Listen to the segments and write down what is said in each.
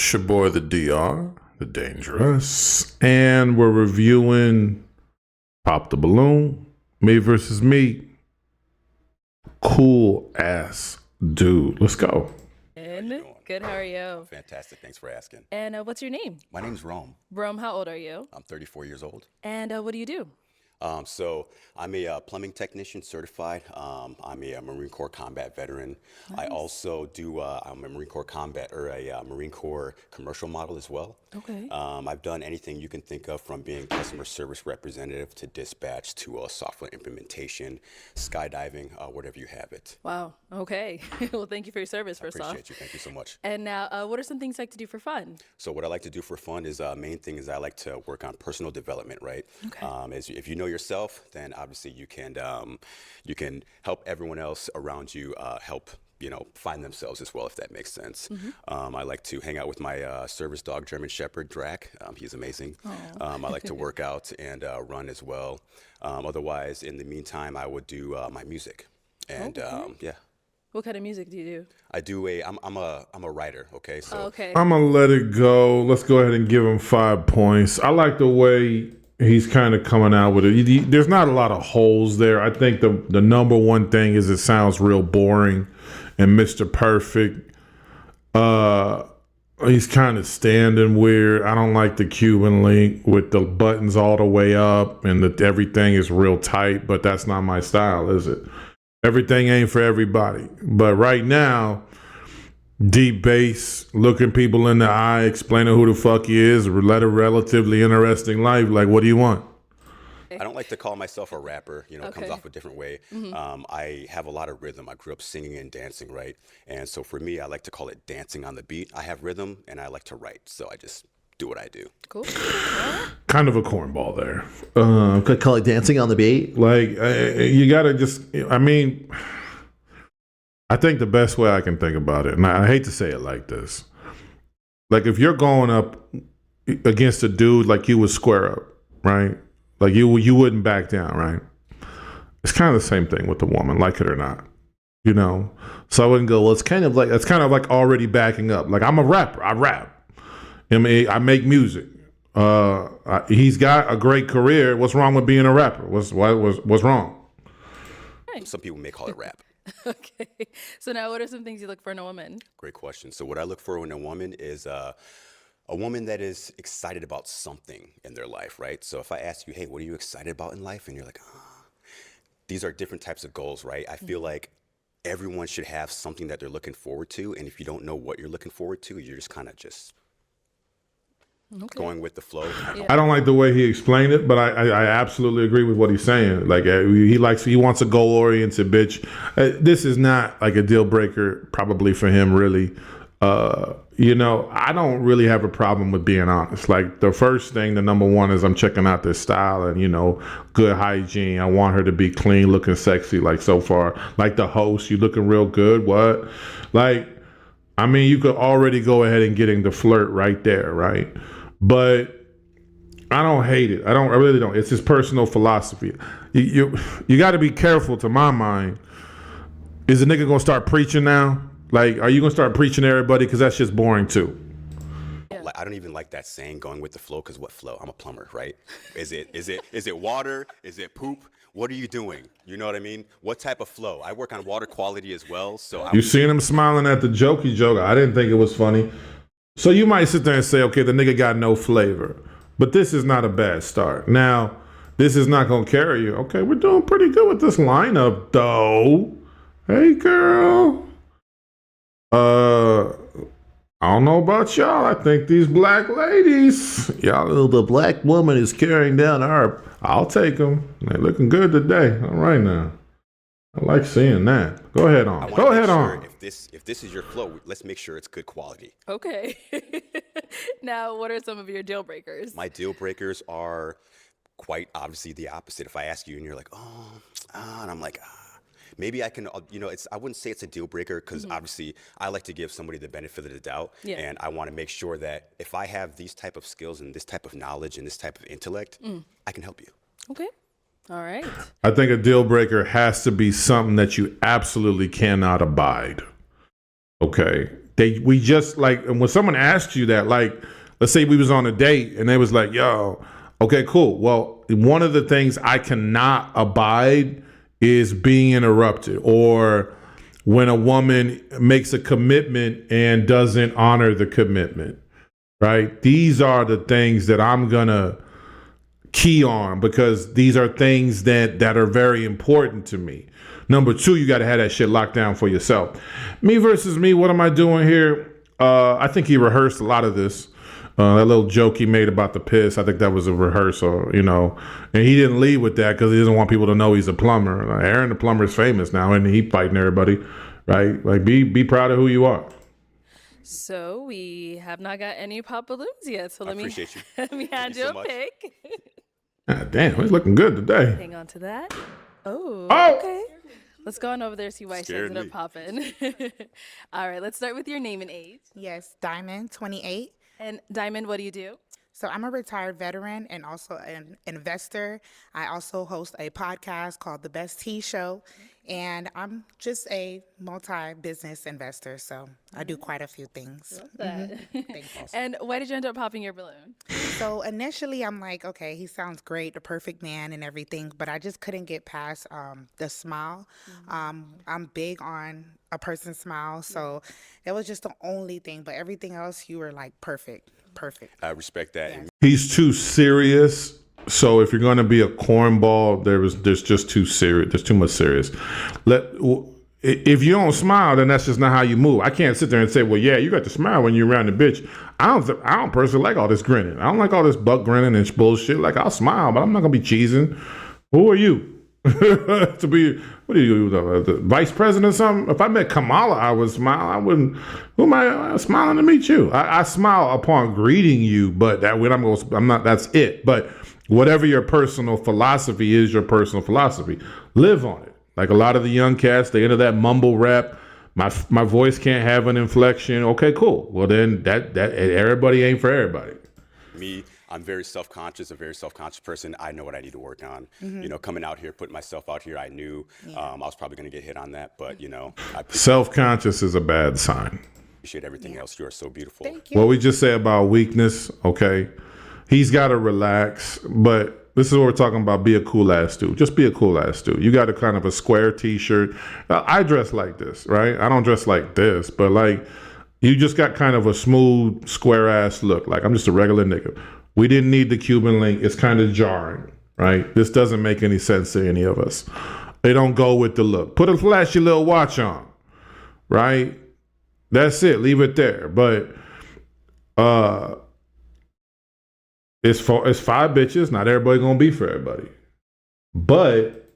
It's your boy, the DR, the Dangerous, and we're reviewing Pop the Balloon, Me versus Me. Cool ass dude. Let's go. And good, how are you? Fantastic. Thanks for asking. And what's your name? My name's Rome. Rome, how old are you? I'm 34 years old. And what do you do? So I'm a plumbing technician certified. I'm a Marine Corps combat veteran. I also do, I'm a Marine Corps combat or a Marine Corps commercial model as well. Okay. I've done anything you can think of, from being customer service representative to dispatch to software implementation, skydiving, whatever you have it. Wow. Okay. Well, thank you for your service, first off. Appreciate you. Thank you so much. And now, what are some things you like to do for fun? So what I like to do for fun is, main thing is I like to work on personal development, right? Okay. If you know yourself, then obviously you can help everyone else around you help find themselves as well, if that makes sense. I like to hang out with my service dog, German Shepherd, Drac. He's amazing. I like to work out and run as well. Otherwise, in the meantime, I would do my music. And yeah. What kind of music do you do? I'm a writer, okay? So Okay. I'm going to let it go. Let's go ahead and give him 5 points. I like the way he's kind of coming out with it. There's not a lot of holes there. I think the number one thing is it sounds real boring. And Mr. Perfect, he's kind of standing weird. I don't like the Cuban link with the buttons all the way up and everything is real tight, but that's not my style, is it? Everything ain't for everybody. But right now, deep bass, looking people in the eye, explaining who the fuck he is, led a relatively interesting life. Like, what do you want? I don't like to call myself a rapper. It comes Okay. off a different way. I have a lot of rhythm. I grew up singing and dancing, right? And so for me, I like to call it dancing on the beat. I have rhythm and I like to write. So I just do what I do. Cool. Kind of a cornball there. Could call it dancing on the beat. Like, you got to just, I think the best way I can think about it, and I hate to say it like this, like if you're going up against a dude, like you would square up, right? Like you wouldn't back down, right? It's kind of the same thing with the woman, like it or not, So I wouldn't go, well, it's kind of like already backing up. Like I'm a rapper, I rap. I make music. He's got a great career. What's wrong with being a rapper? What's wrong? Some people may call it rap. Okay. So now, what are some things you look for in a woman? Great question. So what I look for in a woman is a woman that is excited about something in their life, right? So if I ask you, hey, what are you excited about in life? And you're like, these are different types of goals, right? I feel like everyone should have something that they're looking forward to. And if you don't know what you're looking forward to, you're just kind of going with the flow. I don't like the way he explained it, but I absolutely agree with what he's saying. Like he wants a goal oriented bitch. This is not like a deal breaker, probably for him, really. I don't really have a problem with being honest. Like the first thing, the number one is I'm checking out this style and, good hygiene. I want her to be clean, looking sexy. Like so far, like the host, you looking real good. What? Like, you could already go ahead and getting the flirt right there. Right. But I don't hate it. I really don't. It's his personal philosophy. You got to be careful, to my mind. Is the nigga gonna start preaching now? Like, are you gonna start preaching to everybody? Because that's just boring too. Like, I don't even like that saying, going with the flow, because what flow? I'm a plumber, right? Is it water? Is it poop? What are you doing? You know what I mean? What type of flow? I work on water quality as well. So You seen him smiling at the jokey joke. I didn't think it was funny. So you might sit there and say, okay, the nigga got no flavor. But this is not a bad start. Now, this is not gonna carry you. Okay, we're doing pretty good with this lineup, though. Hey, girl. I don't know about y'all. I think these black ladies, the black woman is carrying down our. I'll take them. They're looking good today. All right now. I like seeing that. Go ahead on. Go ahead on. If this is your flow, let's make sure it's good quality. Okay. Now, what are some of your deal breakers? My deal breakers are quite obviously the opposite. If I ask you and you're like, and I'm like, maybe I can, I wouldn't say it's a deal breaker, because obviously I like to give somebody the benefit of the doubt. Yeah. And I want to make sure that if I have these type of skills and this type of knowledge and this type of intellect, I can help you. Okay. All right. I think a deal breaker has to be something that you absolutely cannot abide. Okay. we just like, and when someone asks you that, like, let's say we was on a date and they was like, yo, okay, cool. Well, one of the things I cannot abide is being interrupted, or when a woman makes a commitment and doesn't honor the commitment, right? These are the things that I'm gonna key on, because these are things that are very important to me. Number two, you got to have that shit locked down for yourself. Me versus me, what am I doing here? I think he rehearsed a lot of this. That little joke he made about the piss, I think that was a rehearsal, you know. And he didn't lead with that because he doesn't want people to know he's a plumber. Like, Aaron the plumber is famous now, and he fighting everybody, right? Like, be proud of who you are. So we have not got any pop balloons yet. So let me appreciate you. let me hand you so a much. pick. God damn, he's looking good today. Hang on to that. Oh, Oh! okay. Let's go on over there, see why Scared shares are me. popping. All right, let's start with your name and age. Yes, Diamond, 28. And Diamond, what do you do? So I'm a retired veteran and also an investor. I also host a podcast called The Best Tea Show, and I'm just a multi-business investor. So I do quite a few things. And why did you end up popping your balloon? So initially, I'm like, okay, he sounds great, the perfect man and everything, but I just couldn't get past the smile. I'm big on a person's smile, so that was just the only thing. But everything else, you were like perfect. I respect that. And He's too serious. So if you're going to be a cornball, there's just too serious. There's too much serious. If you don't smile, then that's just not how you move. I can't sit there and say, well, yeah, you got to smile when you're around the bitch. I don't personally like all this grinning. I don't like all this buck grinning and bullshit. Like, I'll smile, but I'm not going to be cheesing. Who are you? To be, what are you, the vice president or something? If I met Kamala, I would smile. I wouldn't. Who am I smiling to meet you? I smile upon greeting you, but that when I'm not. That's it. But whatever your personal philosophy is, your personal philosophy. Live on it. Like a lot of the young cats, they into that mumble rap. My voice can't have an inflection. Okay, cool. Well, then that everybody ain't for everybody. me, I'm very self-conscious, a very self-conscious person. I know what I need to work on. You know, coming out here, putting myself out here, I knew I was probably going to get hit on that, but you know, I Self-conscious is a bad sign. appreciate everything else. You are so beautiful. Thank you. What we just said about weakness, okay? He's got to relax, but this is what we're talking about. Be a cool ass dude. Just be a cool ass dude. You got a kind of a square t-shirt. I dress like this, right? I don't dress like this, but like you just got kind of a smooth square ass look. Like I'm just a regular nigga. We didn't need the Cuban link. It's kind of jarring, right? This doesn't make any sense to any of us. They don't go with the look. Put a flashy little watch on, right? That's it. Leave it there. But it's 5 bitches. Not everybody gonna be for everybody. But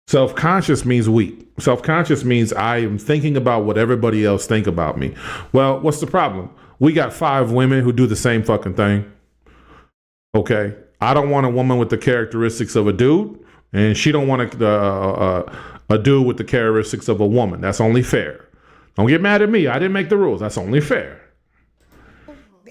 self-conscious means weak. Self-conscious means I am thinking about what everybody else think about me. Well, what's the problem? We got 5 women who do the same fucking thing. Okay, I don't want a woman with the characteristics of a dude, and she don't want a dude with the characteristics of a woman. That's only fair. Don't get mad at me. I didn't make the rules. That's only fair.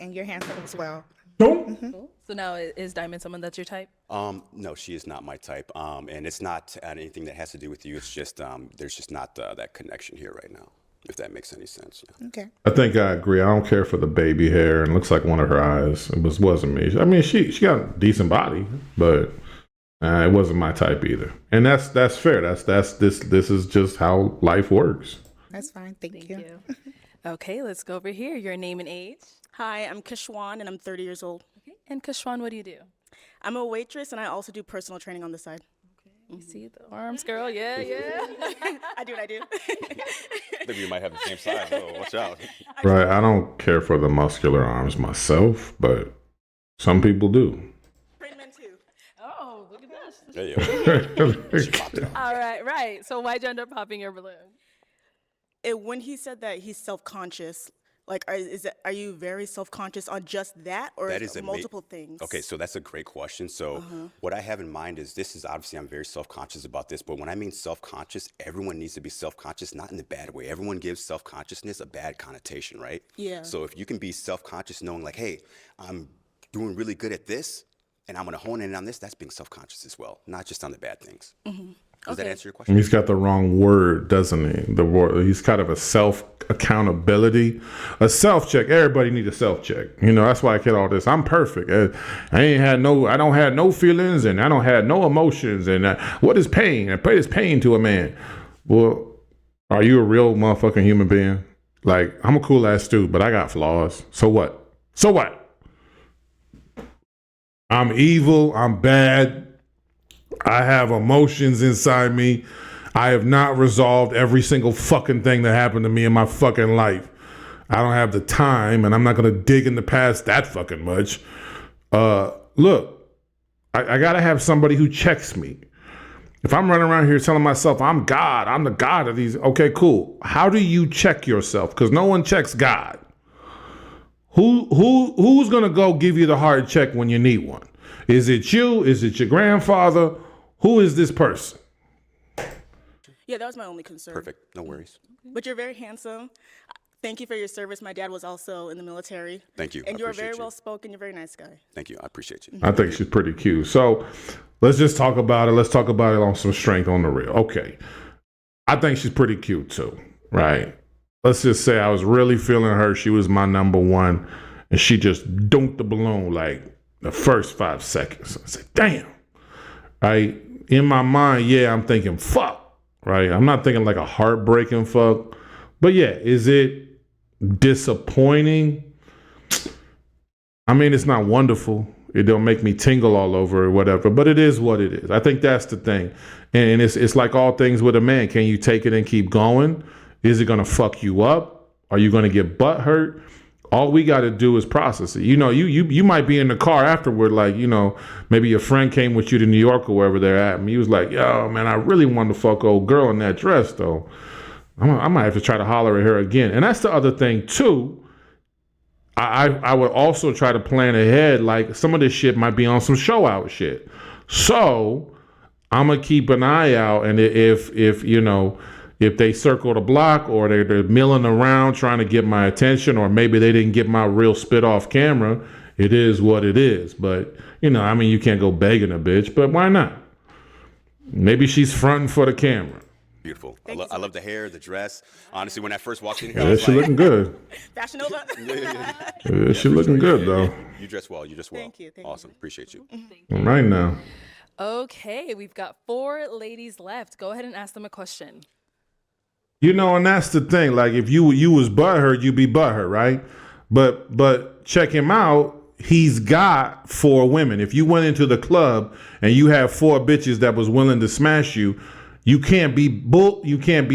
And you're handsome as well. Don't. So now is Diamond someone that's your type? No, she is not my type. And it's not anything that has to do with you. It's just there's just not that connection here right now, if that makes any sense. Yeah. Okay. I think I agree. I don't care for the baby hair and looks like one of her eyes. It wasn't me. I mean, she got a decent body, but it wasn't my type either. And that's fair. This is just how life works. That's fine. Thank you. Okay, let's go over here. Your name and age. Hi, I'm Kishwan and I'm 30 years old. Okay. And Kashwan, what do you do? I'm a waitress and I also do personal training on the side. You see the arms, girl? Yeah, yeah. I do. Maybe you might have the same size. Oh, watch out. Right. I don't care for the muscular arms myself, but some people do. Train men too. Oh, look at this. There you go. All right. So why'd you end up popping your balloon? When he said that he's self-conscious, like, are you very self-conscious on just that, or That is is it multiple things? Okay, so that's a great question. So what I have in mind is obviously I'm very self-conscious about this, but when I mean self-conscious, everyone needs to be self-conscious, not in the bad way. Everyone gives self-consciousness a bad connotation, right? Yeah. So if you can be self-conscious knowing like, hey, I'm doing really good at this, and I'm going to hone in on this, that's being self-conscious as well, not just on the bad things. Does that Okay. answer your question? He's got the wrong word, doesn't he? The word, he's kind of a self-accountability, a self-check. Everybody need a self-check. You know, that's why I get all this. I'm perfect. I don't have no feelings, and I don't have no emotions. And what is pain? And what is pain to a man? Well, are you a real motherfucking human being? Like, I'm a cool ass dude, but I got flaws. So what? So what? I'm evil. I'm bad. I have emotions inside me. I have not resolved every single fucking thing that happened to me in my fucking life. I don't have the time, and I'm not going to dig in the past that fucking much. Look, I got to have somebody who checks me. If I'm running around here telling myself I'm God, I'm the God of these, okay, cool. How do you check yourself? Because no one checks God. Who's going to go give you the hard check when you need one? Is it you? Is it your grandfather? Who is this person? Yeah, that was my only concern. Perfect. No worries. But you're very handsome. Thank you for your service. My dad was also in the military. Thank you. And I you're appreciate very you. well spoken. You're a very nice guy. Thank you. I appreciate you. I think she's pretty cute. So let's just talk about it. Let's talk about it on some strength on the real. Okay. I think she's pretty cute too, right? Let's just say I was really feeling her. She was my number one, and she just dunked the balloon like the first 5 seconds. I said, damn. Right? In my mind, yeah, I'm thinking, fuck. Right? I'm not thinking like a heartbreaking fuck. But yeah, is it disappointing? I mean, it's not wonderful. It don't make me tingle all over or whatever, but it is what it is. I think that's the thing. And it's like all things with a man. Can you take it and keep going? Is it going to fuck you up? Are you going to get butt hurt? All we got to do is process it. You know, you might be in the car afterward, like, you know, maybe your friend came with you to New York or wherever they're at, and he was like, yo, man, I really want to fuck old girl in that dress, though. I might have to try to holler at her again. And that's the other thing, too. I would also try to plan ahead, like some of this shit might be on some show out shit. So I'm going to keep an eye out, and if you know, if they circle the block or they're milling around trying to get my attention, or maybe they didn't get my real spit off camera, it is what it is. But, you know, I mean, you can't go begging a bitch, but why not? Maybe she's fronting for the camera. Beautiful. Thank you so I love the hair, the dress. Honestly, when I first walked in here, I Yeah, was she like, looking good. Fashion Nova? Yeah, she looking good, though. you dress well. You dress well. Thank you, thank Awesome. Appreciate you. Right now. Okay, we've got 4 ladies left. Go ahead and ask them a question. You know, and that's the thing. Like, if you was butthurt, you'd be butthurt, right? But check him out. He's got 4 women. If you went into the club and you have 4 bitches that was willing to smash you, you can't be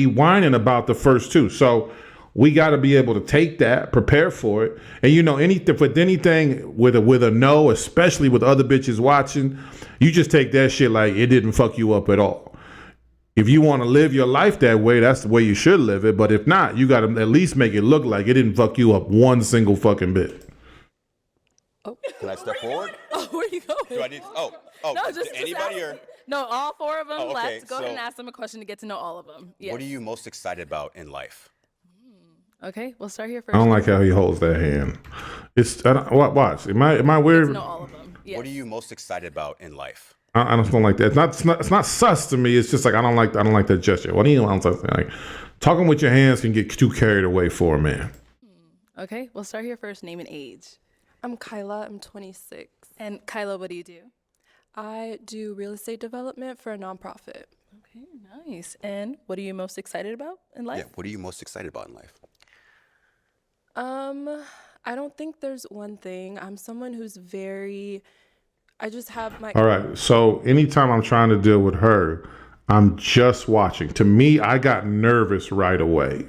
whining about the first 2. So we got to be able to take that, prepare for it. And you know, anything with a no, especially with other bitches watching, you just take that shit like it didn't fuck you up at all. If you want to live your life that way, that's the way you should live it. But if not, you got to at least make it look like it didn't fuck you up one single fucking bit. Can I step forward? Oh, where are you going? Do I need? Oh, No, just anybody ask- or? No, all 4 of them Oh, okay, left. Go ahead and so- ask them a question to get to know all of them. Yes. What are you most excited about in life? Okay, we'll start here first. I don't like how he holds that hand. Watch. Am I weird? To know all of them. Yes. What are you most excited about in life? I just don't like that. It's not sus to me. It's just like I don't like that gesture. What do you want? Like talking with your hands can get too carried away for a man. Okay, we'll start here first. Name and age. I'm Kyla. I'm 26. And Kyla, what do you do? I do real estate development for a nonprofit. Okay, nice. And what are you most excited about in life? Yeah. What are you most excited about in life? I don't think there's one thing. I'm someone who's I just have my. All right. So anytime I'm trying to deal with her, I'm just watching. To me, I got nervous right away.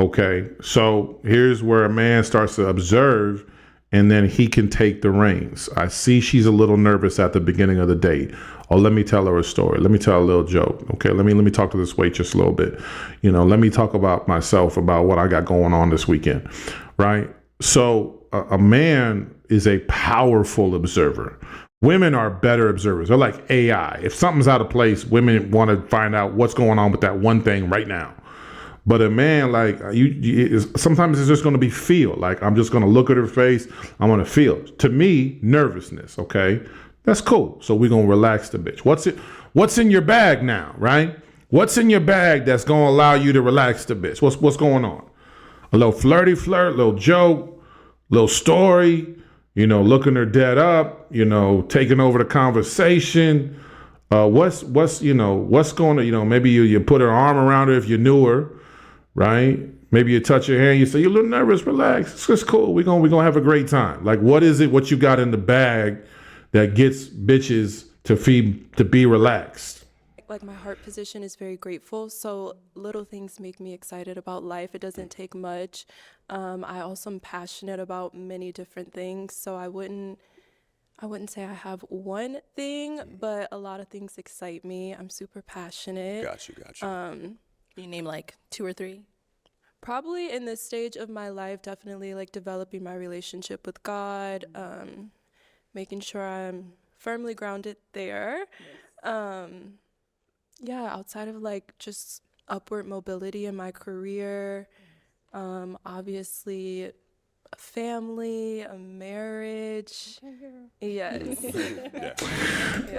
Okay. So here's where a man starts to observe, and then he can take the reins. I see she's a little nervous at the beginning of the date. Oh, let me tell her a story. Let me tell a little joke. Okay. Let me talk to this waitress a little bit. You know, let me talk about myself, about what I got going on this weekend. Right. So a man is a powerful observer. Women are better observers. They're like AI. If something's out of place, women want to find out what's going on with that one thing right now. But a man, like sometimes it's just going to be feel. Like I'm just going to look at her face. I'm going to feel. To me, nervousness. Okay, That's cool. So we're gonna relax the bitch. What's in your bag now, right? What's in your bag that's gonna allow you to relax the bitch? What's going on? A little flirty flirt, little joke, little story, looking her dead up, taking over the conversation. What's going to, maybe you put an arm around her if you knew her, right? Maybe you touch her hand, you say, you're a little nervous, relax. It's just cool. We're gonna have a great time. Like, what is it, what you got in the bag that gets bitches to be relaxed? Like my heart position is very grateful, so little things make me excited about life. It doesn't take much. I also am passionate about many different things, so I wouldn't say I have one thing, but a lot of things excite me. I'm super passionate. Got you. Can you name like 2 or 3? Probably in this stage of my life, definitely like developing my relationship with God, making sure I'm firmly grounded there. Yeah, outside of like just upward mobility in my career, obviously a family, a marriage. Yes.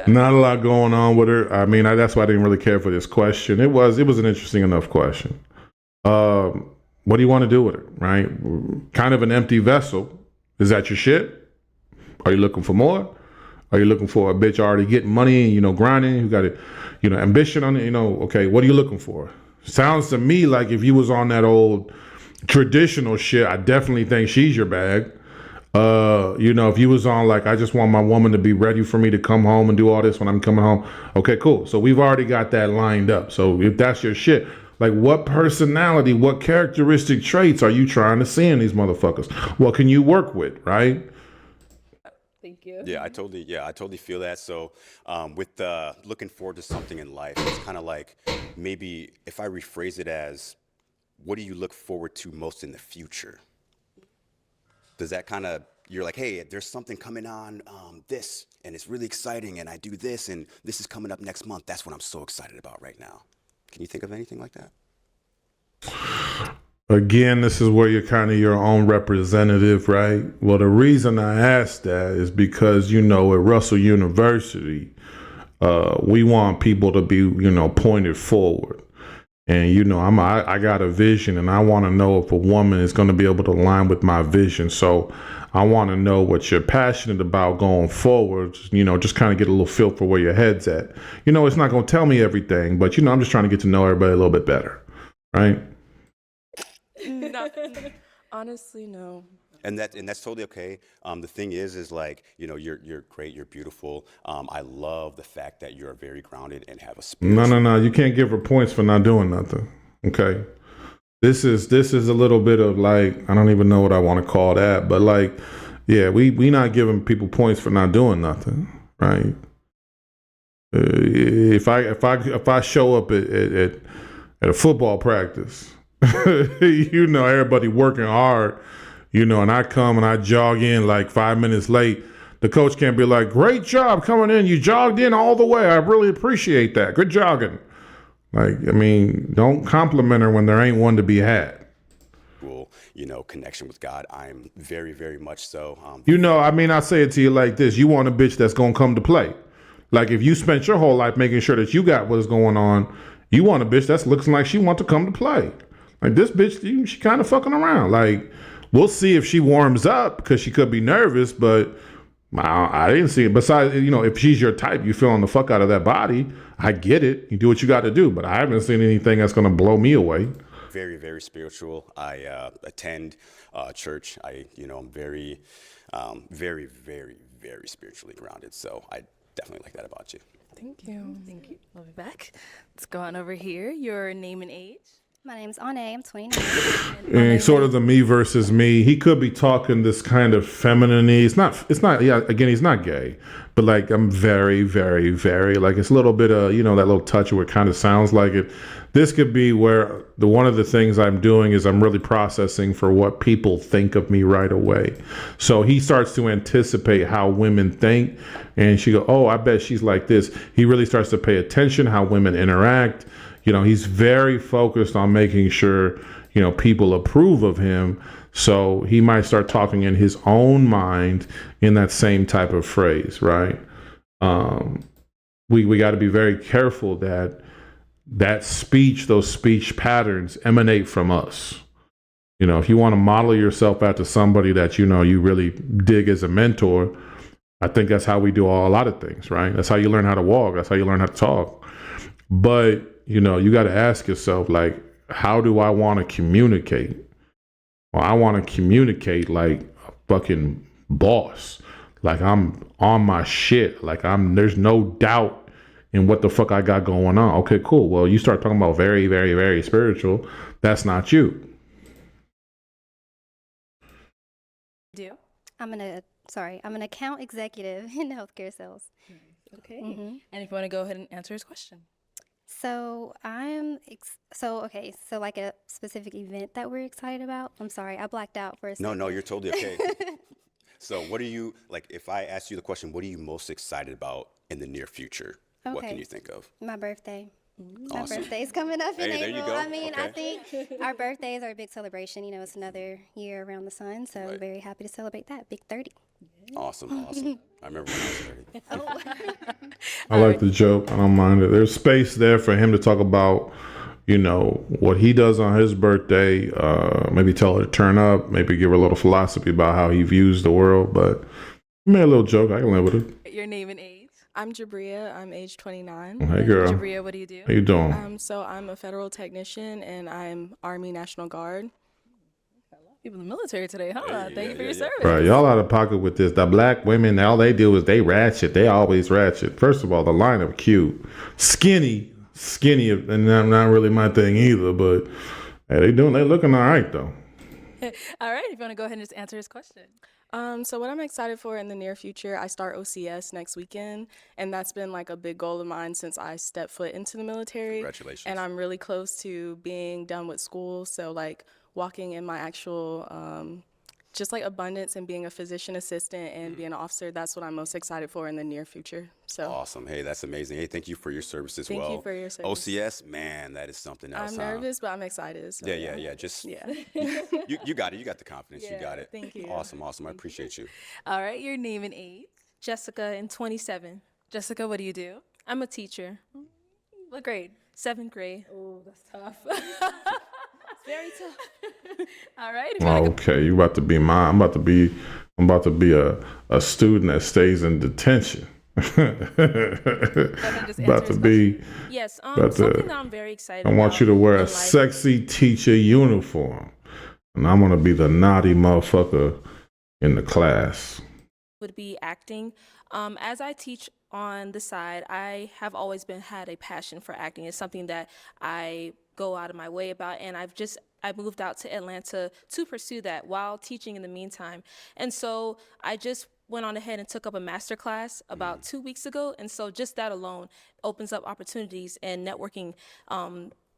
Not a lot going on with her. I mean, that's why I didn't really care for this question. It was an interesting enough question. What do you want to do with it, right? Kind of an empty vessel. Is that your shit? Are you looking for more? Are you looking for a bitch already getting money, grinding, who got it, ambition on it, okay, what are you looking for? Sounds to me like if you was on that old traditional shit, I definitely think she's your bag. If you was on like, I just want my woman to be ready for me to come home and do all this when I'm coming home. Okay, cool. So we've already got that lined up. So if that's your shit, like what personality, what characteristic traits are you trying to see in these motherfuckers? What can you work with, right? Thank you. Yeah, I totally feel that. So with looking forward to something in life, it's kind of like maybe if I rephrase it as, what do you look forward to most in the future? Does that kind of, you're like, hey, there's something coming on this, and it's really exciting, and I do this, and this is coming up next month. That's what I'm so excited about right now. Can you think of anything like that? Again, this is where you're kind of your own representative, right? Well, the reason I asked that is because, at Russell University, we want people to be, pointed forward. And, I got a vision, and I want to know if a woman is going to be able to align with my vision. So I want to know what you're passionate about going forward, just kind of get a little feel for where your head's at. It's not going to tell me everything, but, I'm just trying to get to know everybody a little bit better, right? No, honestly, no. And that's totally okay. The thing is like, you're great, you're beautiful. I love the fact that you're very grounded and have a spirit. No. You can't give her points for not doing nothing. Okay. This is a little bit of like, I don't even know what I want to call that, but like, yeah, we not giving people points for not doing nothing, right? If I show up at a football practice, everybody working hard, and I come and I jog in like 5 minutes late, the coach can't be like, great job coming in. You jogged in all the way. I really appreciate that. Good jogging. Like, I mean, don't compliment her when there ain't one to be had. Connection with God. I'm very, very much so. I say it to you like this. You want a bitch that's going to come to play. Like if you spent your whole life making sure that you got what's going on, you want a bitch that's looking like she want to come to play. Like this bitch, she kind of fucking around. Like, we'll see if she warms up because she could be nervous, but I didn't see it. Besides, if she's your type, you feeling the fuck out of that body, I get it. You do what you got to do, but I haven't seen anything that's going to blow me away. Very, very spiritual. I attend church. I'm very, very, very, very spiritually grounded. So I definitely like that about you. Thank you. Thank you. We'll be back. Let's go on over here. Your name and age. My name's Ane. I'm 29. And sort of the me versus me. He could be talking this kind of feminine. It's not, yeah, again, he's not gay, but like, I'm very, very, very, like, it's a little bit of, that little touch where it kind of sounds like it. This could be where one of the things I'm doing is I'm really processing for what people think of me right away. So he starts to anticipate how women think, and she go, oh, I bet she's like this. He really starts to pay attention how women interact. He's very focused on making sure, people approve of him. So he might start talking in his own mind in that same type of phrase, right? We got to be very careful that those speech patterns emanate from us. You know, if you want to model yourself after somebody that you really dig as a mentor, I think that's how we do a lot of things, right? That's how you learn how to walk. That's how you learn how to talk. But, you got to ask yourself, like, how do I want to communicate? Well, I want to communicate like a fucking boss. Like I'm on my shit. Like there's no doubt in what the fuck I got going on. Okay, cool. Well, you start talking about very, very, very spiritual. That's not you. Do. I'm an account executive in healthcare sales. Okay. Mhm. And if you want to go ahead and answer his question. So so like a specific event that we're excited about. I'm sorry, I blacked out for a second. No, you're totally okay. So what are you, like, if I ask you the question, what are you most excited about in the near future? What can Okay. you think of? My birthday. My Awesome. birthday's coming up in Hey, there you April. go. I mean, I Okay. think our birthdays are a big celebration. It's another year around the sun, so I'm Right. very happy to celebrate that. Big 30. Awesome. I remember when I was 30. I like the joke. I don't mind it. There's space there for him to talk about, what he does on his birthday. Maybe tell her to turn up. Maybe give her a little philosophy about how he views the world. But I made a little joke. I can live with it. Your name and age. I'm Jabria. I'm age 29. Hey, girl. Jabria, what do you do? How you doing? So I'm a federal technician and I'm Army National Guard. People in the military today, huh? Hey, Thank you for your yeah. service. Right, y'all out of pocket with this. The black women, all they do is they ratchet. They always ratchet. First of all, the lineup cute, skinny, and not really my thing either. But hey, they looking all right though. All right. If you want to go ahead and just answer his question. So what I'm excited for in the near future, I start OCS next weekend, and that's been like a big goal of mine since I stepped foot into the military. Congratulations. And I'm really close to being done with school, so like walking in my actual just like abundance and being a physician assistant and being an officer, that's what I'm most excited for in the near future. So Awesome. Hey, that's amazing. Hey, thank you for your service as Thank well. you for your service. OCS, man, that is something else. I'm huh? nervous, but I'm excited. So Yeah. Just Yeah. you got it. You got the confidence. You got Yeah, it. thank you. Awesome. I appreciate you. All right. Your name and age. Jessica in 27. Jessica, what do you do? I'm a teacher. What grade? 7th grade. Oh, that's tough. Very tough. All right. If you wanna go- Okay, you about to be mine. I'm about to be a student that stays in detention. just answer about to his be. Yes, But, something that I'm very excited I want about you to wear in a life. sexy teacher uniform, and I'm gonna be the naughty motherfucker in the class. would be acting. As I teach on the side, I have always had a passion for acting. It's something that I go out of my way about, and I moved out to Atlanta to pursue that while teaching in the meantime. And so I just went on ahead and took up a master class about 2 weeks ago, and so just that alone opens up opportunities and networking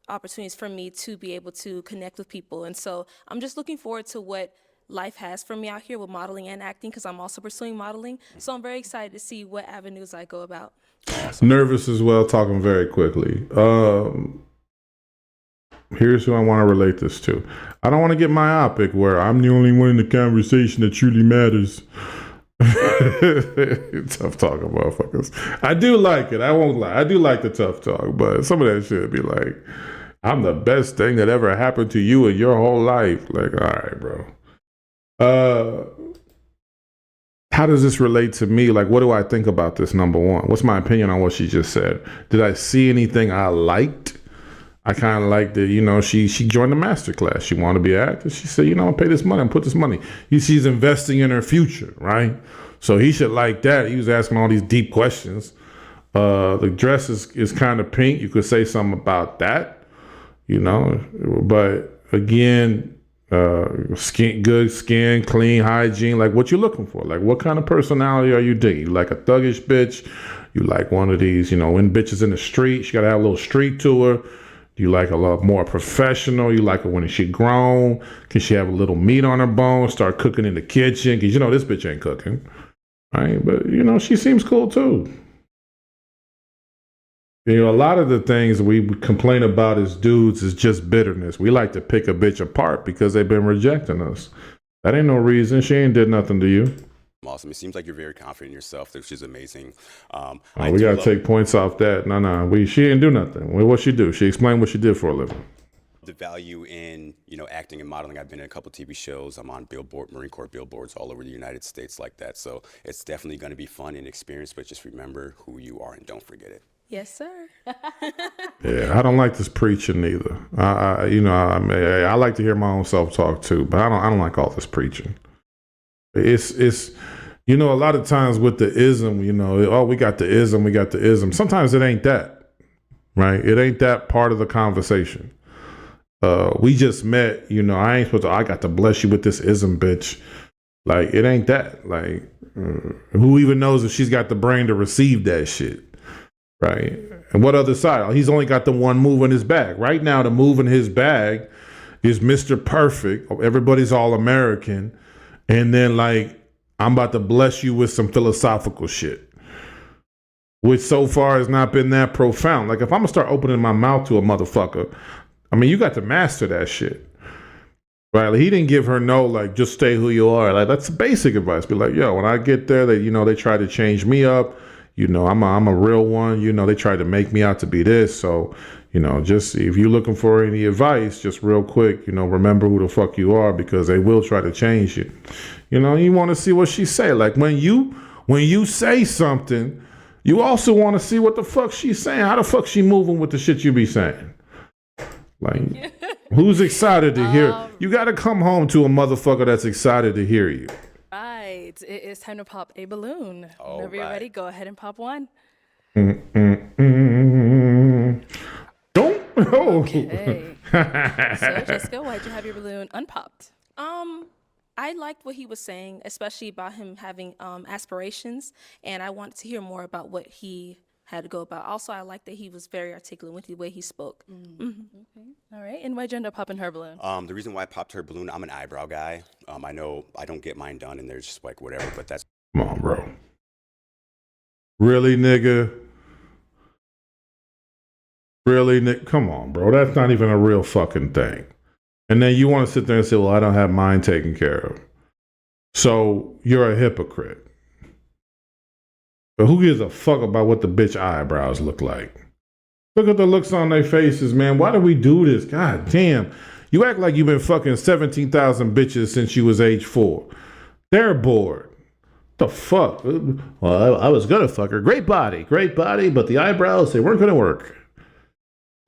opportunities for me to be able to connect with people. And so I'm just looking forward to what life has for me out here with modeling and acting, because I'm also pursuing modeling. So I'm very excited to see what avenues I go about. Nervous as well, talking very quickly. Here's who I want to relate this to. I don't want to get myopic where I'm the only one in the conversation that truly matters. Tough talking motherfuckers. I do like it. I won't lie. I do like the tough talk, but some of that shit be like, I'm the best thing that ever happened to you in your whole life. Like, all right, bro. How does this relate to me? Like, what do I think about this? Number one, what's my opinion on what she just said? Did I see anything I liked? I kind of liked that, she joined the master class. She wanted to be an actor. She said, I'll pay this money and put this money. She's investing in her future, right? So he should like that. He was asking all these deep questions. The dress is kind of pink. You could say something about that, but again, good skin, clean hygiene, like what you looking for? Like what kind of personality are you digging? You like a thuggish bitch? You like one of these, when bitches in the street, she gotta have a little street to her. You like a lot more professional? You like her when she grown? Can she have a little meat on her bones? Start cooking in the kitchen? Because this bitch ain't cooking, right? But she seems cool too. A lot of the things we complain about as dudes is just bitterness. We like to pick a bitch apart because they've been rejecting us. That ain't no reason. She ain't did nothing to you. awesome. It seems like you're very confident in yourself, which is amazing. We gotta take points off that. No. She didn't do nothing. What'd she do? She explained what she did for a living. the value in, you know, acting and modeling. I've been in a couple TV shows. I'm on billboard, Marine Corps billboards all over the United States like that. So it's definitely going to be fun and experience, but just remember who you are and don't forget it. Yes, sir. Yeah, I don't like this preaching either. I like to hear my own self-talk too, but I don't like all this preaching. It's a lot of times with the ism, we got the ism. Sometimes it ain't that, right? It ain't that part of the conversation. We just met, I ain't supposed to, I got to bless you with this ism, bitch. Like, it ain't that. Like, who even knows if she's got the brain to receive that shit, right? And what other side? He's only got the one move in his bag. Right now, the move in his bag is Mr. Perfect. Everybody's all American. And then, like, I'm about to bless you with some philosophical shit, which so far has not been that profound. Like, if I'm going to start opening my mouth to a motherfucker, I mean, you got to master that shit. Right? Like, he didn't give her no, like, just stay who you are. Like, that's basic advice. Be like, yo, when I get there, they try to change me up. I'm a real one. They tried to make me out to be this. So, just if you're looking for any advice, just real quick, remember who the fuck you are, because they will try to change you. You want to see what she say. Like, when you say something, you also want to see what the fuck she's saying. How the fuck she moving with the shit you be saying? Like, who's excited to hear? You got to come home to a motherfucker that's excited to hear you. Right. It is time to pop a balloon. Whenever you're ready, go ahead and pop one. Don't. Oh. Okay. So, Jessica, why'd you have your balloon unpopped? I liked what he was saying, especially about him having aspirations, and I wanted to hear more about what he had to go about. Also, I liked that he was very articulate with the way he spoke. Okay. All right. And why'd you end up popping her balloon? The reason why I popped her balloon, I'm an eyebrow guy. I know I don't get mine done, and they're just like whatever. But that's Come on, bro. Really, nigga? Really, Nick? Come on, bro. That's not even a real fucking thing. And then you want to sit there and say, well, I don't have mine taken care of. So you're a hypocrite. But who gives a fuck about what the bitch eyebrows look like? Look at the looks on their faces, man. Why do we do this? God damn. You act like you've been fucking 17,000 bitches since you was age 4. They're bored. The fuck? Well, I was gonna fuck her. Great body, but the eyebrows, they weren't gonna work.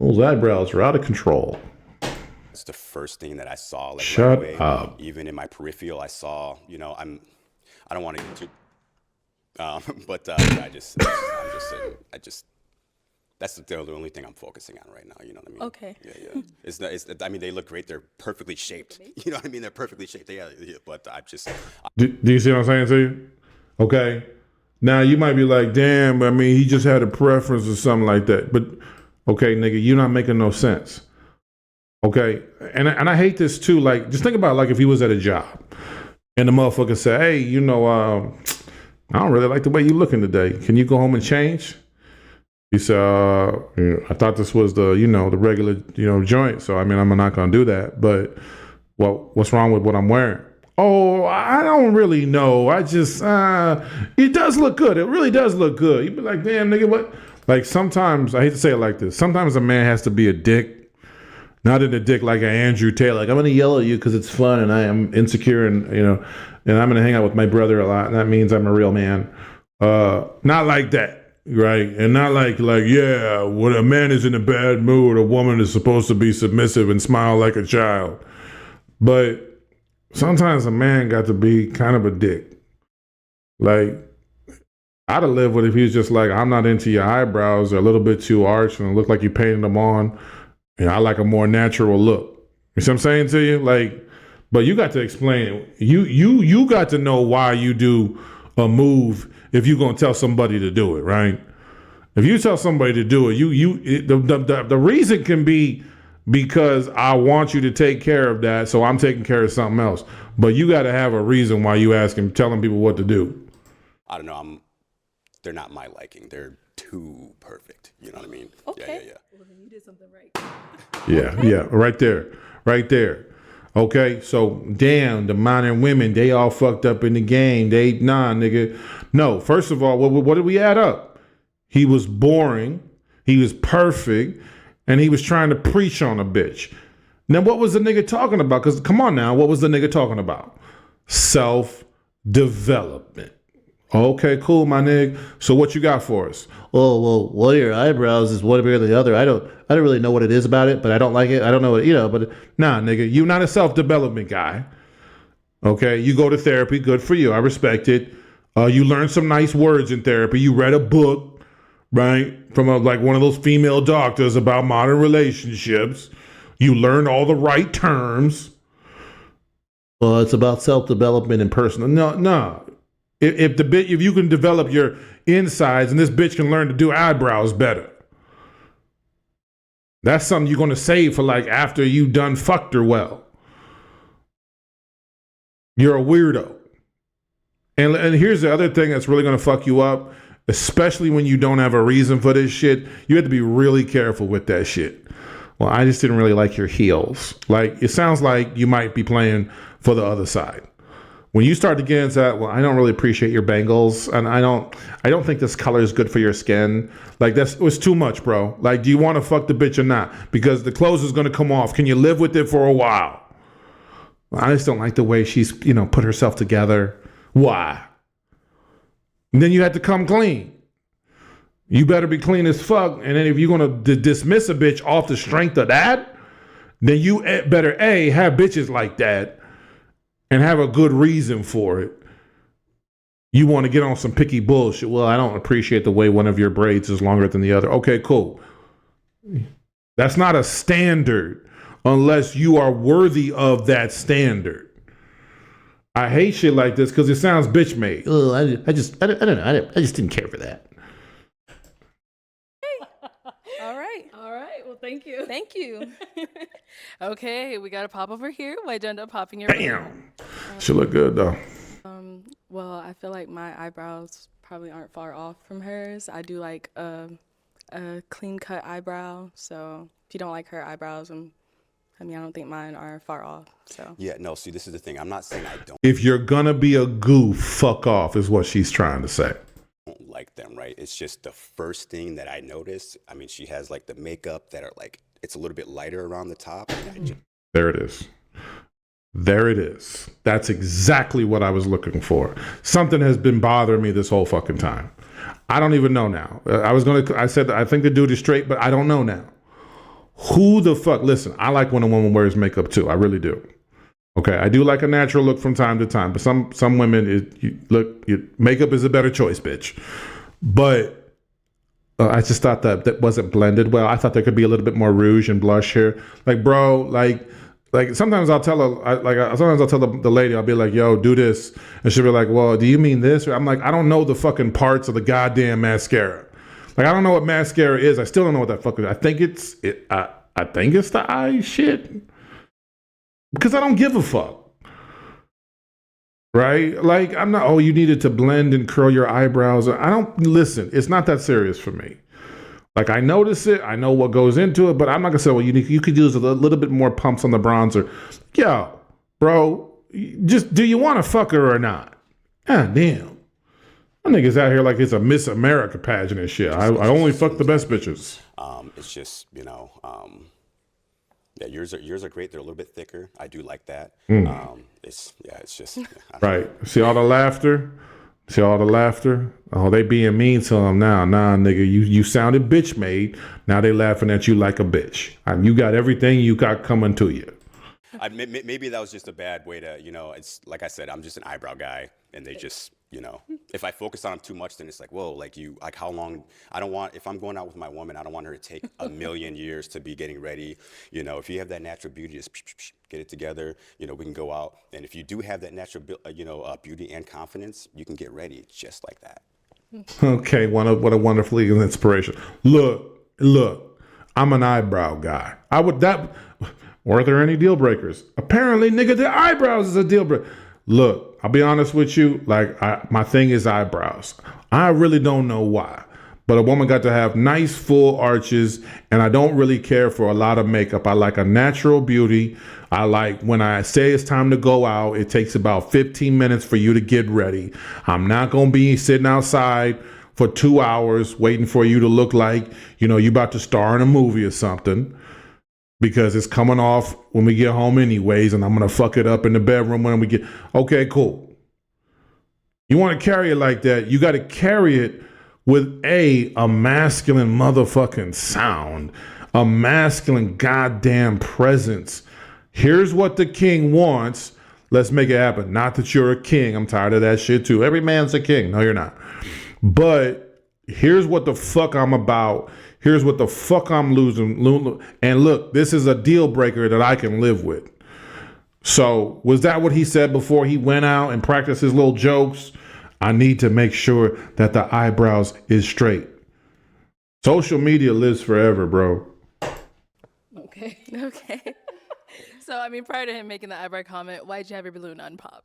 Those eyebrows are out of control. It's the first thing that I saw. Like, Shut right away. up. Even in my peripheral, I saw. I don't want to get too. But that's the only thing I'm focusing on right now. You know what I mean? Okay. Yeah. They look great. They're perfectly shaped. You know what I mean? They're perfectly shaped. Yeah. But Do you see what I'm saying to you? Okay. Now you might be like, damn, he just had a preference or something like that. But okay, nigga, you're not making no sense. Okay. And I hate this too. Like, just think about, like, if he was at a job and the motherfucker said, hey, I don't really like the way you looking today. Can you go home and change? He said, I thought this was the regular, joint. So, I'm not going to do that. But what's wrong with what I'm wearing? Oh, I don't really know. I just, it does look good. It really does look good. You'd be like, damn, nigga, what? Like, sometimes, I hate to say it like this, sometimes a man has to be a dick. Not in a dick like an Andrew Taylor. Like, I'm going to yell at you because it's fun and I am insecure and, and I'm going to hang out with my brother a lot. And that means I'm a real man. Not like that, right? And not like, yeah, when a man is in a bad mood, a woman is supposed to be submissive and smile like a child. But sometimes a man got to be kind of a dick. Like, I'd have lived with if he was just like, I'm not into your eyebrows. They're a little bit too arched and look like you painted them on. And I like a more natural look. You see what I'm saying to you? Like, but you got to explain it. You got to know why you do a move if you're gonna tell somebody to do it, right? If you tell somebody to do it, the reason can be because I want you to take care of that, so I'm taking care of something else. But you got to have a reason why you telling people what to do. I don't know. They're not my liking. They're too perfect. You know what I mean? Okay. Yeah. Well, then you did something right. Yeah, right there. Okay, so damn, the modern women, they all fucked up in the game. Nah, nigga. No, first of all, what did we add up? He was boring, he was perfect, and he was trying to preach on a bitch. Now, what was the nigga talking about? Because come on now, what was the nigga talking about? Self-development. Okay, cool, my nigga. So what you got for us? Oh, well, one of your eyebrows is one bigger than the other. I don't really know what it is about it, but I don't like it. I don't know what, but Nah, nigga, you not a self-development guy. Okay, you go to therapy, good for you. I respect it. You learned some nice words in therapy. You read a book, right, from like one of those female doctors about modern relationships. You learned all the right terms. well, it's about self-development and personal. No. If you can develop your insides and this bitch can learn to do eyebrows better, that's something you're gonna save for like after you done fucked her well. You're a weirdo. And here's the other thing that's really gonna fuck you up, especially when you don't have a reason for this shit. You have to be really careful with that shit. Well, I just didn't really like your heels. Like, it sounds like you might be playing for the other side. When you start to get into that, well, I don't really appreciate your bangles, and I don't think this color is good for your skin. Like, it was too much, bro. Like, do you want to fuck the bitch or not? Because the clothes is gonna come off. Can you live with it for a while? I just don't like the way she's, put herself together. Why? And then you have to come clean. You better be clean as fuck. And then if you're gonna dismiss a bitch off the strength of that, then you better have bitches like that. And have a good reason for it. You want to get on some picky bullshit. Well, I don't appreciate the way one of your braids is longer than the other. Okay, cool. That's not a standard unless you are worthy of that standard. I hate shit like this because it sounds bitch made. Oh, I don't know. I just didn't care for that. All right. Well, thank you. Thank you. Okay, we got a pop over here. Why'd you end up popping your Damn. She look good though. Well, I feel like my eyebrows probably aren't far off from hers. I do like a clean cut eyebrow. So if you don't like her eyebrows, I don't think mine are far off. So Yeah, no, see, this is the thing. I'm not saying I don't If you're gonna be a goof, fuck off is what she's trying to say. like them, right? It's just the first thing that I noticed. I mean, she has like the makeup that are like, it's a little bit lighter around the top. And I just, There it is. There it is. That's exactly what I was looking for. Something has been bothering me this whole fucking time. I don't even know now. I said, I think the dude is straight, but I don't know now. Who the fuck? Listen, I like when a woman wears makeup too. I really do. Okay, I do like a natural look from time to time, but some women, makeup is a better choice, bitch. But I just thought that wasn't blended well. I thought there could be a little bit more rouge and blush here. Like, bro, like sometimes I'll tell the lady, I'll be like, yo, do this. And she'll be like, well, do you mean this? I'm like, I don't know the fucking parts of the goddamn mascara. Like, I don't know what mascara is. I still don't know what that fuck is. I think it's the eye shit. Because I don't give a fuck. Right? Like, I'm not, you needed to blend and curl your eyebrows. Listen, it's not that serious for me. Like, I notice it, I know what goes into it, but I'm not gonna say, well, you could use a little bit more pumps on the bronzer. Yo, bro, just, do you want to fuck her or not? God damn. That nigga's out here like it's a Miss America pageant and shit. I only fuck the best bitches. it's just, yeah, yours are great. They're a little bit thicker. I do like that. It's just Right. See all the laughter? Oh, they being mean to him now. Nah, nigga, you sounded bitch made. Now they laughing at you like a bitch. You got everything you got coming to you. maybe that was just a bad way to, it's like I said, I'm just an eyebrow guy, and they just, if I focus on them too much, then it's like, whoa, like how long, if I'm going out with my woman, I don't want her to take a million years to be getting ready. If you have that natural beauty, just get it together, we can go out. And if you do have that natural, beauty and confidence, you can get ready just like that. Okay, what a wonderful inspiration. Look, I'm an eyebrow guy. Were there any deal breakers? Apparently, nigga, the eyebrows is a deal breaker. Look, I'll be honest with you. Like, my thing is eyebrows. I really don't know why. But a woman got to have nice full arches, and I don't really care for a lot of makeup. I like a natural beauty. I like when I say it's time to go out, it takes about 15 minutes for you to get ready. I'm not going to be sitting outside for 2 hours waiting for you to look like, you about to star in a movie or something, because it's coming off when we get home anyways, and I'm going to fuck it up in the bedroom when we get, okay, cool. You want to carry it like that, you got to carry it with a masculine motherfucking sound, a masculine goddamn presence. Here's what the king wants. Let's make it happen. Not that you're a king. I'm tired of that shit too. Every man's a king. No, you're not. But here's what the fuck I'm about. Here's what the fuck I'm losing. And look, this is a deal breaker that I can live with. So was that what he said before he went out and practiced his little jokes? I need to make sure that the eyebrows is straight. Social media lives forever, bro. Okay. Okay. So, I mean, prior to him making the eyebrow comment, why'd you have your balloon unpopped?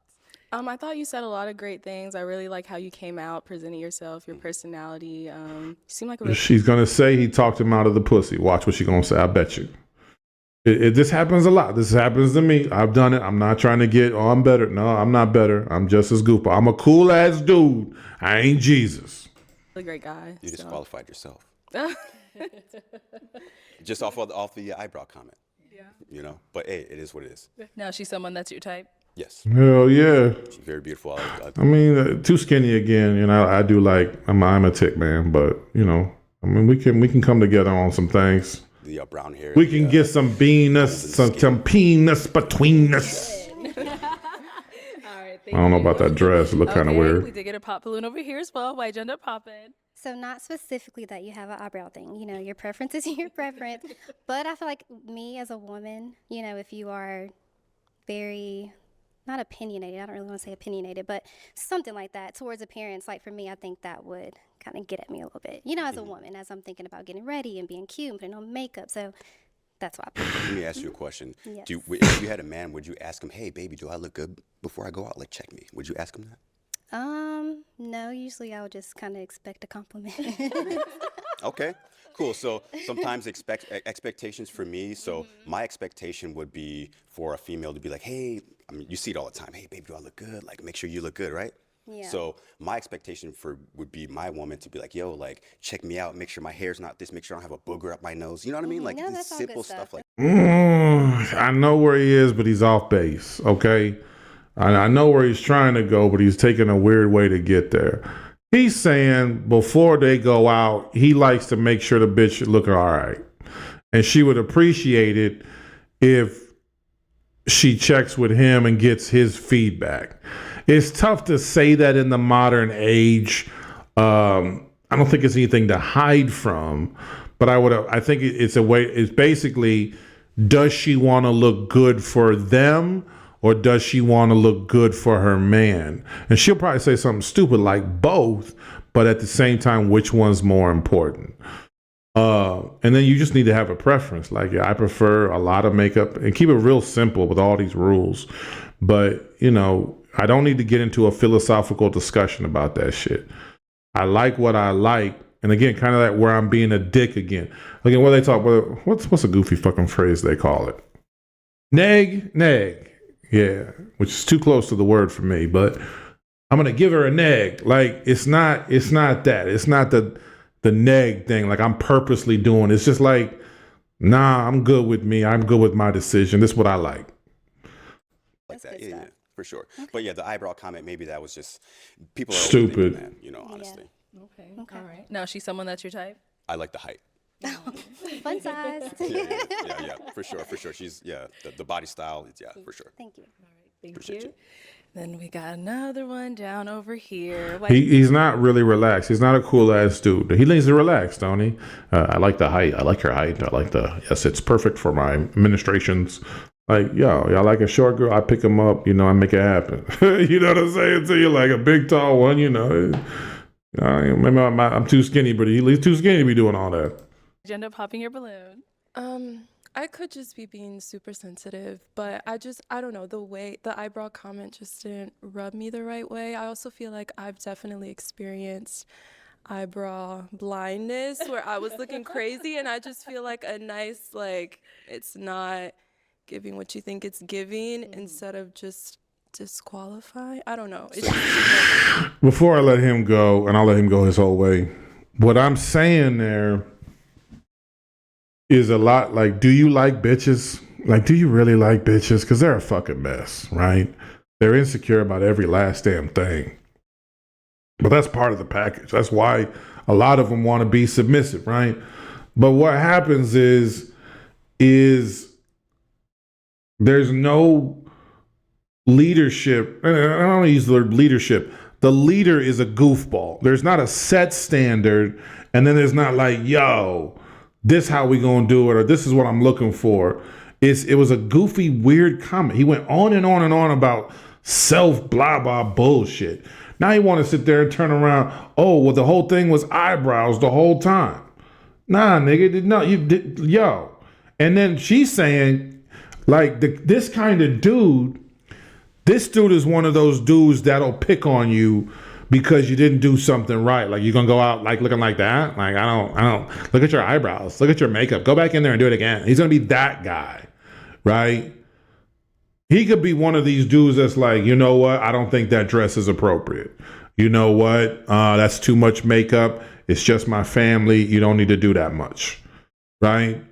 I thought you said a lot of great things. I really like how you came out, presenting yourself, your personality. You seem like a really She's going to say he talked him out of the pussy. Watch what she's going to say. I bet you. This happens a lot. This happens to me. I've done it. I'm not trying to get, I'm better. No, I'm not better. I'm just as goofball. I'm a cool ass dude. I ain't Jesus. great guy. You so. disqualified yourself. Just off the eyebrow comment. Yeah. But hey, it is what it is. Now she's someone that's your type? Yes. Hell yeah. She's very beautiful. I mean, too skinny again. I do like, I'm a tick man, but I mean, we can come together on some things. The brown hair. We can get some penis between us. All right, I don't know about that dress. It look kind of weird. We did get a pop balloon over here as well. Why'd you end up popping? So not specifically that you have an eyebrow thing. Your preference is your preference. But I feel like me as a woman, if you are very, not opinionated, I don't really want to say opinionated, but something like that towards appearance, like for me, I think that would kind of get at me a little bit. As a woman, as I'm thinking about getting ready and being cute and putting on makeup. So that's why. Let me ask you a question. Yes. If you had a man, would you ask him, hey, baby, do I look good before I go out? Like, check me. Would you ask him that? No, usually I would just kind of expect a compliment. Okay, cool. So sometimes expectations for me. So my expectation would be for a female to be like, hey, I mean, you see it all the time. Hey, baby, do I look good? Like, make sure you look good, right? Yeah. So my expectation would be my woman to be like, yo, like, check me out. Make sure my hair's not this. Make sure I don't have a booger up my nose. You know what I mean? Like, No, these that's all good simple stuff. stuff like I know where he is, but he's off base. Okay. I know where he's trying to go, but he's taking a weird way to get there. He's saying before they go out, he likes to make sure the bitch look all right. And she would appreciate it if she checks with him and gets his feedback. It's tough to say that in the modern age. I don't think it's anything to hide from, but I think it's a way, it's basically, does she want to look good for them? Or does she want to look good for her man? And she'll probably say something stupid like both, but at the same time, which one's more important? And then you just need to have a preference. Like, I prefer a lot of makeup, and keep it real simple with all these rules. But, I don't need to get into a philosophical discussion about that shit. I like what I like. And again, kind of like where I'm being a dick again. Again, what they talk about, what's a goofy fucking phrase they call it? Neg. Yeah, which is too close to the word for me, but I'm gonna give her a neg. Like, it's not that. It's not the neg thing. Like, I'm purposely doing. It's just like, nah, I'm good with me. I'm good with my decision. This is what I like. that. Yeah, for sure. Okay. But yeah, the eyebrow comment, maybe that was just people are stupid. That, honestly. Okay. All right. Now, she's someone that's your type? I like the height. Fun size. yeah, for sure. She's the body style. For sure. Thank you. All right, thank you. Then we got another one down over here. He's not really relaxed. He's not a cool ass dude. He needs to relax, don't he? I like the height. I like your height. I like yes, it's perfect for my administrations. Like, y'all like a short girl, I pick him up, I make it happen. You know what I'm saying? So you're like a big, tall one, Maybe I'm too skinny, but he's too skinny to be doing all that. Did you end up popping your balloon? I could just be being super sensitive, but I don't know, the eyebrow comment just didn't rub me the right way. I also feel like I've definitely experienced eyebrow blindness where I was looking crazy, and I just feel like a nice, like, it's not giving what you think it's giving instead of just disqualify. I don't know. Before I let him go, and I'll let him go his whole way, what I'm saying there is a lot like, do you like bitches? Like, do you really like bitches? Because they're a fucking mess, right? They're insecure about every last damn thing. But that's part of the package. That's why a lot of them want to be submissive, right? But what happens is there's no leadership. I don't use the word leadership. The leader is a goofball. There's not a set standard, and then there's not like, yo, this how we gonna do it, or this is what I'm looking for. It was a goofy, weird comment. He went on and on and on about self blah blah bullshit. Now you want to sit there and turn around. Oh, well, the whole thing was eyebrows the whole time. Nah, nigga, no, you did, yo. And then she's saying, like, this kind of dude. This dude is one of those dudes that'll pick on you because you didn't do something right. Like, you're gonna go out like looking like that. Like, I don't look at your eyebrows, look at your makeup, go back in there and do it again. He's gonna be that guy, right? He could be one of these dudes that's like, you know what? I don't think that dress is appropriate. You know what? That's too much makeup. It's just my family. You don't need to do that much, right?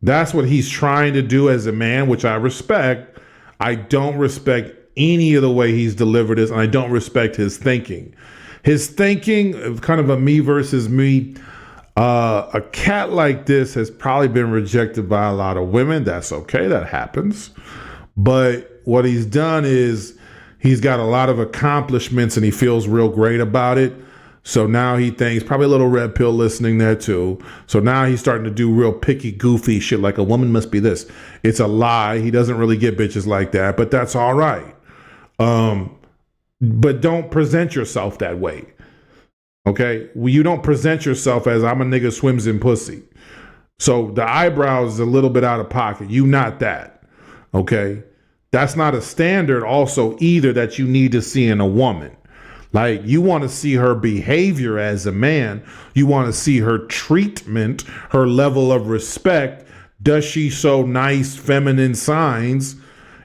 That's what he's trying to do as a man, which I respect. I don't respect any of the way he's delivered this, and I don't respect his thinking. His thinking, kind of a me versus me. A cat like this has probably been rejected by a lot of women. That's okay. That happens. But what he's done is he's got a lot of accomplishments and he feels real great about it. So now he thinks, probably a little red pill listening there too. So now he's starting to do real picky, goofy shit like a woman must be this. It's a lie. He doesn't really get bitches like that, but that's all right. But don't present yourself that way. Okay? Well, you don't present yourself as I'm a nigga swims in pussy. So the eyebrows is a little bit out of pocket. You not that. Okay? That's not a standard also either that you need to see in a woman. Like, you want to see her behavior as a man. You want to see her treatment, her level of respect. Does she show nice feminine signs?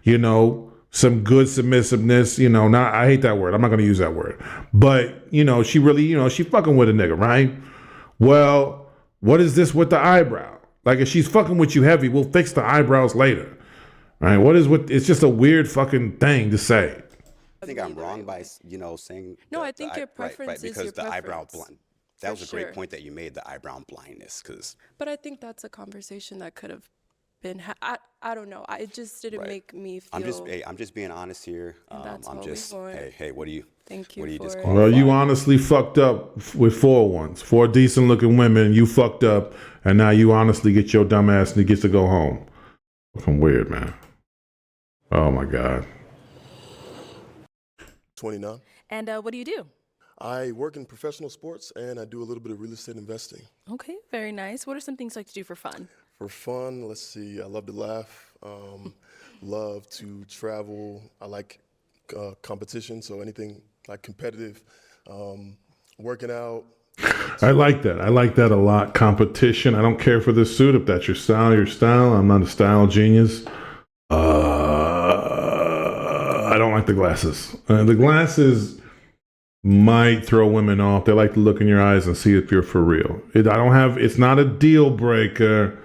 You know, some good submissiveness, you know, not, I hate that word. I'm not going to use that word. But, you know, she really, you know, she fucking with a nigga, right? Well, what is this with the eyebrow? Like, if she's fucking with you heavy, we'll fix the eyebrows later. Right? What is with, it's just a weird fucking thing to say. I think I'm wrong by, you know, saying. No, I think your right, preference is because your the eyebrow preference. blind. That was a For great sure. point that you made, the eyebrow blindness, because. But I think that's a conversation that could have been. I don't know. It just didn't Right. make me feel. I'm just being honest here. that's I'm what we just, want. hey, what do you? Thank you What do you for it. disqualify? Well, you honestly fucked up with 4 ones, 4 decent looking women. You fucked up, and now you honestly get your dumb ass and he gets to go home. Fucking weird, man. Oh my God. 29. And what do you do? I work in professional sports and I do a little bit of real estate investing. Okay, very nice. What are some things you like to do for fun? For fun, let's see, I love to laugh, love to travel. I like competition, so anything like competitive, working out. I like that. I like that a lot. Competition. I don't care for this suit. If that's your style, your style. I'm not a style genius. I don't like the glasses. The glasses might throw women off. They like to look in your eyes and see if you're for real. It's not a deal breaker,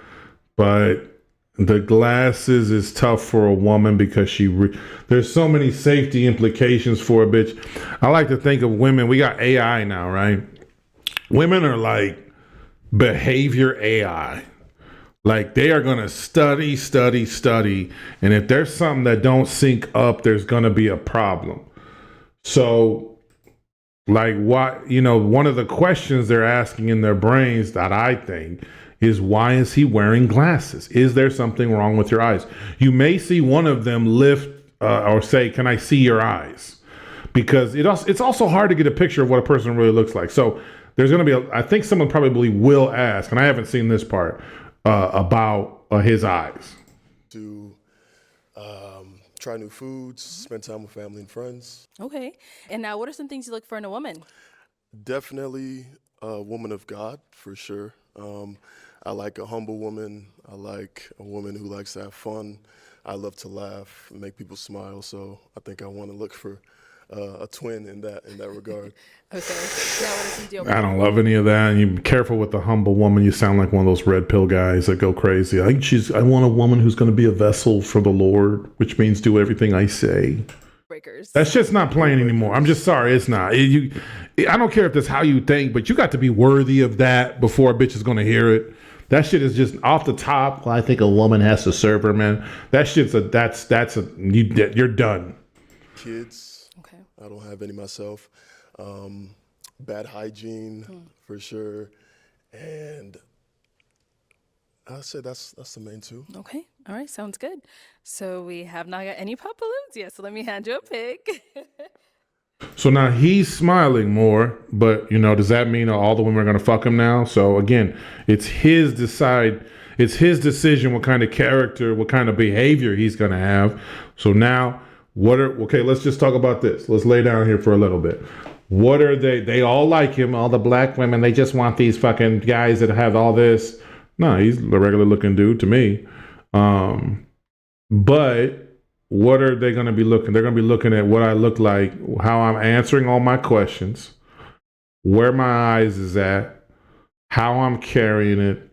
but the glasses is tough for a woman because there's so many safety implications for a bitch. I like to think of women. We got AI now, right? Women are like behavior AI. Like, they are going to study. And if there's something that don't sync up, there's going to be a problem. So, like, what, you know, one of the questions they're asking in their brains that I think is, why is he wearing glasses? Is there something wrong with your eyes? You may see one of them lift or say, can I see your eyes? Because it's also hard to get a picture of what a person really looks like. So there's going to be, I think someone probably will ask, and I haven't seen this part, about his eyes. To try new foods, spend time with family and friends. Okay. And now, what are some things you look for in a woman? Definitely a woman of God, for sure. I like a humble woman. I like a woman who likes to have fun. I love to laugh, make people smile. So I think I want to look for a twin in that regard. Okay. Now, what is some deal I breakers? don't love any of that. And you be careful with the humble woman. You sound like one of those red pill guys that go crazy. I want a woman who's going to be a vessel for the Lord, which means do everything I say. Breakers. That shit's not playing anymore. I'm just sorry, it's not. I don't care if that's how you think, but you got to be worthy of that before a bitch is going to hear it. That shit is just off the top. Well, I think a woman has to serve her man. That shit's you're done. Kids, Okay. I don't have any myself. Bad hygiene for sure, and I said that's the main two. Okay. All right. Sounds good. So we have not got any pop balloons yet. So let me hand you a pick. So now he's smiling more, but does that mean all the women are gonna fuck him now? So again, it's his decision what kind of character, what kind of behavior he's gonna have. So now let's just talk about this. Let's lay down here for a little bit. What are they all like him, all the black women, they just want these fucking guys that have all this. No, he's a regular looking dude to me. But what are they going to be looking? They're going to be looking at what I look like, how I'm answering all my questions, where my eyes is at, how I'm carrying it.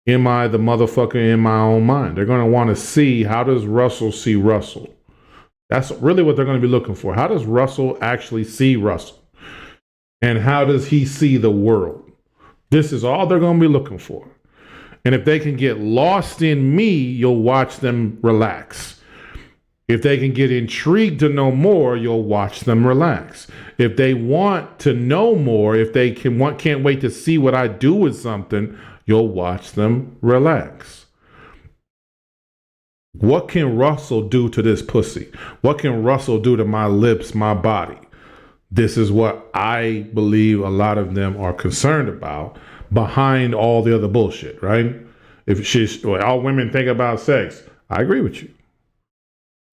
Am I the motherfucker in my own mind? They're going to want to see, how does Russell see Russell? That's really what they're going to be looking for. How does Russell actually see Russell? And how does he see the world? This is all they're going to be looking for. And if they can get lost in me, you'll watch them relax. If they can get intrigued to know more, you'll watch them relax. If they want to know more, if they can't wait to see what I do with something, you'll watch them relax. What can Russell do to this pussy? What can Russell do to my lips, my body? This is what I believe a lot of them are concerned about behind all the other bullshit, right? All women think about sex. I agree with you.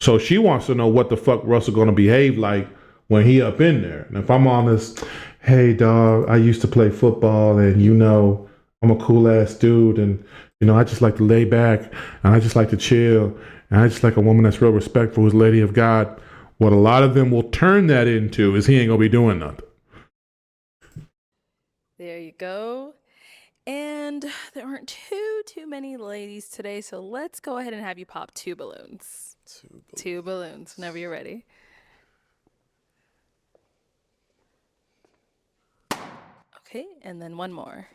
So she wants to know what the fuck Russell going to behave like when he up in there. And if I'm on this, hey dog, I used to play football and I'm a cool ass dude and I just like to lay back and I just like to chill and I just like a woman that's real respectful, who's a lady of God. What a lot of them will turn that into is he ain't gonna be doing nothing. There you go. And there aren't too many ladies today, so let's go ahead and have you pop two balloons. Two balloons, whenever you're ready. Okay, and then one more.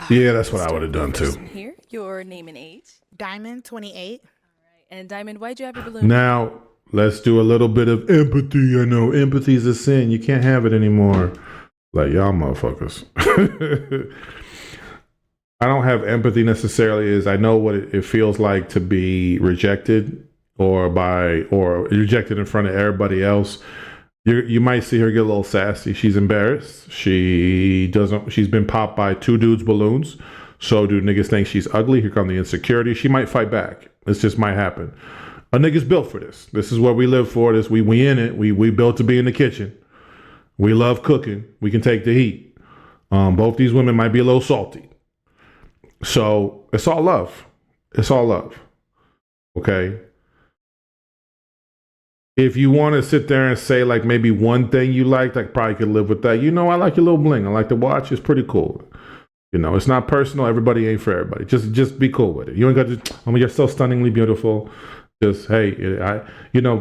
Yeah, that's what I would have done too. Here, your name and age. Diamond, 28. And Diamond, why'd you have your balloon? Now, let's do a little bit of empathy. I know empathy is a sin. You can't have it anymore. Like y'all motherfuckers. I don't have empathy necessarily. I know what it feels like to be rejected or rejected in front of everybody else. You might see her get a little sassy. She's embarrassed. She's been popped by two dudes' balloons. So do niggas think she's ugly? Here come the insecurity. She might fight back. This just might happen. A nigga's built for this. This is what we live for. This we in it. We built to be in the kitchen. We love cooking. We can take the heat. Both these women might be a little salty. So it's all love. It's all love. Okay. If you want to sit there and say like maybe one thing you like, I probably could live with that. I like your little bling. I like the watch. It's pretty cool. It's not personal. Everybody ain't for everybody. Just be cool with it. You ain't got to, you're so stunningly beautiful. Just, hey,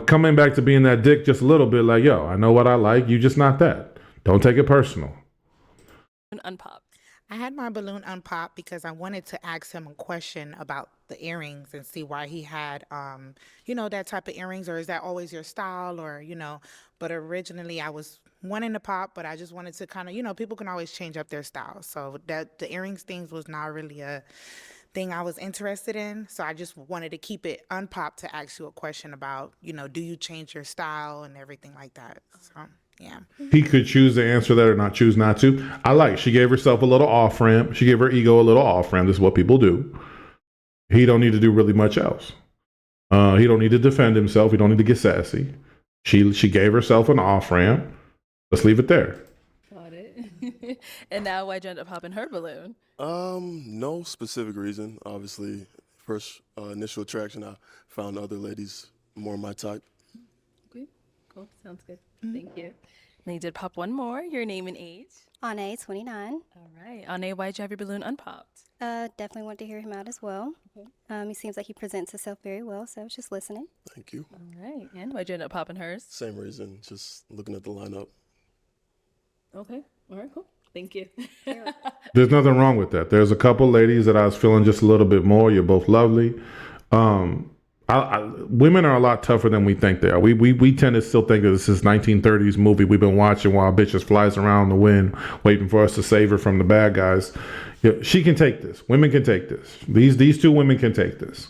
coming back to being that dick just a little bit like, yo, I know what I like. You just not that. Don't take it personal. Unpop. I had my balloon unpopped because I wanted to ask him a question about the earrings and see why he had, that type of earrings, or is that always your style, or, but originally I was wanting to pop, but I just wanted to kind of, people can always change up their style. So that the earrings things was not really a thing I was interested in. So I just wanted to keep it unpopped to ask you a question about, do you change your style and everything like that? So. Yeah. He could choose to answer that or not choose not to. She gave herself a little off ramp. She gave her ego a little off ramp. This is what people do. He don't need to do really much else. He don't need to defend himself. He don't need to get sassy. She gave herself an off ramp. Let's leave it there. Got it. And now why'd you end up popping her balloon? No specific reason. Obviously, first initial attraction. I found other ladies more my type. Okay, cool. Sounds good. Thank you. And you did pop one more. Your name and age. Ane, 29. All right. Ane, why'd you have your balloon unpopped? Definitely want to hear him out as well. He seems like he presents himself very well, so I was just listening. Thank you. All right. And why'd you end up popping hers? Same reason, just looking at the lineup. Okay. All right, cool. Thank you. There's nothing wrong with that. There's a couple ladies that I was feeling just a little bit more. You're both lovely. Women are a lot tougher than we think they are. We tend to still think that this is 1930s movie we've been watching while bitches flies around the wind waiting for us to save her from the bad guys. Yeah, she can take this. Women can take this. These two women can take this.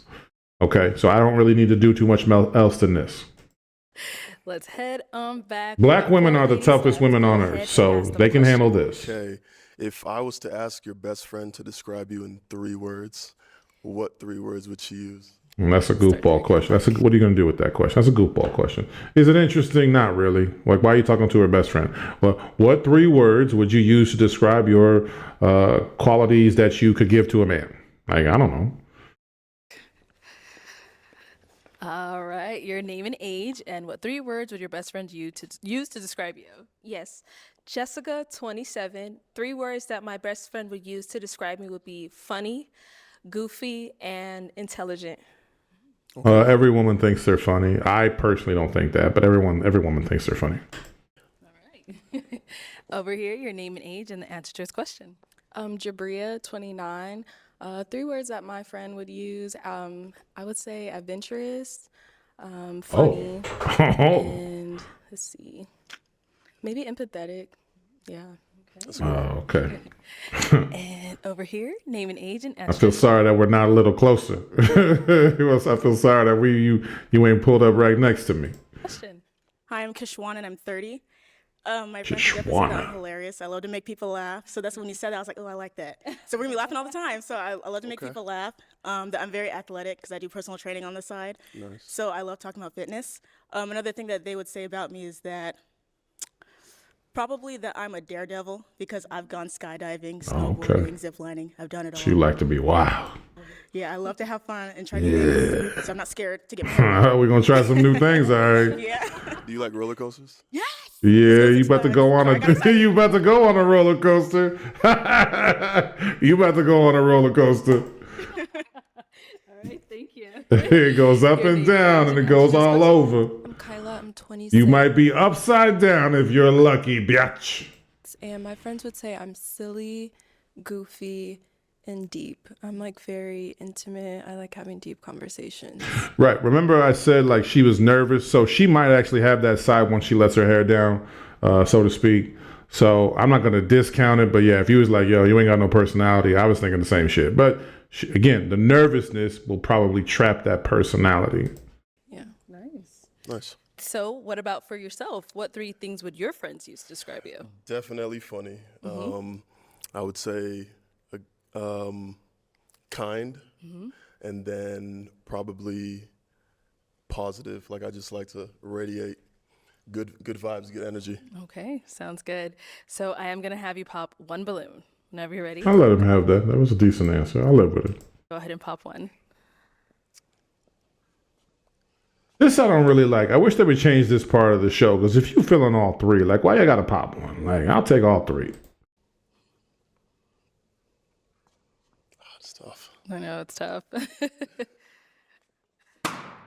Okay, so I don't really need to do too much else than this. Let's head on back. Black women are the toughest women on earth, so they can handle this. Okay, if I was to ask your best friend to describe you in 3 words, what 3 words would she use? And that's a goofball question. What are you going to do with that question? That's a goofball question. Is it interesting? Not really. Like, why are you talking to her best friend? Well, what 3 words would you use to describe your qualities that you could give to a man? Like, I don't know. All right. Your name and age, and what 3 words would your best friend use to describe you? Yes. Jessica, 27. 3 words that my best friend would use to describe me would be funny, goofy, and intelligent. Every woman thinks they're funny. I personally don't think that, but every woman thinks they're funny. All right. Over here, your name and age, and the answer to his question. Jabria, 29. 3 words that my friend would use. I would say adventurous, funny, and let's see, maybe empathetic. Yeah. Okay. And over here, name and age, and I answer. feel sorry that we're not a little closer. I feel sorry that you ain't pulled up right next to me. Question. Hi, I'm Kishwan and I'm 30. My friends definitely said I'm hilarious. I love to make people laugh. So that's when you said that, I was like, oh, I like that. So we're gonna be laughing all the time. So I love to make people laugh. That I'm very athletic because I do personal training on the side. Nice. So I love talking about fitness. Another thing that they would say about me is that probably that I'm a daredevil because I've gone skydiving, snowboarding, ziplining. I've done it all. You like to be wild. Yeah, I love to have fun and try new things. So I'm not scared to get hurt. We're gonna try some new things, all right. Yeah. Do you like roller coasters? Yes. Yeah, you about to go on you about to go on a roller coaster. You about to go on a roller coaster. All right, thank you. It goes up and down and it goes all over. I'm Kyla, I'm 26. You might be upside down if you're lucky, bitch. And my friends would say I'm silly, goofy, and deep. I'm like very intimate. I like having deep conversations. Right. Remember I said like she was nervous, so she might actually have that side once she lets her hair down, so to speak. So I'm not going to discount it, but yeah, if you was like, yo, you ain't got no personality, I was thinking the same shit. But again, the nervousness will probably trap that personality. Yeah. Nice. So, what about for yourself? What 3 things would your friends use to describe you? Definitely funny. I would say kind, and then probably positive. Like I just like to radiate good vibes, good energy. Okay, sounds good. So, I am going to have you pop 1 balloon. Whenever you're ready, I'll let him have that. That was a decent answer. I'll live with it. go ahead and pop 1. This I don't really like. I wish they would change this part of the show, because if you feeling all 3, like, why you gotta pop 1? Like, I'll take all 3. It's tough. I know, it's tough.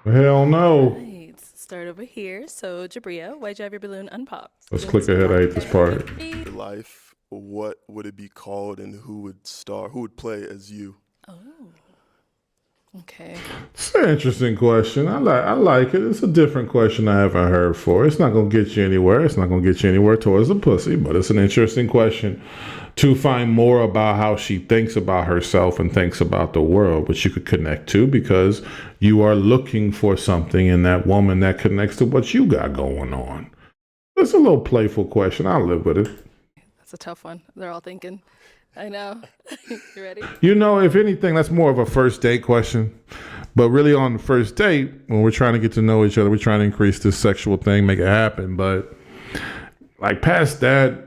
Hell no. Right, start over here. So, Jabria, why'd you have your balloon unpopped? Let's click ahead. I hate this part. Life, what would it be called, and who would play as you? Oh. Okay. It's an interesting question. I like it. It's a different question I haven't heard before. It's not going to get you anywhere. It's not going to get you anywhere towards a pussy, but it's an interesting question to find more about how she thinks about herself and thinks about the world, which you could connect to because you are looking for something in that woman that connects to what you got going on. It's a little playful question. I'll live with it. That's a tough one. They're all thinking. I know. You ready? You know, if anything, that's more of a first date question. But really on the first date, when we're trying to get to know each other, we're trying to increase this sexual thing, make it happen. But like past that,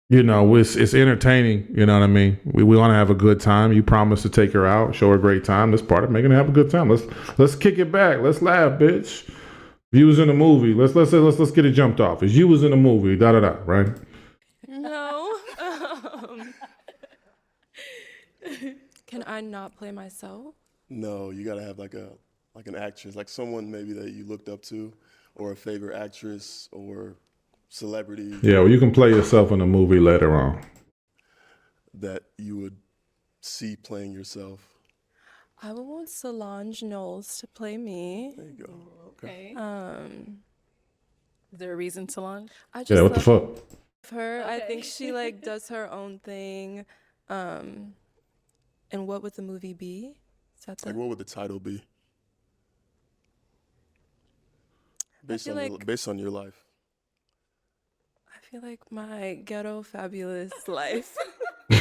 you know, it's entertaining. You know what I mean? We want to have a good time. You promised to take her out, show her a great time. That's part of making her have a good time. Let's kick it back. Let's laugh, bitch. If you was in a movie, let's get it jumped off. If you was in a movie, right? No. Can I not play myself? No, you gotta have like an actress, like someone maybe that you looked up to, or a favorite actress or celebrity. Yeah, well, you can play yourself in a movie later on. That you would see playing yourself. I would want Solange Knowles to play me. There you go. Okay. Um, Is there a reason, Solange? I just Yeah, what the fuck? love her. I think she like does her own thing. And what would the movie be? Is that Like, what would the title be? Based on your life. I feel like my ghetto fabulous life. You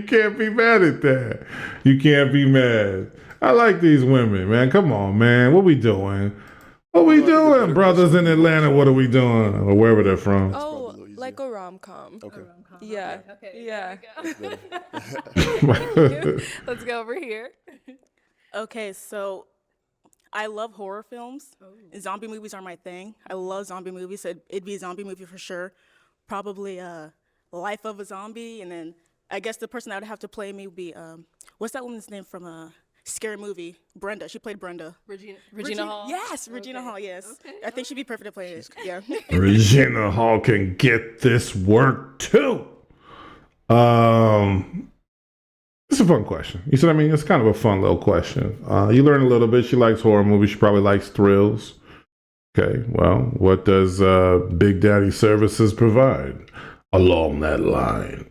can't be mad at that. You can't be mad. I like these women, man. Come on, man. What we doing? What we doing, brothers in Atlanta? What are we doing, or wherever they're from? Oh, like a rom-com. Okay. Yeah. Okay. Yeah. Let's go over here. Okay, so I love horror films. Zombie movies are my thing. I love zombie movies. So it'd be a zombie movie for sure. Probably Life of a Zombie, and then I guess the person that would have to play me would be what's that woman's name from a scary movie? Brenda. She played Brenda. Regina Hall. Yes, Regina Hall. Yes, I think she'd be perfect to play it. Yeah. Regina Hall can get this work too. It's a fun question. You see what I mean? It's kind of a fun little question. You learn a little bit. She likes horror movies. She probably likes thrills. Okay, well, what does Big Daddy Services provide along that line?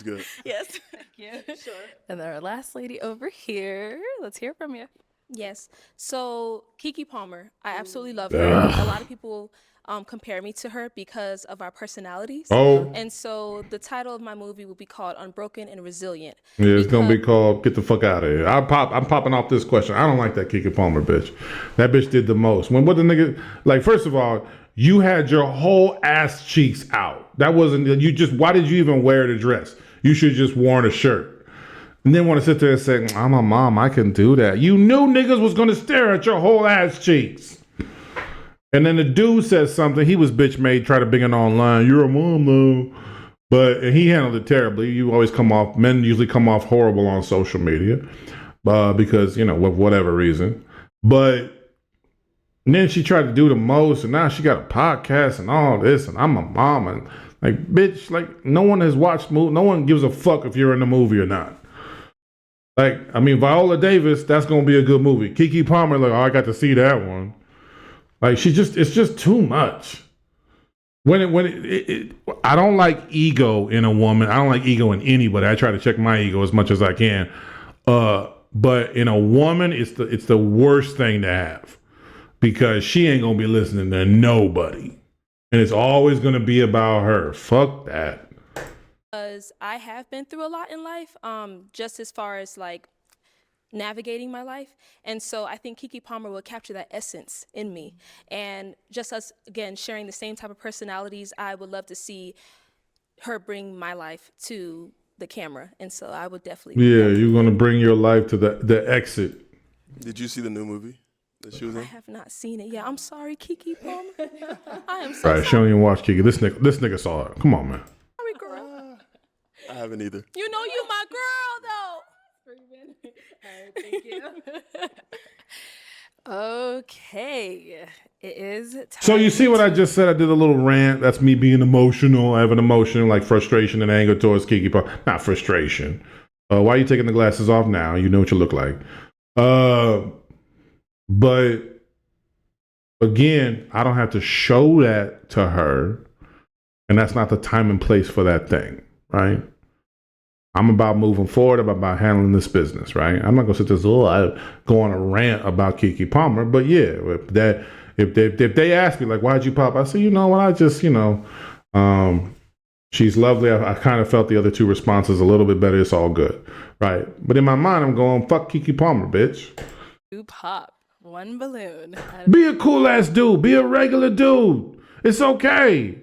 Good. Yes. Yeah. Sure. And then our last lady over here. Let's hear from you. Yes. So Keke Palmer, I absolutely love her. A lot of people compare me to her because of our personalities. Oh. And so the title of my movie will be called Unbroken and Resilient. Yeah, it's gonna be called "Get the Fuck Out of Here." I'm popping off this question. I don't like that Keke Palmer bitch. That bitch did the most. What the nigga like? First of all, you had your whole ass cheeks out. That wasn't you. Just why did you even wear the dress? You should just worn a shirt. And then want to sit there and say, "I'm a mom. I can do that." You knew niggas was gonna stare at your whole ass cheeks. And then the dude says something. He was bitch made. Try to bring it online. You're a mom though. But he handled it terribly. Men usually come off horrible on social media because, you know, with whatever reason. But then she tried to do the most, and now she got a podcast and all this, and I'm a mom. And like, bitch, like, no one has watched movie. No one gives a fuck if you're in the movie or not. Like, I mean, Viola Davis, that's going to be a good movie. Keke Palmer, like, oh, I got to see that one. Like, it's just too much. I don't like ego in a woman. I don't like ego in anybody. I try to check my ego as much as I can. But in a woman, it's the worst thing to have because she ain't gonna be listening to nobody, and it's always gonna be about her. Fuck that. Because I have been through a lot in life, just as far as like navigating my life. And so I think Keke Palmer will capture that essence in me. And just us, again, sharing the same type of personalities, I would love to see her bring my life to the camera. And so I would definitely. Yeah, you're going to bring your life to the exit. Did you see the new movie that she was in? I have not seen it. Yeah, I'm sorry, Keke Palmer. I am so All right, sorry. she don't even watch Keke. This nigga saw her. Come on, man. Sorry, girl. I haven't either. You know you my girl, though. All right, thank you. Okay, it is time. So you see what I just said? I did a little rant. That's me being emotional. I have an emotion like frustration and anger towards Keke Palmer. Not frustration. Why are you taking the glasses off now? You know what you look like. But again, I don't have to show that to her. And that's not the time and place for that thing, right? I'm about moving forward. I'm about handling this business, right? I'm not gonna sit there I go on a rant about Keke Palmer, but yeah, if they ask me like, why'd you pop? I say, you know what? I just, she's lovely. I kind of felt the other two responses a little bit better. It's all good, right? But in my mind, I'm going, fuck Keke Palmer, bitch. You pop one balloon. Be a cool ass dude. Be a regular dude. It's okay.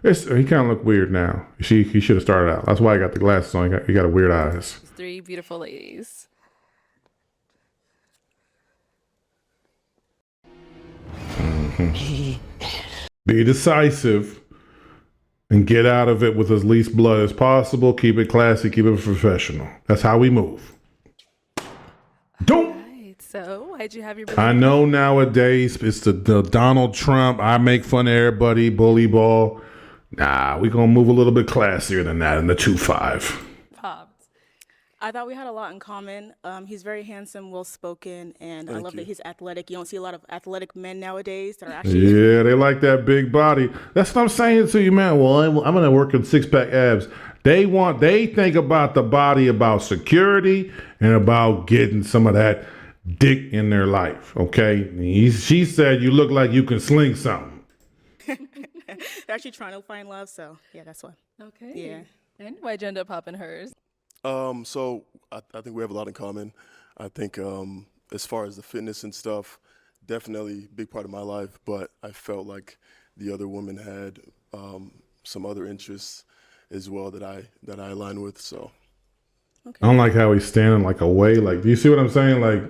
He kind of look weird now. He should have started out. That's why I got the glasses on. He got a weird eyes. 3 beautiful ladies. Be decisive and get out of it with as least blood as possible. Keep it classy. Keep it professional. That's how we move. Don't. Right. So, why'd you have your? I know nowadays it's the Donald Trump. I make fun of everybody. Bully ball. Nah, we gonna move a little bit classier than that in the 2-5. Popped. I thought we had a lot in common. He's very handsome, well-spoken, and I love that he's athletic. You don't see a lot of athletic men nowadays that are actually... Yeah, they like that big body. That's what I'm saying to you, man. Well, I'm gonna work in 6-pack abs. They think about the body, about security, and about getting some of that dick in their life. Okay, she said you look like you can sling something. They're actually trying to find love, so yeah, that's why. Okay. Yeah. And why'd you end up popping hers? So I think we have a lot in common. I think as far as the fitness and stuff, definitely a big part of my life, but I felt like the other woman had some other interests as well that I align with. So I don't like how he's standing like away. Like, do you see what I'm saying? Like,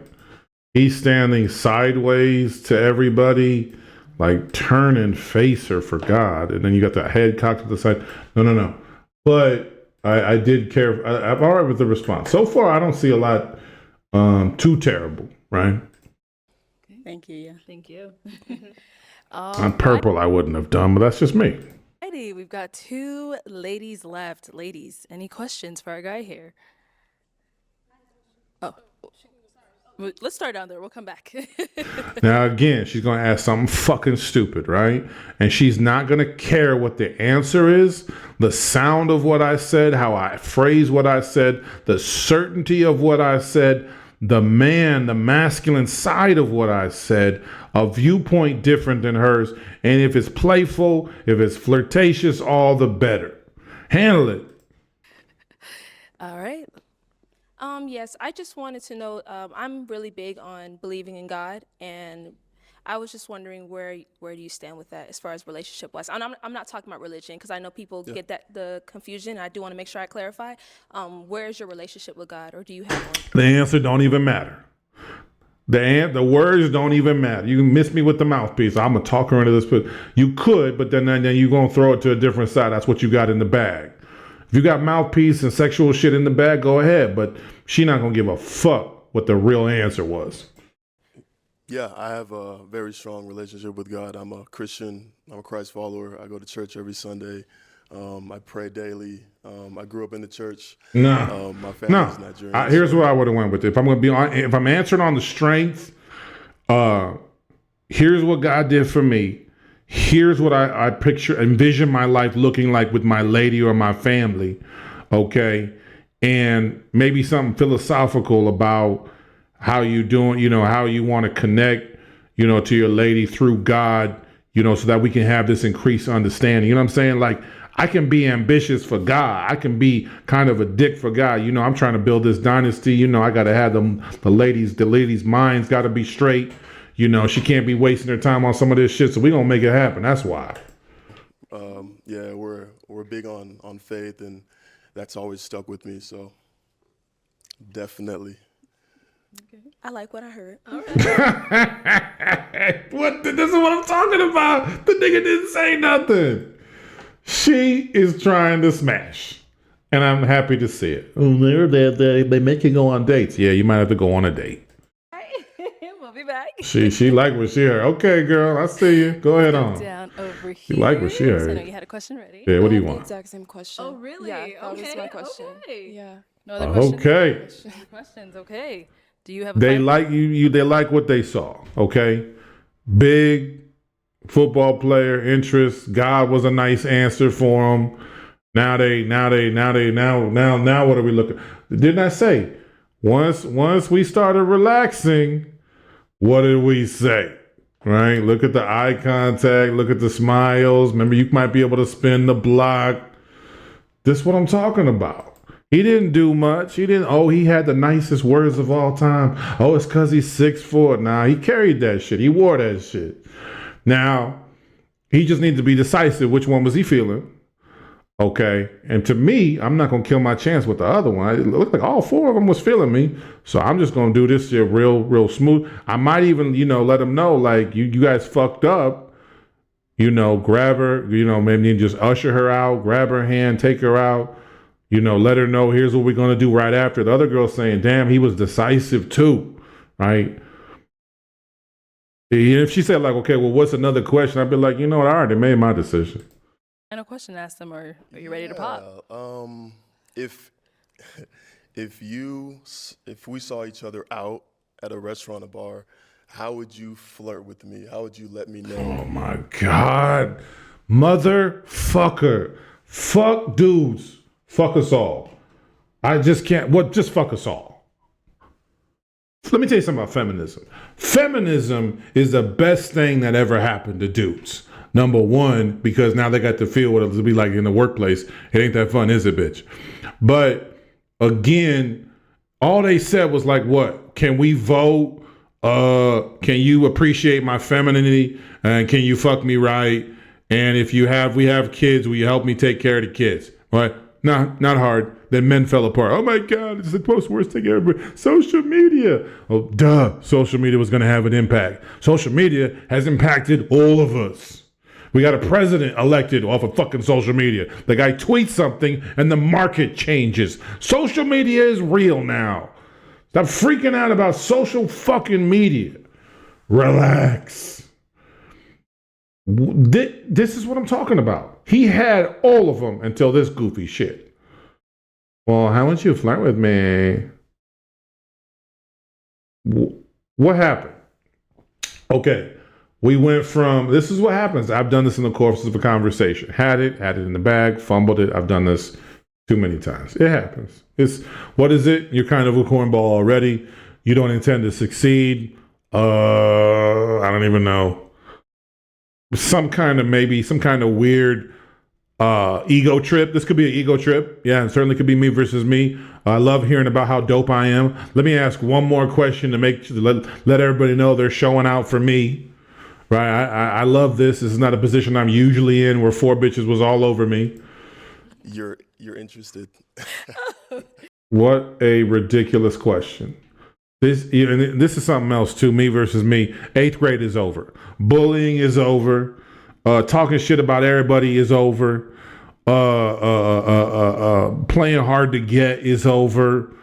he's standing sideways to everybody, like turn and face her for God. And then you got the head cocked to the side. No. But I did care. I'm all right with the response. So far, I don't see a lot too terrible, right? Thank you, yeah. Thank you. On purple, I wouldn't have done, but that's just me. Alrighty, we've got 2 ladies left. Ladies, any questions for our guy here? Oh, let's start down there. We'll come back. Now, again, she's going to ask something fucking stupid, right? And she's not going to care what the answer is, the sound of what I said, how I phrase what I said, the certainty of what I said, the masculine side of what I said, a viewpoint different than hers. And if it's playful, if it's flirtatious, all the better. Handle it. All right. Yes, I just wanted to know, I'm really big on believing in God, and I was just wondering where do you stand with that as far as relationship wise? I'm not talking about religion because I know people get the confusion. I do want to make sure I clarify. Where is your relationship with God, or do you have one? The answer don't even matter. The words don't even matter. You can miss me with the mouthpiece. I'm gonna talk her into this, but you could, but then you're gonna throw it to a different side. That's what you got in the bag. If you got mouthpiece and sexual shit in the bag, go ahead. But she not gonna give a fuck what the real answer was. yeah, I have a very strong relationship with God. I'm a Christian. I'm a Christ follower. I go to church every Sunday. I pray daily. I grew up in the church. My family's Nigerian. Here's where I would have went with it. If I'm gonna be on, if I'm answering on the strength, here's what God did for me. Here's what I envision my life looking like with my lady or my family. Okay. And maybe something philosophical about how you doing, how you want to connect, to your lady through God, so that we can have this increased understanding. You know what I'm saying? Like, I can be ambitious for God. I can be kind of a dick for God. I'm trying to build this dynasty. I got to have the ladies' minds got to be straight. She can't be wasting her time on some of this shit. So we're going to make it happen. That's why. Yeah, we're big on faith, and that's always stuck with me. So definitely. Okay. I like what I heard. All right. This is what I'm talking about. The nigga didn't say nothing. She is trying to smash, and I'm happy to see it. They make you go on dates. Yeah, you might have to go on a date. We'll be back. She like what she heard. Okay, girl, I see you. Go ahead on. Down over here. She like what she heard. So I know you had a question ready. Yeah, what do you The want? exact same question. Oh, really? Yeah, that was my question. Okay. Yeah. No other questions? Okay. Questions. Okay. Do you have a They final- like you. They like what they saw. Okay, big football player interest. God was a nice answer for them. Now what are we looking? Didn't I say once we started relaxing? What did we say? Right? Look at the eye contact. Look at the smiles. Remember, you might be able to spin the block. This is what I'm talking about. He didn't do much. He had the nicest words of all time. Oh, it's because he's 6'4". Nah, he carried that shit. He wore that shit. Now, He just needs to be decisive. Which one was he feeling? Okay. And to me, I'm not going to kill my chance with the other one. It looked like all 4 of them was feeling me. So I'm just going to do this shit real smooth. I might even, let them know, like, you guys fucked up. Grab her, maybe just usher her out, grab her hand, take her out, let her know here's what we're going to do right after. The other girl's saying, damn, he was decisive too, right? If she said, like, okay, well, what's another question? I'd be like, I already made my decision. And a question asked them, are you ready to pop? If we saw each other out at a restaurant or bar, how would you flirt with me? How would you let me know? Oh my God. Motherfucker. Fuck dudes. Fuck us all. I just can't. Just fuck us all. Let me tell you something about feminism. Feminism is the best thing that ever happened to dudes. Number one, because now they got to feel what it'll be like in the workplace. It ain't that fun, is it, bitch? But again, all they said was like, what? Can we vote? Can you appreciate my femininity? And can you fuck me right? And if we have kids, will you help me take care of the kids? Right? No, not hard. Then men fell apart. Oh my God, it's the worst thing ever. Social media. Oh, duh. Social media was going to have an impact. Social media has impacted all of us. We got a president elected off of fucking social media. The guy tweets something and the market changes. Social media is real now. Stop freaking out about social fucking media. Relax. This is what I'm talking about. He had all of them until this goofy shit. Well, how would you flirt with me? What happened? Okay. We went from, this is what happens. I've done this in the course of a conversation. Had it in the bag, fumbled it. I've done this too many times. It happens. What is it? You're kind of a cornball already. You don't intend to succeed. I don't even know. Some kind of weird ego trip. This could be an ego trip. Yeah, it certainly could be me versus me. I love hearing about how dope I am. Let me ask one more question to let everybody know they're showing out for me. Right, I love this. This is not a position I'm usually in, where 4 bitches was all over me. You're interested. What a ridiculous question. This is something else too. Me versus me. 8th grade is over. Bullying is over. Talking shit about everybody is over. Playing hard to get is over.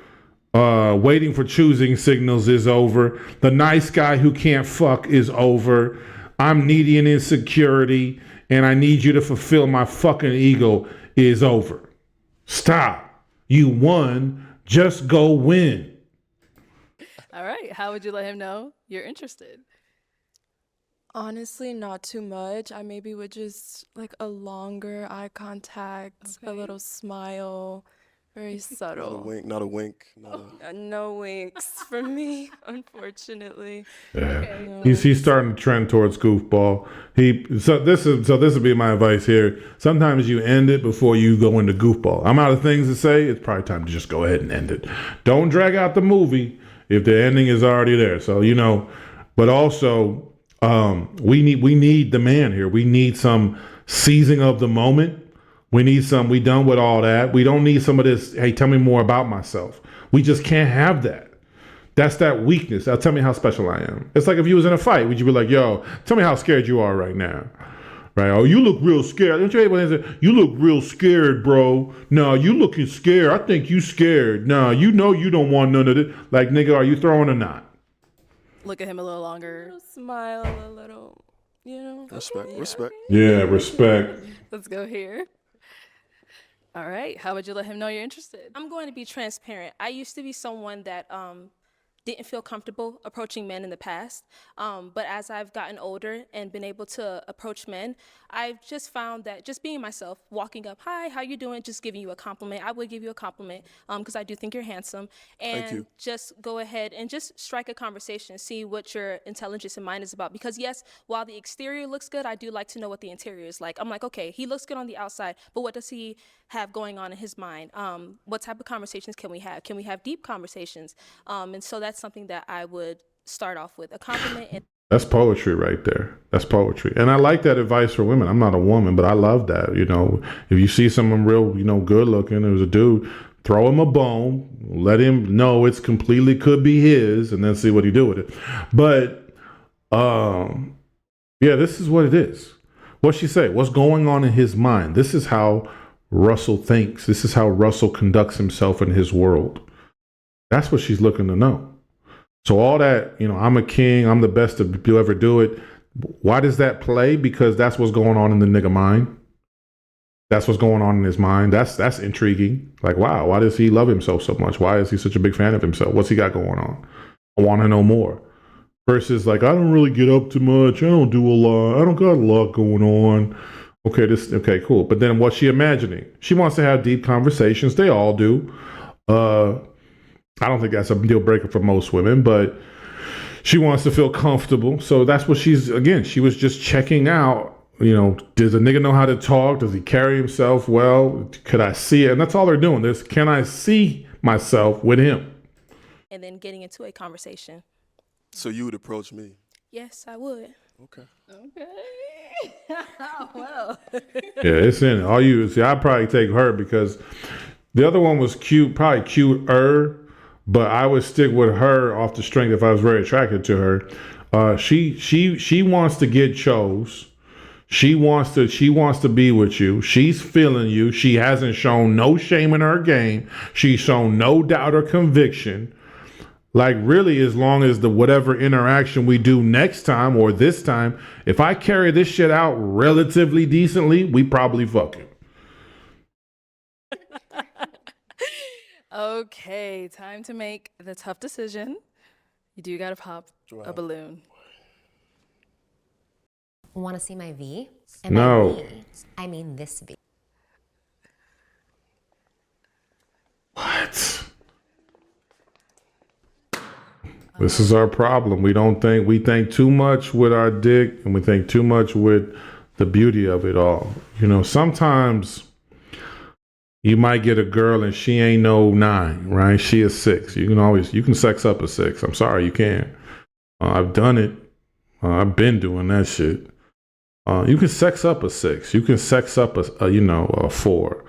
Waiting for choosing signals is over. The nice guy who can't fuck is over. I'm needy and insecurity, and I need you to fulfill my fucking ego is over. Stop. You won. Just go win. All right. How would you let him know you're interested? Honestly, not too much. I maybe would just like a longer eye contact, a little smile, very subtle. Not a wink. No winks for me, unfortunately. Yeah. No. He's starting to trend towards goofball. This would be my advice here. Sometimes you end it before you go into goofball. I'm out of things to say. It's probably time to just go ahead and end it. Don't drag out the movie if the ending is already there. So but also we need the man here. We need some seizing of the moment. We done with all that. We don't need some of this, hey, tell me more about myself. We just can't have that. That's that weakness. Now, tell me how special I am. It's like if you was in a fight, would you be like, yo, tell me how scared you are right now? Right? Oh, you look real scared. Don't you hate when they say, you look real scared, bro. No, you looking scared. I think you scared. No, you know you don't want none of it. Like, nigga, are you throwing or not? Look at him a little longer. Smile a little, Respect. Yeah, respect. Let's go here. All right. How would you let him know you're interested? I'm going to be transparent. I used to be someone that didn't feel comfortable approaching men in the past. But as I've gotten older and been able to approach men, I've just found that just being myself, walking up, hi, how you doing? Just giving you a compliment. I would give you a compliment because I do think you're handsome. And Thank you. Just go ahead and just strike a conversation, see what your intelligence and mind is about. Because yes, while the exterior looks good, I do like to know what the interior is like. I'm like, okay, he looks good on the outside, but what does he have going on in his mind? What type of conversations can we have? Can we have deep conversations? And so that's something that I would start off with, a compliment. And That's poetry right there. That's poetry. And I like that advice for women. I'm not a woman, but I love that. You know, if you see someone real, you know, good looking, there's a dude, throw him a bone, let him know it's completely could be his, and then see what he do with it. But yeah, this is what it is. What'd she say? What's going on in his mind? This is how Russell thinks. This is how Russell conducts himself in his world. That's what she's looking to know. So all that, you know, I'm a king, I'm the best to ever do it. Why does that play? Because that's what's going on in the nigga mind. That's what's going on in his mind. That's intriguing. Like, wow, why does he love himself so much? Why is he such a big fan of himself? What's he got going on? I want to know more. Versus like, I don't really get up too much. I don't do a lot. I don't got a lot going on. Okay, cool. But then what's she imagining? She wants to have deep conversations. They all do. I don't think that's a deal breaker for most women, but she wants to feel comfortable. So that's what she was just checking out. You know, does a nigga know how to talk? Does he carry himself well? Could I see it? And that's all they're doing. Can I see myself with him? And then getting into a conversation. So you would approach me? Yes, I would. Okay. Well. Yeah, it's in it. All you see, I'd probably take her because the other one was cute, probably cuter. But I would stick with her off the strength if I was very attracted to her. She wants to get chose. She wants to be with you. She's feeling you. She hasn't shown no shame in her game. She's shown no doubt or conviction. Like really, as long as the whatever interaction we do next time or this time, if I carry this shit out relatively decently, we probably fucking. Okay, time to make the tough decision. You do gotta pop a balloon. Want to see my V? And No. by V, I mean this V. What? This is our problem. We think too much with our dick and we think too much with the beauty of it all. You know, sometimes you might get a girl and she ain't no 9, right? She is 6. You can sex up a 6. I'm sorry, you can. I've done it. I've been doing that shit. You can sex up a 6. You can sex up a 4.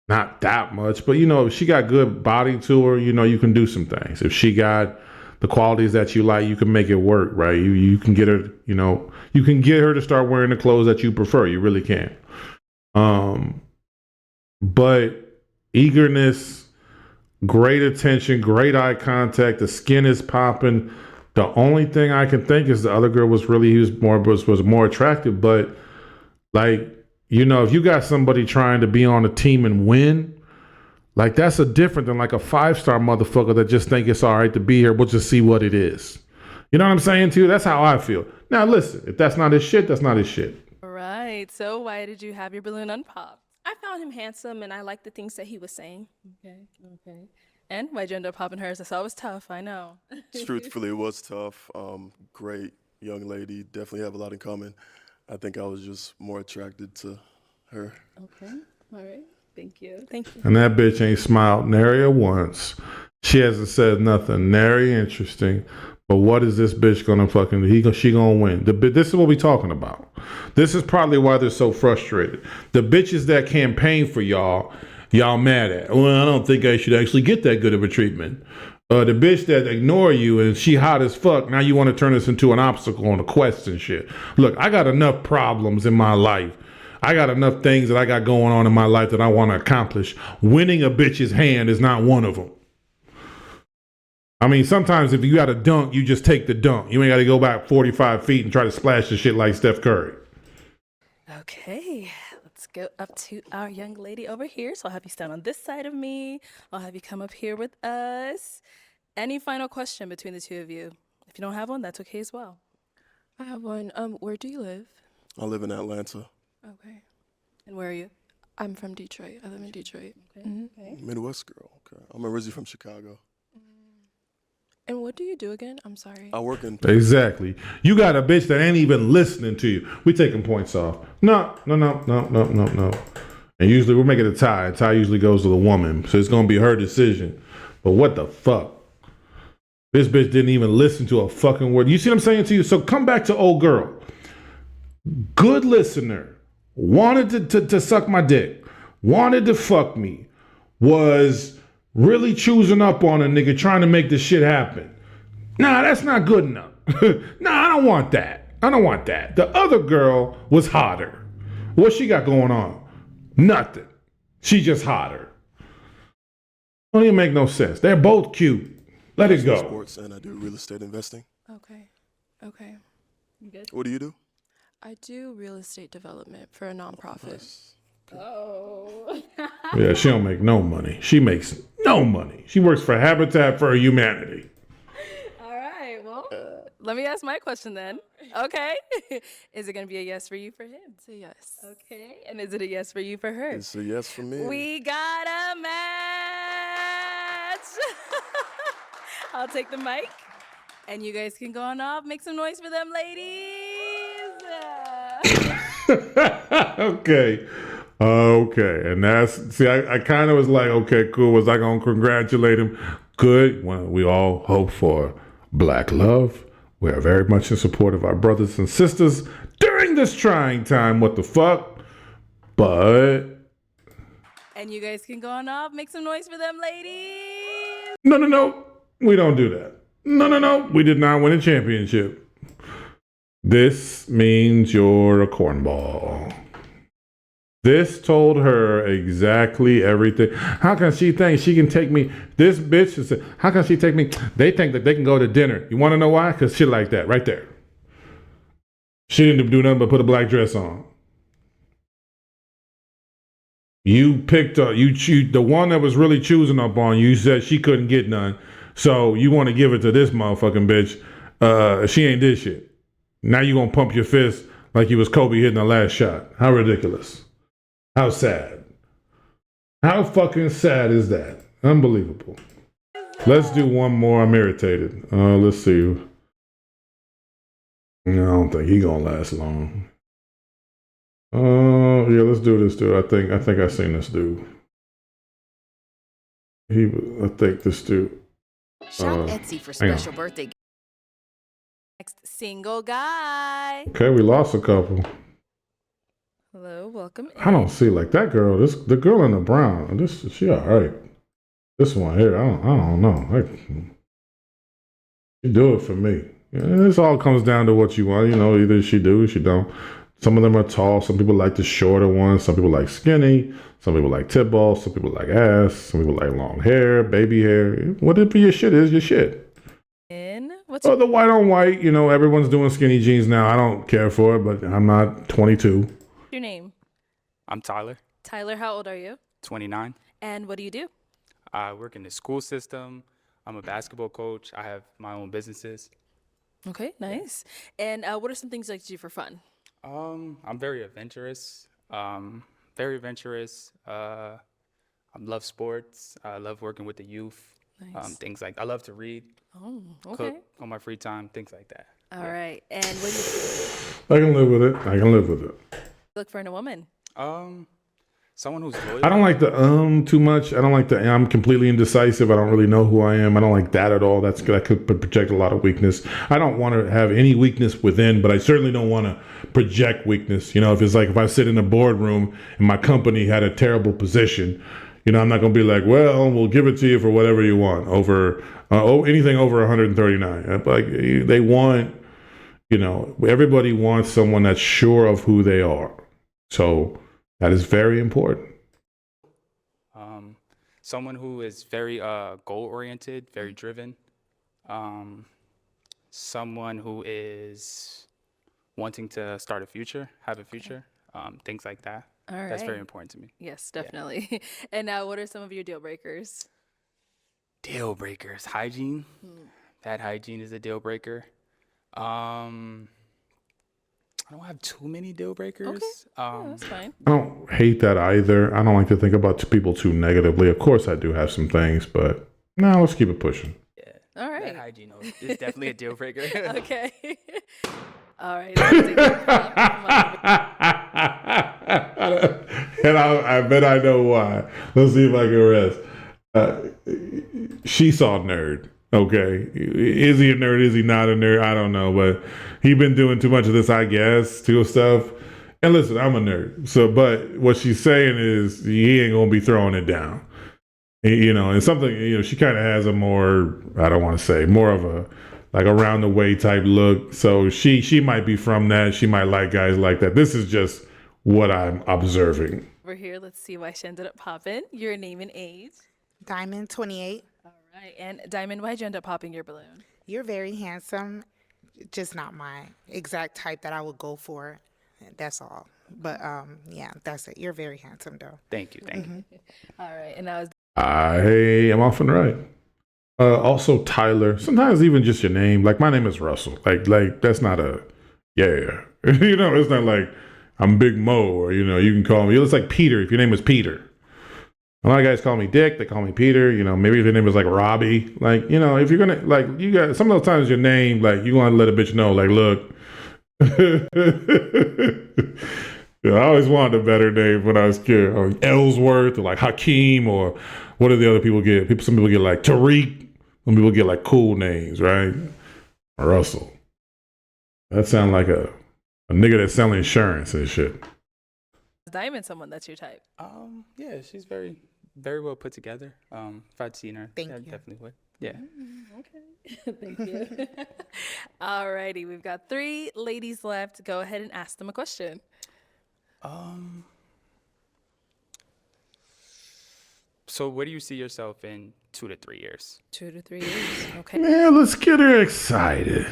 Not that much, but if she got good body to her, you can do some things. If she got the qualities that you like, you can make it work, right? You can get her, you can get her to start wearing the clothes that you prefer. You really can. But eagerness, great attention, great eye contact, the skin is popping. The only thing I can think is the other girl was more attractive, but if you got somebody trying to be on a team and win, that's a different than a 5-star motherfucker that just think it's all right to be here. We'll just see what it is. You know what I'm saying to you? That's how I feel. Now listen, if that's not his shit, that's not his shit. All right. So why did you have your balloon unpopped? I found him handsome and I liked the things that he was saying. Okay. And why'd you end up popping hers? I saw it was tough. I know. Truthfully, it was tough. Great young lady. Definitely have a lot in common. I think I was just more attracted to her. Okay. All right. Thank you. And that bitch ain't smiled nary once. She hasn't said nothing nary interesting. But what is this bitch gonna fucking do? She gonna win. This is what we talking about. This is probably why they're so frustrated. The bitches that campaign for y'all mad at. Well, I don't think I should actually get that good of a treatment. The bitch that ignore you and she hot as fuck, now you want to turn this into an obstacle on a quest and shit. Look, I got enough problems in my life. I got enough things that I got going on in my life that I want to accomplish. Winning a bitch's hand is not one of them. I mean, sometimes if you got to dunk, you just take the dunk. You ain't got to go back 45 feet and try to splash the shit like Steph Curry. Okay. Let's go up to our young lady over here. So I'll have you stand on this side of me. I'll have you come up here with us. Any final question between the two of you? If you don't have one, that's okay as well. I have one. Where do you live? I live in Atlanta. Okay. And where are you? I'm from Detroit. I live in Detroit. Okay. Mm-hmm. Okay. Midwest girl. Okay. I'm originally from Chicago. And what do you do again? I'm sorry. I work in... Exactly. You got a bitch that ain't even listening to you. We taking points off. No. And usually we're making a tie. A tie usually goes to the woman. So it's going to be her decision. But what the fuck? This bitch didn't even listen to a fucking word. You see what I'm saying to you? So come back to old girl. Good listener. Wanted to suck my dick. Wanted to fuck me. Was really choosing up on a nigga trying to make this shit happen. Nah, that's not good enough. Nah, I don't want that. I don't want that. The other girl was hotter. What she got going on? Nothing. She just hotter. Don't even make no sense. They're both cute. Let it go. Sports, and I do real estate investing. Okay. You good? What do you do? I do real estate development for a nonprofit. Oh. Yeah, she don't make no money. She makes no money. She works for Habitat for Humanity. All right. Well, let me ask my question then. Okay. Is it going to be a yes for you for him? It's a yes. Okay. And is it a yes for you for her? It's a yes for me. We got a match. I'll take the mic. And you guys can go on off. Make some noise for them, ladies. Okay. And that's, see, I kind of was like, okay, cool. Was I going to congratulate him? Good. Well, we all hope for black love. We are very much in support of our brothers and sisters during this trying time. What the fuck? But. And you guys can go on off. Make some noise for them, ladies. No. We don't do that. No. We did not win a championship. This means you're a cornball. This told her exactly everything. How can she think she can take me? This bitch is, how can she take me? They think that they can go to dinner. You want to know why? Because shit like that, right there. She didn't do nothing but put a black dress on. You picked the one that was really choosing up on you. Said she couldn't get none. So you want to give it to this motherfucking bitch. She ain't this shit. Now you gonna pump your fist like you was Kobe hitting the last shot. How ridiculous. How sad. How fucking sad is that? Unbelievable. Let's do one more. I'm irritated. Let's see. No, I don't think he gonna last long. Yeah, let's do this dude. I think I seen this dude. I think this dude. Shop Etsy for special birthday. Next single guy. Okay, we lost a couple. Hello, welcome. I don't see like that girl. The girl in the brown. She all right. This one here, I don't know. She do it for me. Yeah, this all comes down to what you want. You know, either she do or she don't. Some of them are tall. Some people like the shorter ones. Some people like skinny. Some people like tip balls. Some people like ass. Some people like long hair, baby hair. Whatever your shit is, your shit. The white on white. You know, everyone's doing skinny jeans now. I don't care for it, but I'm not 22. Your name? I'm Tyler. Tyler, how old are you? 29. And what do you do? I work in the school system. I'm a basketball coach. I have my own businesses. Okay, nice. And what are some things you like to do for fun? I'm very adventurous. I love sports. I love working with the youth. Nice. Things like I love to read. Oh, okay. Cook on my free time. Things like that. All right. And what do you I can live with it. look for in a woman? Someone who's loyal. I don't like the too much. I don't like the I'm completely indecisive. I don't really know who I am. I don't like that at all. That could project a lot of weakness. I don't want to have any weakness within, but I certainly don't want to project weakness. You know, if I sit in a boardroom and my company had a terrible position, you know, I'm not going to be like, well, we'll give it to you for whatever you want over anything over 139. Like they want, you know, everybody wants someone that's sure of who they are. So that is very important. Someone who is very goal-oriented, very driven. Someone who is wanting to start a future, have a future, things like that. All right. That's very important to me. Yes, definitely. Yeah. And now, what are some of your deal breakers? Deal breakers. Hygiene. Bad hygiene is a deal breaker. I don't have too many deal breakers. Okay. Yeah, that's fine. I don't hate that either. I don't like to think about people too negatively. Of course, I do have some things, but no, let's keep it pushing. Yeah. All right. Bad hygiene is definitely a deal breaker. Okay. All right. And I bet I know why. Let's see if I can rest. She saw nerd. Okay, is he a nerd? Is he not a nerd? I don't know, but he been doing too much of this, I guess, too stuff. And listen, I'm a nerd, so but what she's saying is he ain't gonna be throwing it down, and something, she kind of has a more, I don't want to say, more of a like around the way type look. So she might be from that. She might like guys like that. This is just what I'm observing. Over here, let's see why she ended up popping. Your name and age. Diamond, 28. All right, and Diamond, why'd you end up popping your balloon? You're very handsome. Just not my exact type that I would go for. That's all. But yeah, that's it. You're very handsome, though. Thank you. All right, and now is I am often right. Also, Tyler. Sometimes even just your name. Like my name is Russell. Like that's not a yeah. It's not like I'm Big Mo or you can call me. It's like Peter if your name is Peter. A lot of guys call me Dick. They call me Peter. Maybe if your name is like Robbie. Like if you're gonna you got some of those times your name you want to let a bitch know like look. I always wanted a better name when I was a kid. Or Ellsworth or like Hakeem or what do the other people get? Some people get like Tariq. Some people get like cool names, right? Russell. That sounds like a nigga that's selling insurance and shit. Diamond someone that's your type? Yeah, she's very, very well put together. If I'd seen her, Thank you. definitely would. Yeah. Okay. Thank you. All righty, we've got 3 ladies left. Go ahead and ask them a question. So where do you see yourself in 2 to 3 years? 2 to 3 years. Okay. Man, let's get her excited.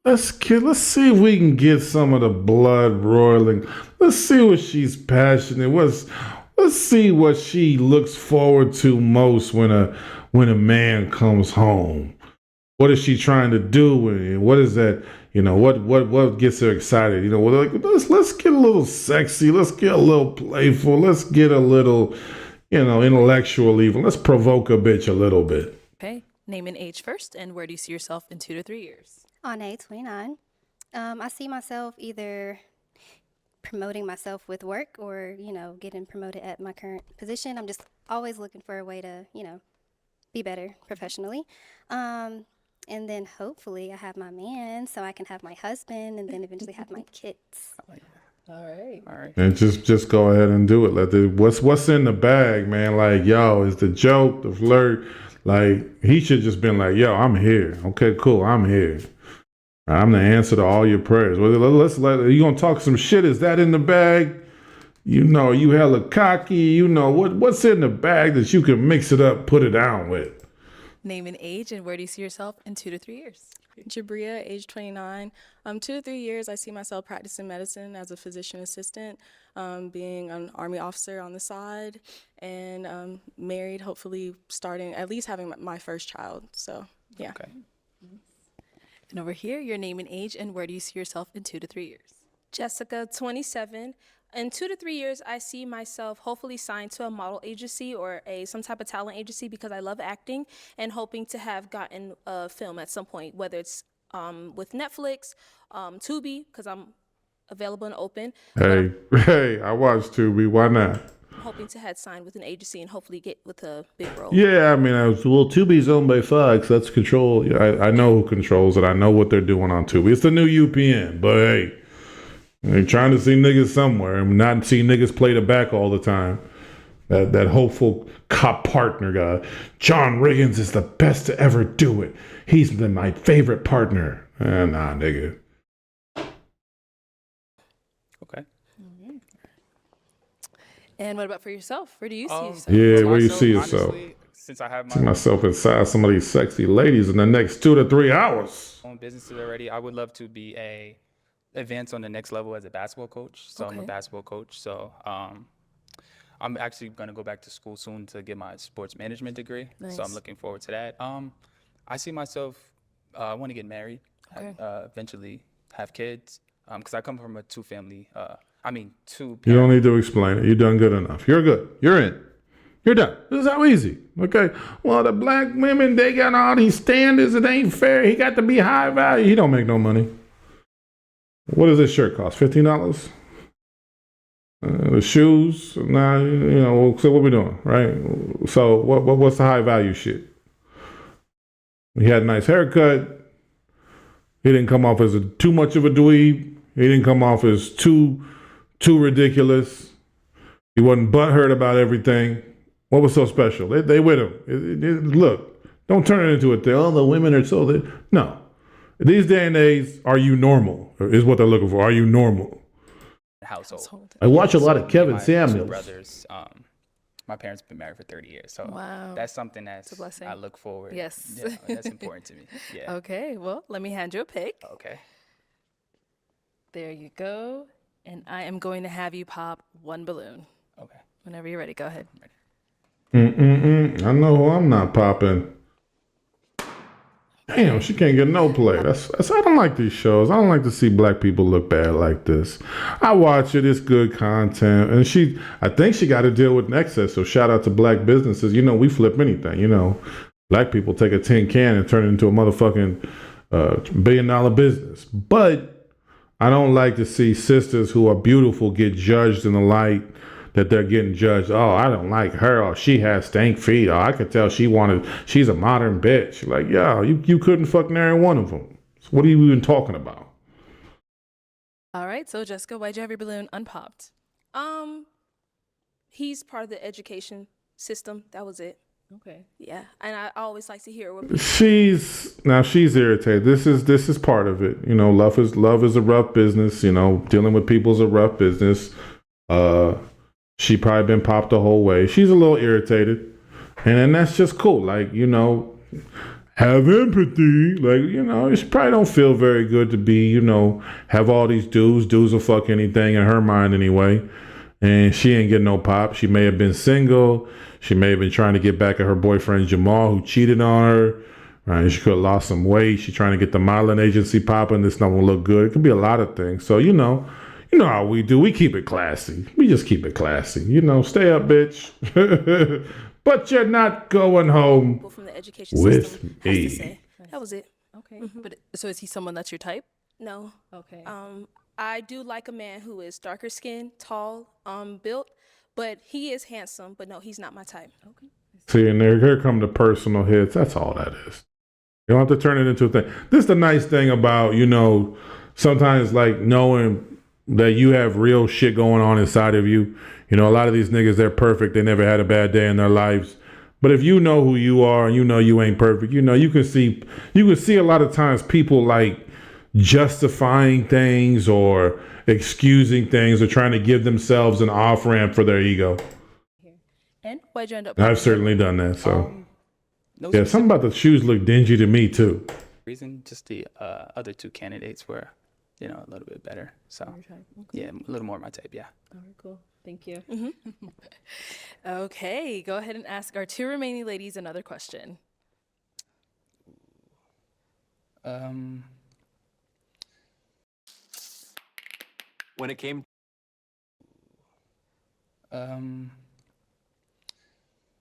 Let's see if we can get some of the blood roiling. Let's see what she's passionate. Let's see what she looks forward to most when a man comes home. What is she trying to do? And what is that? What gets her excited? Let's get a little sexy. Let's get a little playful. Let's get a little, intellectual even. Let's provoke a bitch a little bit. Okay. Name and age first, and where do you see yourself in 2 to 3 years? Ane, 29. I see myself either promoting myself with work or, getting promoted at my current position. I'm just always looking for a way to, be better professionally. And then hopefully I have my man so I can have my husband and then eventually have my kids. All right. And just go ahead and do it. What's in the bag, man? Like, yo, is the joke, the flirt. Like, he should just been like, yo, I'm here. Okay, cool, I'm here. I'm the answer to all your prayers. Well, you gonna talk some shit? Is that in the bag? You hella cocky. What's in the bag that you can mix it up, put it down with? Name and age, and where do you see yourself in 2 to 3 years? Jabria, age 29. 2 to 3 years, I see myself practicing medicine as a physician assistant, being an Army officer on the side, and married, hopefully starting, at least having my first child. So, yeah. Okay. And over here, your name and age, and where do you see yourself in 2 to 3 years? Jessica, 27. In 2 to 3 years, I see myself hopefully signed to a model agency or some type of talent agency because I love acting and hoping to have gotten a film at some point, whether it's with Netflix, Tubi, because I'm available and open. Hey, I watched Tubi. Why not? Hoping to have signed with an agency and hopefully get with a big role. Yeah, I mean, Tubi's owned by Fox. That's control. I know who controls it. I know what they're doing on Tubi. It's the new UPN, but hey, they're trying to see niggas somewhere and not see niggas play the back all the time. That hopeful cop partner guy. John Riggins is the best to ever do it. He's been my favorite partner. Nah, nigga. Okay. And what about for yourself? Where do you see yourself? Yeah, where you see yourself? Honestly, since I have See myself inside some of these sexy ladies in the next 2 to 3 hours. own businesses already, I would love to be advance on the next level as a basketball coach. So I'm a Okay. basketball coach. So I'm actually going to go back to school soon to get my sports management degree. Nice. So I'm looking forward to that. I see myself, I want to get married, Okay. eventually have kids. Because I come from a two You don't need to explain it. You've done good enough. You're good. You're in. You're done. This is how easy. Okay. Well, the black women, they got all these standards. It ain't fair. He got to be high value. He don't make no money. What does this shirt cost? $15? The shoes? Nah, so what we doing, right? So what's the high value shit? He had a nice haircut. He didn't come off as too much of a dweeb. He didn't come off as too ridiculous. He wasn't butthurt about everything. What was so special? They with him. Look, don't turn it into a thing. Oh, the women are so... No. These day and days, are you normal? Is what they're looking for. Are you normal? Household. I watch a lot of Kevin My two Samuels. brothers. My parents have been married for 30 years, so Wow. that's something that's a blessing. I look forward. Yes. Yeah, that's important to me. Yeah. Okay, well, let me hand you a pick. Okay. There you go. And I am going to have you pop one balloon. Okay. Whenever you're ready, go ahead. I know who I'm not popping. Damn, she can't get no play. That's I don't like these shows. I don't like to see black people look bad like this. I watch it. It's good content. And I think she got to deal with Nexus. So shout out to black businesses. You know, we flip anything. You know, black people take a tin can and turn it into a motherfucking $1 billion business. But I don't like to see sisters who are beautiful get judged in the light that they're getting judged. Oh, I don't like her. Or she has stank feet. Or I could tell she's a modern bitch. Like, yeah, you couldn't fuck nary one of them. So what are you even talking about? All right, so Jessica, why'd you have your balloon unpopped? He's part of the education system. That was it. Okay. Yeah, and I always like to hear what people She's irritated. This is part of it. You know, love is a rough business. You know, dealing with people is a rough business. She probably been popped the whole way. She's a little irritated, and then that's just cool. Like, you know, have empathy. Like, you know, it probably don't feel very good to be, you know, have all these dudes. Dudes will fuck anything in her mind anyway. And she ain't getting no pop. She may have been single. She may have been trying to get back at her boyfriend Jamal, who cheated on her. Right? She could have lost some weight. She's trying to get the modeling agency popping. This not gonna look good. It could be a lot of things. So, you know how we do. We keep it classy. We just keep it classy. You know, stay up, bitch. But you're not going home from the education with system has to me. say. That was it. Okay. But so is he someone that's your type? No. Okay. I do like a man who is darker skinned, tall, built, but he is handsome. But no, he's not my type. Okay. See, and here come the personal hits. That's all that is. You don't have to turn it into a thing. This is the nice thing about, you know, sometimes like knowing that you have real shit going on inside of you. You know, a lot of these niggas, they're perfect. They never had a bad day in their lives. But if you know who you are and you know you ain't perfect, you know, you can see a lot of times people like justifying things or excusing things or trying to give themselves an off ramp for their ego. And why'd you end up? I've certainly done that. So No yeah, something about the shoes look dingy to me too. reason, just the other two candidates were, you know, a little bit better. So yeah, a little more my type. Yeah. All right, cool. Thank you. Okay, go ahead and ask our two remaining ladies another question. When it came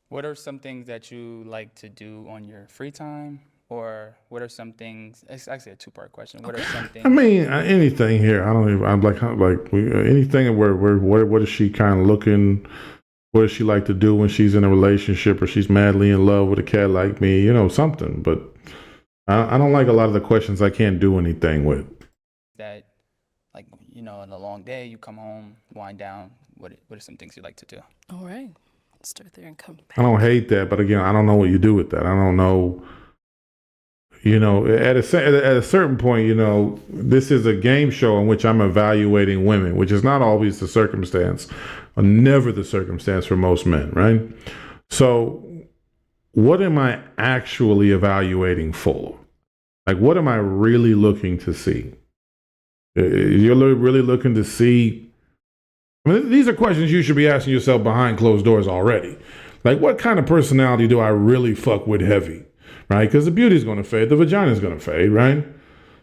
what are some things that you like to do on your free time? Or what are some things? It's actually a two-part question. What are some things? I mean, anything here. I don't even. I'm like anything where what is she kind of looking? What does she like to do when she's in a relationship or she's madly in love with a cat like me? You know, something. But I don't like a lot of the questions I can't do anything with. That, like, you know, in a long day, you come home, wind down. What are some things you like to do? All right, let's start there and come back. I don't hate that, but again, I don't know what you do with that. I don't know. You know, at a certain point, you know, this is a game show in which I'm evaluating women, which is not always the circumstance, or never the circumstance for most men, right? So what am I actually evaluating for? Like, what am I really looking to see? You're really looking to see. I mean, these are questions you should be asking yourself behind closed doors already. Like, what kind of personality do I really fuck with heavy? Right? Because the beauty's going to fade. The vagina's going to fade, right?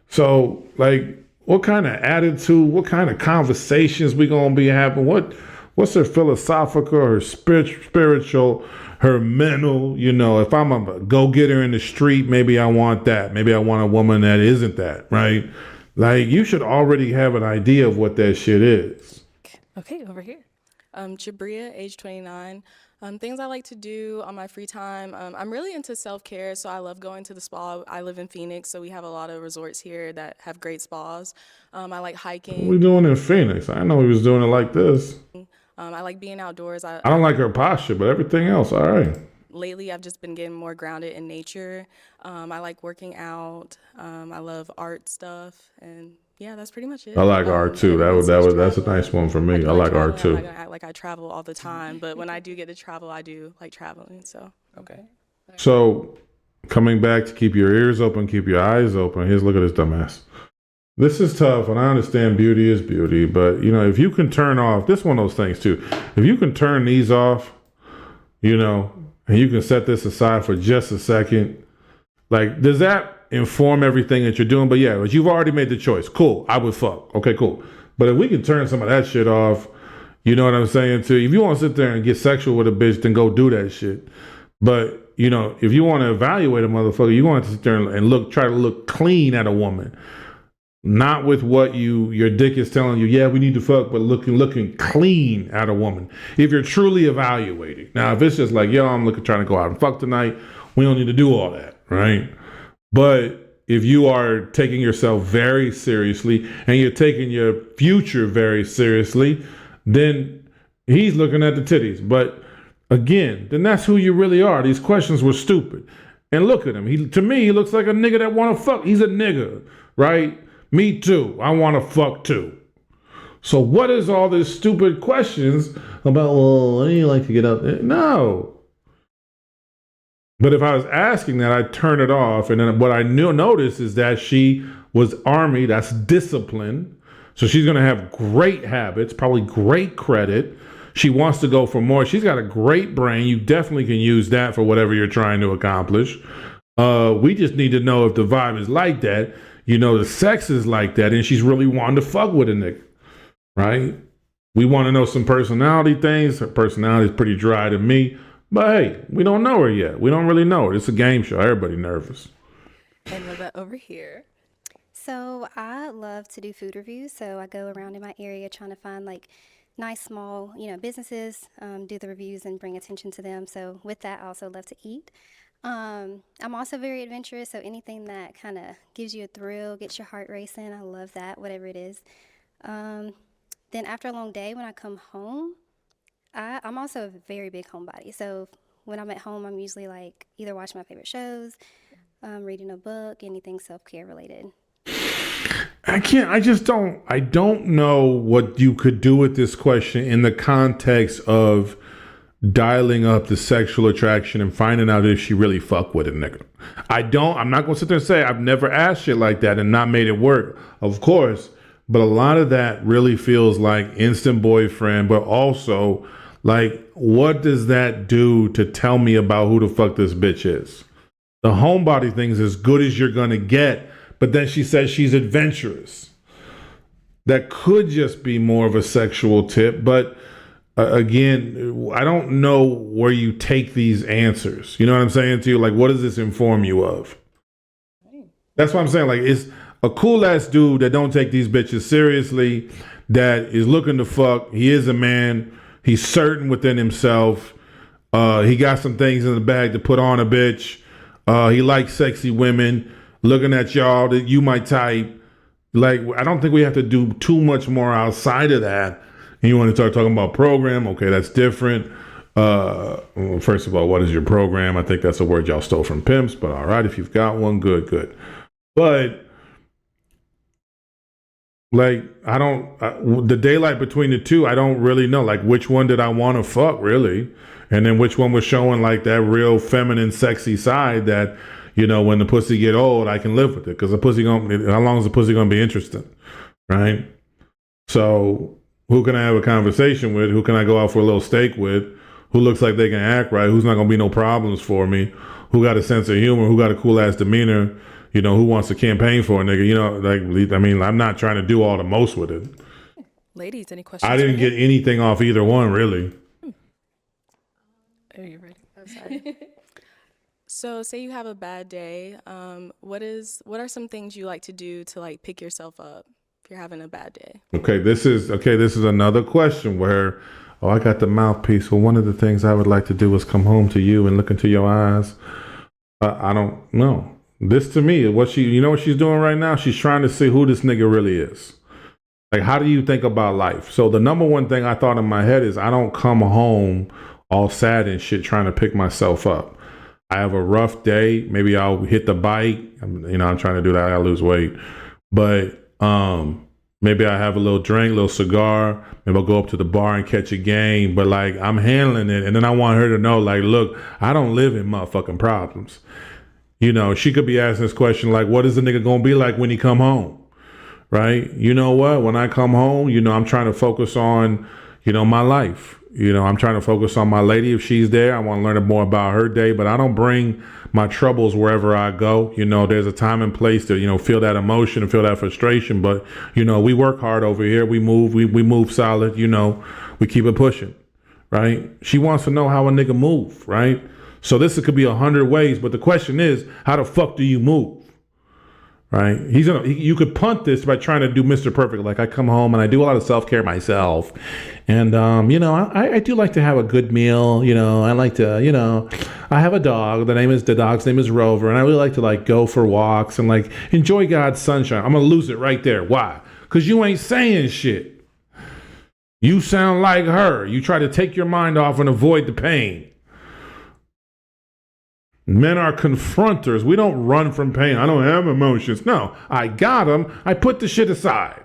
So, like, what kind of attitude, what kind of conversations we going to be having? What's her philosophical, her spiritual, her mental? You know, if I'm a go-getter in the street, maybe I want that. Maybe I want a woman that isn't that, right? Like, you should already have an idea of what that shit is. Okay, over here. Jabria, age 29. Things I like to do on my free time. I'm really into self-care, so I love going to the spa. I live in Phoenix, so we have a lot of resorts here that have great spas. I like What hiking. we doing in Phoenix? I know he was doing it like this. I like being outdoors. I don't like her posture, but everything else, all right. Lately, I've just been getting more grounded in nature. I like working out. I love art stuff, and yeah, that's pretty much it. I like art too. That's a nice one for me. I like art too. I travel all the time, but when I do get to travel, I do like traveling. So Okay. So, coming back to keep your ears open, keep your eyes open. Here's look at this dumbass. This is tough, and I understand beauty is beauty, but you know, if you can turn off, this is one of those things too. If you can turn these off, you know, and you can set this aside for just a second, like, does that inform everything that you're doing? But yeah, but you've already made the choice. Cool, I would fuck. Okay, cool. But if we can turn some of that shit off, you know what I'm saying too? If you want to sit there and get sexual with a bitch, then go do that shit. But, you know, if you want to evaluate a motherfucker, you want to sit there and try to look clean at a woman. Not with what your dick is telling you, yeah, we need to fuck, but looking clean at a woman. If you're truly evaluating. Now, if it's just like, yo, I'm trying to go out and fuck tonight, we don't need to do all that, right? But if you are taking yourself very seriously and you're taking your future very seriously, then he's looking at the titties. But again, then that's who you really are. These questions were stupid. And look at him. To me, he looks like a nigga that want to fuck. He's a nigga, right? Me too. I want to fuck too. So what is all this stupid questions about, well, when do you like to get up? No. But if I was asking that, I'd turn it off. And then what I noticed is that she was Army. That's discipline. So she's going to have great habits, probably great credit. She wants to go for more. She's got a great brain. You definitely can use that for whatever you're trying to accomplish. We just need to know if the vibe is like that. You know, the sex is like that, and she's really wanting to fuck with a nigga, right? We want to know some personality things. Her personality is pretty dry to me. But hey, we don't know her yet. We don't really know her. It's a game show. Everybody nervous. And Levette over here. So I love to do food reviews. So I go around in my area trying to find like nice small, businesses, do the reviews and bring attention to them. So with that, I also love to eat. I'm also very adventurous, so anything that kind of gives you a thrill, gets your heart racing, I love that, whatever it is. Then after a long day, when I come home, I'm also a very big homebody. So when I'm at home, I'm usually like either watching my favorite shows, reading a book, anything self-care related. I don't know what you could do with this question in the context of dialing up the sexual attraction and finding out if she really fuck with a nigga. I'm not going to sit there and say I've never asked shit like that and not made it work, of course, but a lot of that really feels like instant boyfriend, but also like, what does that do to tell me about who the fuck this bitch is? The homebody thing's as good as you're going to get, but then she says she's adventurous. That could just be more of a sexual tip, but again, I don't know where you take these answers. You know what I'm saying to you? Like, what does this inform you of? That's what I'm saying. Like, it's a cool ass dude that don't take these bitches seriously, that is looking to fuck. He is a man. He's certain within himself. He got some things in the bag to put on a bitch. He likes sexy women. Looking at y'all that you might type. Like, I don't think we have to do too much more outside of that. And you want to start talking about program? Okay, that's different. Well, first of all, what is your program? I think that's a word y'all stole from pimps, but all right, if you've got one, good. But like, the daylight between the two, I don't really know. Like, which one did I want to fuck, really? And then which one was showing like that real feminine, sexy side that, when the pussy get old, I can live with it. Because how long is the pussy going to be interesting? Right? So who can I have a conversation with? Who can I go out for a little steak with? Who looks like they can act right? Who's not going to be no problems for me? Who got a sense of humor? Who got a cool ass demeanor? Who wants to campaign for a nigga? I'm not trying to do all the most with it. Ladies, any questions? I didn't get anything off either one, really. Are you ready? I'm sorry. So say you have a bad day. What are some things you like to do to like pick yourself up if you're having a bad day? Okay, this is another question where oh, I got the mouthpiece. Well, one of the things I would like to do is come home to you and look into your eyes. I don't know. This to me, you know what she's doing right now? She's trying to see who this nigga really is. Like, how do you think about life? So the number one thing I thought in my head is I don't come home all sad and shit trying to pick myself up. I have a rough day. Maybe I'll hit the bike. I'm trying to do that. I lose weight. But maybe I have a little drink, a little cigar. Maybe I'll go up to the bar and catch a game. But like, I'm handling it. And then I want her to know, like, look, I don't live in motherfucking problems. She could be asking this question like, what is the nigga gonna be like when he come home? Right? You know what? When I come home, I'm trying to focus on, my life. I'm trying to focus on my lady. If she's there, I want to learn more about her day, but I don't bring my troubles wherever I go. There's a time and place to, feel that emotion and feel that frustration. But, we work hard over here. We move solid. We keep it pushing. Right? She wants to know how a nigga move. Right? So this could be 100 ways, but the question is, how the fuck do you move? Right? You could punt this by trying to do Mr. Perfect. Like, I come home and I do a lot of self-care myself. And, I do like to have a good meal. I like to, I have a dog. The dog's name is Rover. And I really like to go for walks and enjoy God's sunshine. I'm going to lose it right there. Why? Because you ain't saying shit. You sound like her. You try to take your mind off and avoid the pain. Men are confronters. We don't run from pain. I don't have emotions. No, I got them. I put the shit aside.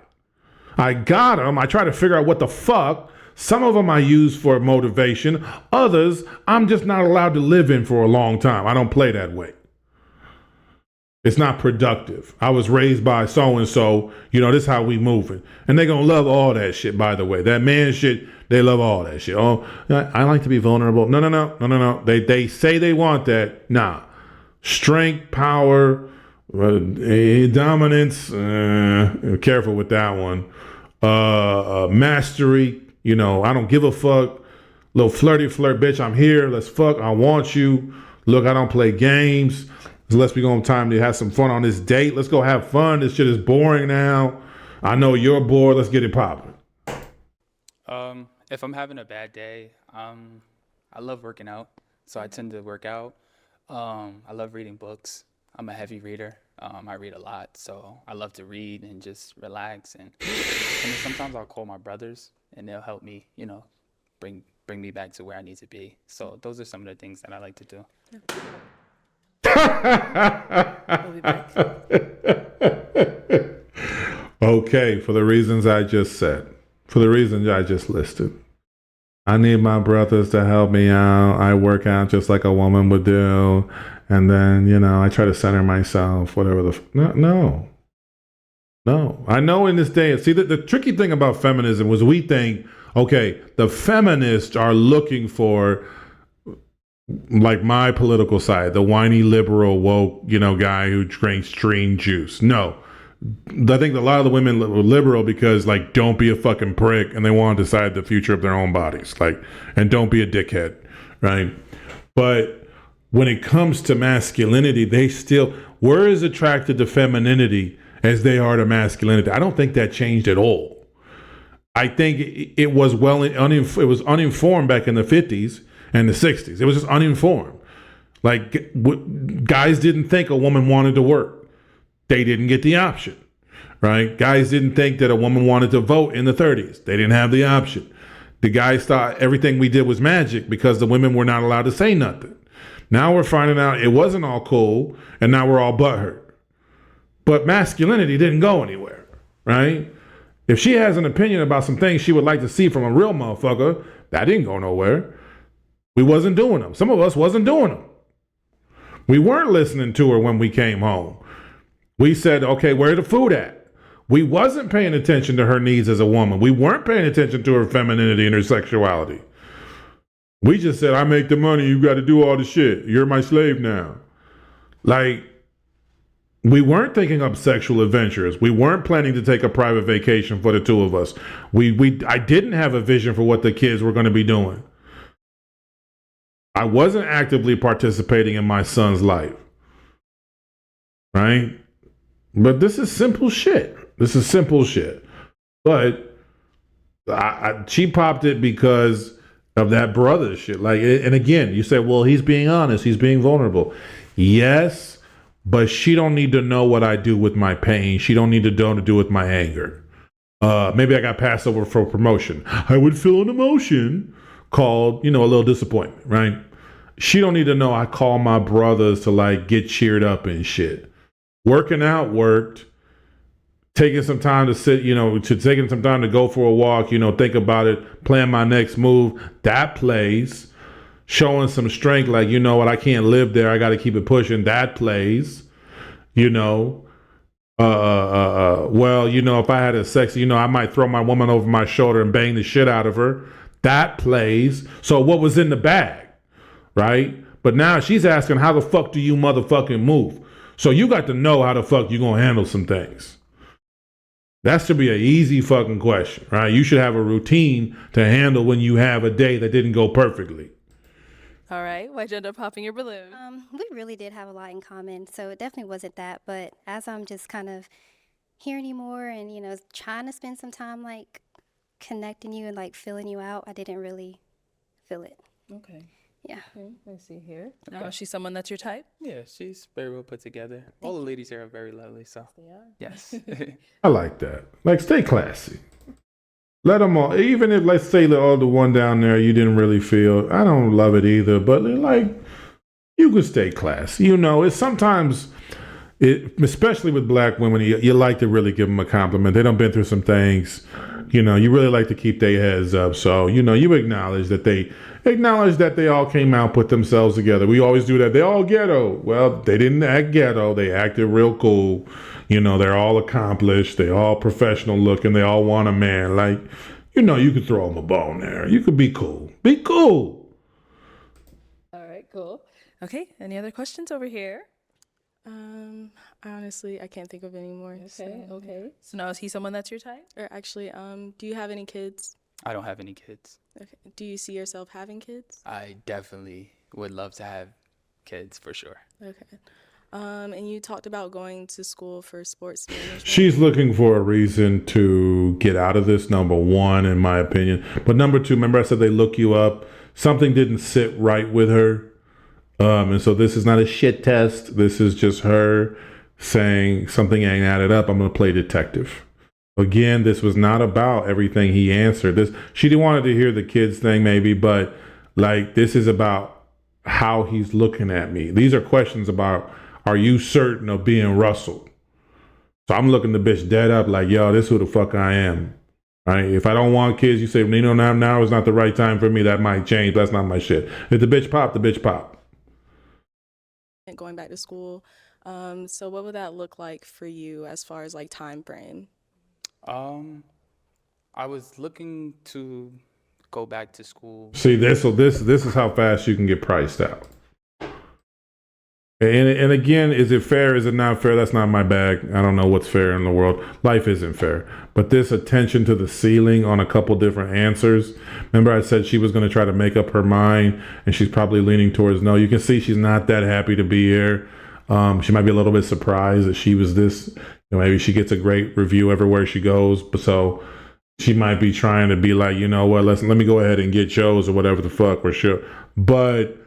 I got them. I try to figure out what the fuck. Some of them I use for motivation. Others, I'm just not allowed to live in for a long time. I don't play that way. It's not productive. I was raised by so-and-so. This is how we moving. And they going to love all that shit, by the way. That man shit, they love all that shit. Oh, I like to be vulnerable. No. They say they want that. Nah. Strength, power, dominance. Careful with that one. Mastery. I don't give a fuck. Little flirt, bitch. I'm here. Let's fuck. I want you. Look, I don't play games. Let's be going time to have some fun on this date. Let's go have fun. This shit is boring now. I know you're bored. Let's get it popping. If I'm having a bad day, I love working out, so I tend to work out. I love reading books. I'm a heavy reader. I read a lot, so I love to read and just relax. And then sometimes I'll call my brothers, and they'll help me, bring me back to where I need to be. So those are some of the things that I like to do. We'll be back. Okay, for the reasons I just said, for the reasons I just listed, I need my brothers to help me out. I work out just like a woman would do. And then, I try to center myself, whatever no. I know in this day, see, the tricky thing about feminism was we think, okay, the feminists are looking for my political side, the whiny liberal woke, guy who drinks green juice. No, I think a lot of the women were liberal because don't be a fucking prick, and they want to decide the future of their own bodies, and don't be a dickhead, right? But when it comes to masculinity, they still were as attracted to femininity as they are to masculinity. I don't think that changed at all. I think it was it was uninformed back in the 50s. And the 60s. It was just uninformed. Guys didn't think a woman wanted to work. They didn't get the option, right? Guys didn't think that a woman wanted to vote in the 30s. They didn't have the option. The guys thought everything we did was magic because the women were not allowed to say nothing. Now we're finding out it wasn't all cool, and now we're all butthurt. But masculinity didn't go anywhere, right? If she has an opinion about some things she would like to see from a real motherfucker, that didn't go nowhere. We wasn't doing them. Some of us wasn't doing them. We weren't listening to her when we came home. We said, okay, where's the food at? We wasn't paying attention to her needs as a woman. We weren't paying attention to her femininity and her sexuality. We just said, I make the money. You got to do all the shit. You're my slave now. We weren't thinking up sexual adventures. We weren't planning to take a private vacation for the two of us. I didn't have a vision for what the kids were going to be doing. I wasn't actively participating in my son's life, right? But this is simple shit. But She popped it because of that brother shit. Like, and again, you said, well, he's being honest, he's being vulnerable. Yes, but she don't need to know what I do with my pain. She don't need to know to do with my anger. Maybe I got passed over for promotion. I would feel an emotion called, a little disappointment, right? She don't need to know I call my brothers to like get cheered up and shit. Working out worked. Taking some time to sit, taking some time to go for a walk, think about it, plan my next move. That plays. Showing some strength, like, you know what, I can't live there. I got to keep it pushing. That plays. Well, if I had a sex, I might throw my woman over my shoulder and bang the shit out of her. That plays. So what was in the bag, right? But now she's asking, how the fuck do you motherfucking move? So you got to know how the fuck you gonna handle some things. That should be an easy fucking question, right? You should have a routine to handle when you have a day that didn't go perfectly. All right. Why'd you end up popping your balloon? We really did have a lot in common, so it definitely wasn't that. But as I'm just kind of hearing you more and, trying to spend some time, like, connecting you and, like, filling you out, I didn't really feel it. Okay. Yeah. Okay, let's see here. Now, is she someone that's your type? Yeah, she's very well put together. All the ladies here are very lovely, so. They are. Yes. I like that. Like, stay classy. Let them all, even if, let's say, the one down there you didn't really feel, I don't love it either, but like, you could stay classy. It's sometimes, especially with black women, you like to really give them a compliment. They done been through some things. You really like to keep their heads up. So, you acknowledge that they all came out, put themselves together. We always do that. They all ghetto. Well, they didn't act ghetto. They acted real cool. They're all accomplished. They all professional looking. They all want a man. Like, you could throw them a bone there. You could be cool. Be cool. All right, cool. Okay, any other questions over here? Honestly, I can't think of any more. Okay. So now is he someone that's your type? Or actually, do you have any kids? I don't have any kids. Okay. Do you see yourself having kids? I definitely would love to have kids for sure. Okay. And you talked about going to school for sports management. She's looking for a reason to get out of this, number one, in my opinion. But number two, remember I said they look you up. Something didn't sit right with her. And so this is not a shit test. This is just her saying something ain't added up. I'm going to play detective. Again, this was not about everything he answered. She didn't want to hear the kids thing maybe, but like this is about how he's looking at me. These are questions about, are you certain of being Russell? So I'm looking the bitch dead up like, yo, this who the fuck I am. Right? If I don't want kids, you say, now is not the right time for me. That might change. That's not my shit. If the bitch pop, the bitch pop. Going back to school. So what would that look like for you as far as like time frame? I was looking to go back to school. See, this is how fast you can get priced out. And again, is it fair? Is it not fair? That's not my bag. I don't know what's fair in the world. Life isn't fair. But this attention to the ceiling on a couple different answers. Remember I said she was going to try to make up her mind, and she's probably leaning towards no. You can see she's not that happy to be here. She might be a little bit surprised that she was this. Maybe she gets a great review everywhere she goes. But so she might be trying to be like, let me go ahead and get Joe's or whatever the fuck for sure. But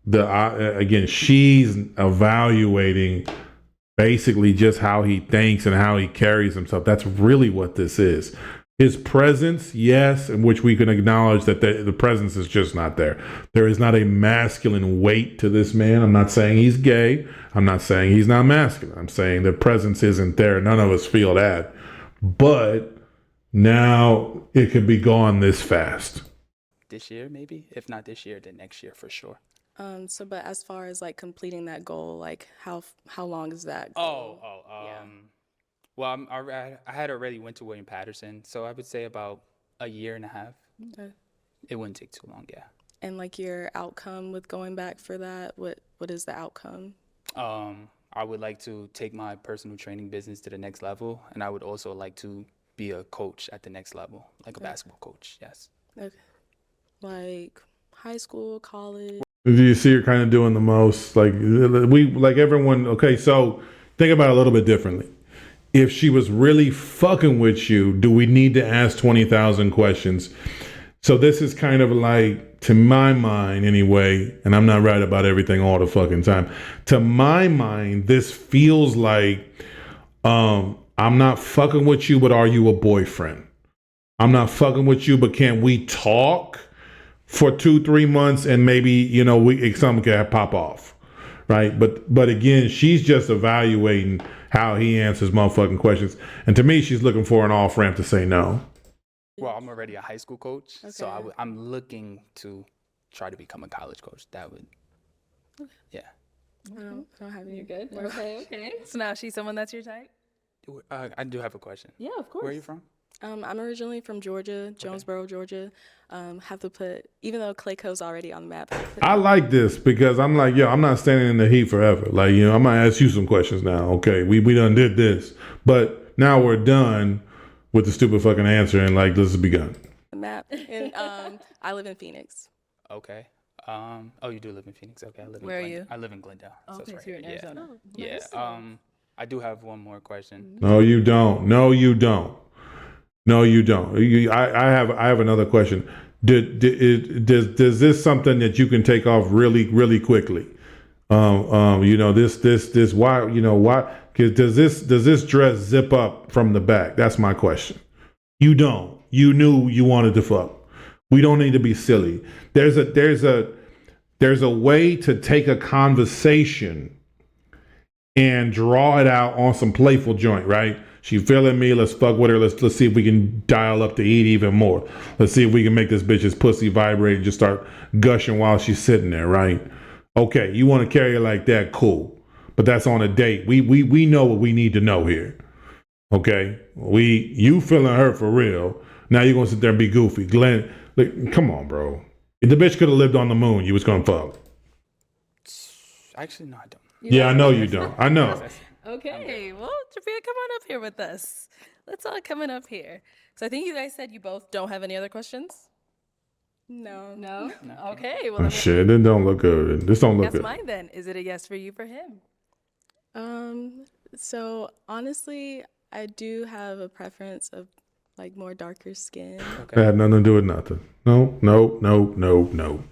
again, she's evaluating basically just how he thinks and how he carries himself. That's really what this is. His presence, yes, in which we can acknowledge that the presence is just not there. There is not a masculine weight to this man. I'm not saying he's gay. I'm not saying he's not masculine. I'm saying the presence isn't there. None of us feel that. But now it could be gone this fast. This year, maybe? If not this year, then next year for sure. But as far as like completing that goal, like how long is that goal? Well, I had already went to William Patterson, so I would say about a year and a half. Okay. It wouldn't take too long, yeah. And like your outcome with going back for that, what is the outcome? I would like to take my personal training business to the next level, and I would also like to be a coach at the next level, like a basketball coach, yes. Okay. Like high school, college? Do you see her kind of doing the most? Like everyone, okay, so think about it a little bit differently. if she was really fucking with you, do we need to ask 20,000 questions? So this is kind of like, to my mind anyway, and I'm not right about everything all the fucking time. To my mind, this feels like, I'm not fucking with you, but are you a boyfriend? I'm not fucking with you, but can we talk for 2-3 months and maybe, you know, something can pop off, right? But again, she's just evaluating how he answers motherfucking questions. And to me, she's looking for an off ramp to say no. Well, I'm already a high school coach, so I'm looking to try to become a college coach. That would, yeah. I don't have any. You're good. Okay. So now she's someone that's your type? I do have a question. Yeah, of course. Where are you from? I'm originally from Georgia, Jonesboro, Georgia. Have to put, even though Clayco's already on the map. I like this because I'm like, yo, I'm not standing in the heat forever. Like, you know, I'm gonna ask you some questions now. Okay, we done did this, but now we're done with the stupid fucking answer and like, this has begun. The map, and I live in Phoenix. Okay. Oh, you do live in Phoenix. Okay, I live in Where are you? I live in Glendale. Okay, it's so right you're in here. Arizona. Yeah. Yeah. I do have one more question. No, you don't. No, you don't. No, you don't. I have another question. Does this something that you can take off really, really quickly? You know, this why, you know, why? Does this dress zip up from the back? That's my question. You don't. You knew you wanted to fuck. We don't need to be silly. There's a way to take a conversation and draw it out on some playful joint, right? She feeling me, let's fuck with her. Let's see if we can dial up the heat even more. Let's see if we can make this bitch's pussy vibrate and just start gushing while she's sitting there, right? Okay, you want to carry her like that, cool. But that's on a date. We know what we need to know here. Okay? You feeling her for real. Now you're gonna sit there and be goofy. Glenn, like, come on, bro. If the bitch could have lived on the moon, you was gonna fuck. Actually, no, I don't. Yeah, I know you don't. I know. Okay, well, Jafia, come on up here with us. Let's all come on up here. So I think you guys said you both don't have any other questions? No. No? Okay, well, Oh, let me shit, it don't look good. This don't look guess good. mine then. Is it a yes for you, for him? So honestly, I do have a preference of like more darker skin. That had nothing to do with nothing. No.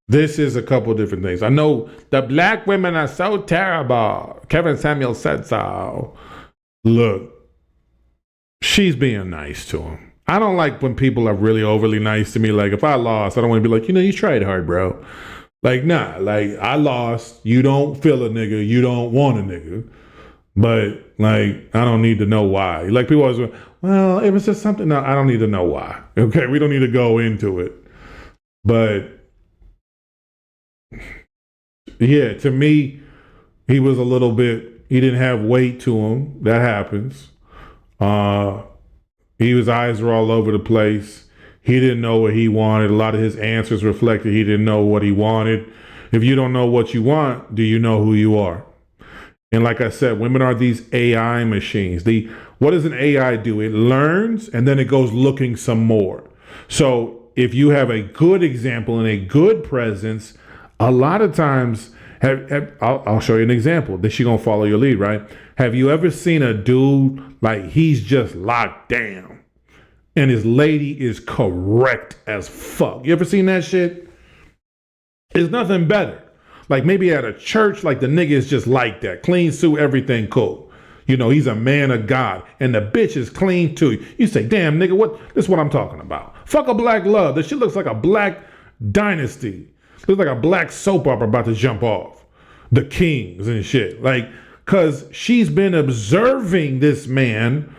This is a couple different things. I know the black women are so terrible. Kevin Samuel said so. Look, she's being nice to him. I don't like when people are really overly nice to me. Like, if I lost, I don't want to be like, you know, you tried hard, bro. Like, nah, like, I lost. You don't feel a nigga. You don't want a nigga. But, like, I don't need to know why. Like, people always go, well, it was just something. No, I don't need to know why. Okay, we don't need to go into it. But yeah, to me, he was a little bit, he didn't have weight to him. That happens. His eyes were all over the place. He didn't know what he wanted. A lot of his answers reflected he didn't know what he wanted. If you don't know what you want, do you know who you are? And like I said, women are these AI machines. What does an AI do? It learns and then it goes looking some more. So if you have a good example and a good presence, a lot of times, I'll show you an example. That she gonna follow your lead, right? Have you ever seen a dude like he's just locked down and his lady is correct as fuck? You ever seen that shit? There's nothing better. Like maybe at a church, like the nigga is just like that. Clean suit, everything cool. You know, he's a man of God and the bitch is clean too. You say, damn nigga, this is what I'm talking about. Fuck a black love. This shit looks like a black dynasty. Looks like a black soap opera about to jump off. The Kings and shit. Like, cause she's been observing this man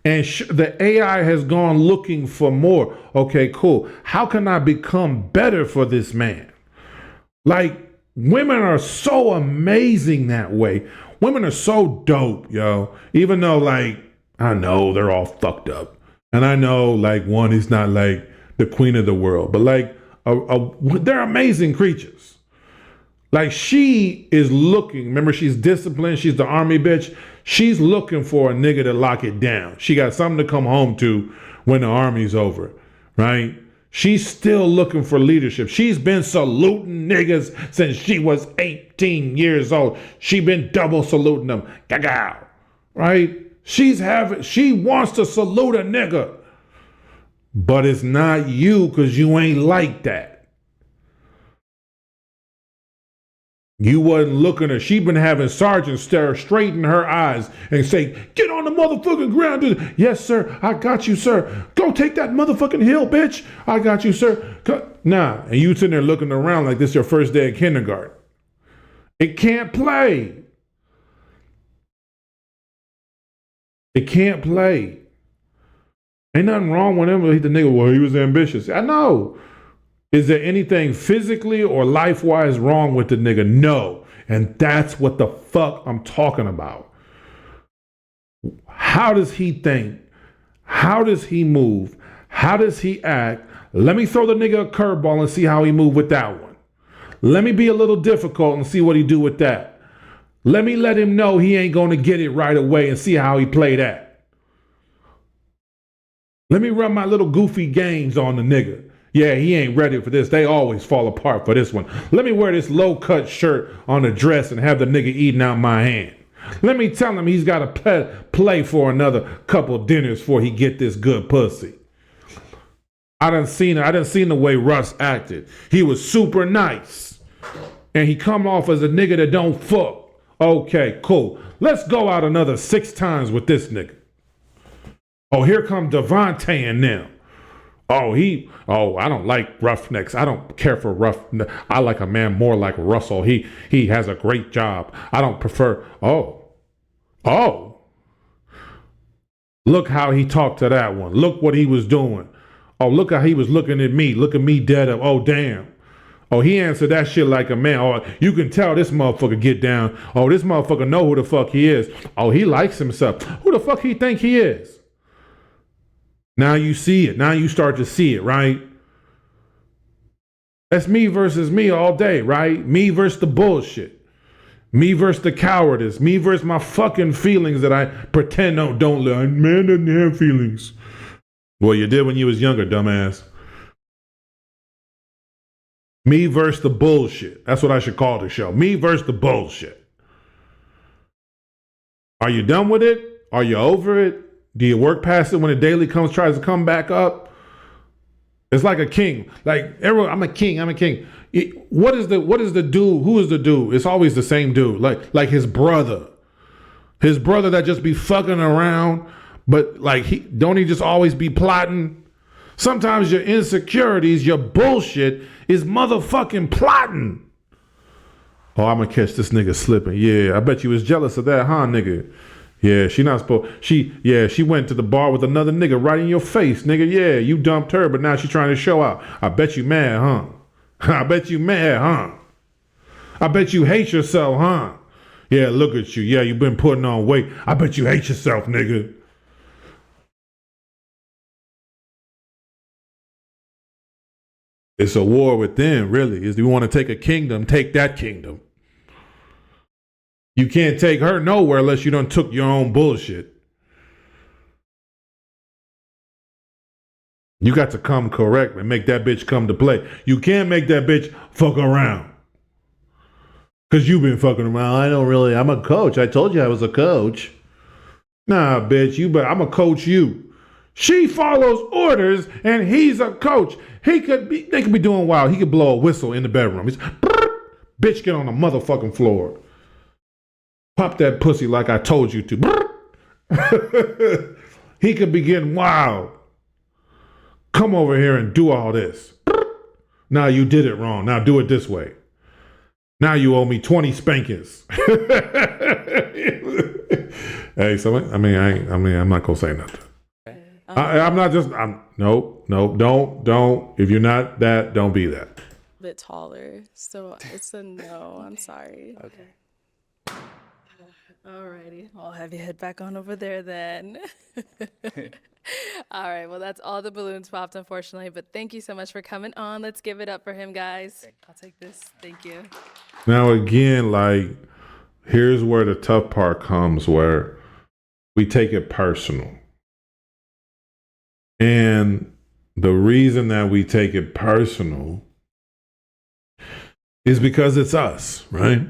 and the AI has gone looking for more. Okay, cool. How can I become better for this man? Like, women are so amazing that way. Women are so dope, yo. Even though, like, I know they're all fucked up. And I know, like, one is not, like, the queen of the world. But, like, they're amazing creatures. Like, she is looking. Remember, she's disciplined. She's the army bitch. She's looking for a nigga to lock it down. She got something to come home to when the army's over, right? She's still looking for leadership. She's been saluting niggas since she was 18 years old. She been double saluting them. Gagao. Right? She wants to salute a nigga. But it's not you because you ain't like that. You wasn't looking at her. She been having sergeants stare straight in her eyes and say, get on the motherfucking ground. Dude. Yes, sir. I got you, sir. Go take that motherfucking hill, bitch. I got you, sir. Nah. And you sitting there looking around like this your first day of kindergarten. It can't play. It can't play. Ain't nothing wrong with him. The nigga, well, he was ambitious. I know. Is there anything physically or life-wise wrong with the nigga? No. And that's what the fuck I'm talking about. How does he think? How does he move? How does he act? Let me throw the nigga a curveball and see how he move with that one. Let me be a little difficult and see what he do with that. Let me let him know he ain't going to get it right away and see how he play that. Let me run my little goofy games on the nigga. Yeah, he ain't ready for this. They always fall apart for this one. Let me wear this low-cut shirt on the dress and have the nigga eating out my hand. Let me tell him he's got to play for another couple dinners before he get this good pussy. I done seen the way Russ acted. He was super nice. And he come off as a nigga that don't fuck. Okay, cool. Let's go out another 6 times with this nigga. Oh, here come Devontae and them. I don't like roughnecks. I don't care for I like a man more like Russell. He has a great job. I don't prefer. Look how he talked to that one. Look what he was doing. Oh, look how he was looking at me. Look at me dead up. Oh, damn. Oh, he answered that shit like a man. Oh, you can tell this motherfucker get down. Oh, this motherfucker know who the fuck he is. Oh, he likes himself. Who the fuck he think he is? Now you see it. Now you start to see it, right? That's me versus me all day, right? Me versus the bullshit. Me versus the cowardice. Me versus my fucking feelings that I pretend don't let. Man doesn't have feelings. Well, you did when you was younger, dumbass. Me versus the bullshit. That's what I should call the show. Me versus the bullshit. Are you done with it? Are you over it? Do you work past it when the daily tries to come back up? It's like a king. Like everyone, I'm a king. What is the dude? Who is the dude? It's always the same dude. Like his brother. His brother that just be fucking around, but like he just always be plotting? Sometimes your insecurities, your bullshit is motherfucking plotting. Oh, I'm gonna catch this nigga slipping. Yeah, I bet you was jealous of that, huh, nigga? Yeah, she not supposed. She went to the bar with another nigga right in your face, nigga. Yeah, you dumped her, but now she trying to show out. I bet you mad, huh? I bet you mad, huh? I bet you hate yourself, huh? Yeah, look at you. Yeah, you been putting on weight. I bet you hate yourself, nigga. It's a war within, really. Is you want to take a kingdom, take that kingdom. You can't take her nowhere unless you done took your own bullshit. You got to come correct and make that bitch come to play. You can't make that bitch fuck around. Because you been fucking around. I'm a coach. I told you I was a coach. Nah, bitch, I'm a coach you. She follows orders and he's a coach. They could be doing wild. He could blow a whistle in the bedroom. He's, bitch, get on the motherfucking floor. Pop that pussy like I told you to. He could be getting wild. Come over here and do all this. Now you did it wrong. Now do it this way. Now you owe me 20 spankings. Hey, I'm not gonna say nothing. Don't. If you're not that, don't be that. A bit taller, so it's a no. I'm sorry. Okay. Alrighty, I'll have you head back on over there then. All right, well, that's all the balloons popped, unfortunately, but thank you so much for coming on. Let's give it up for him, guys. I'll take this. Thank you. Now, again, here's where the tough part comes, where we take it personal. And the reason that we take it personal is because it's us, right?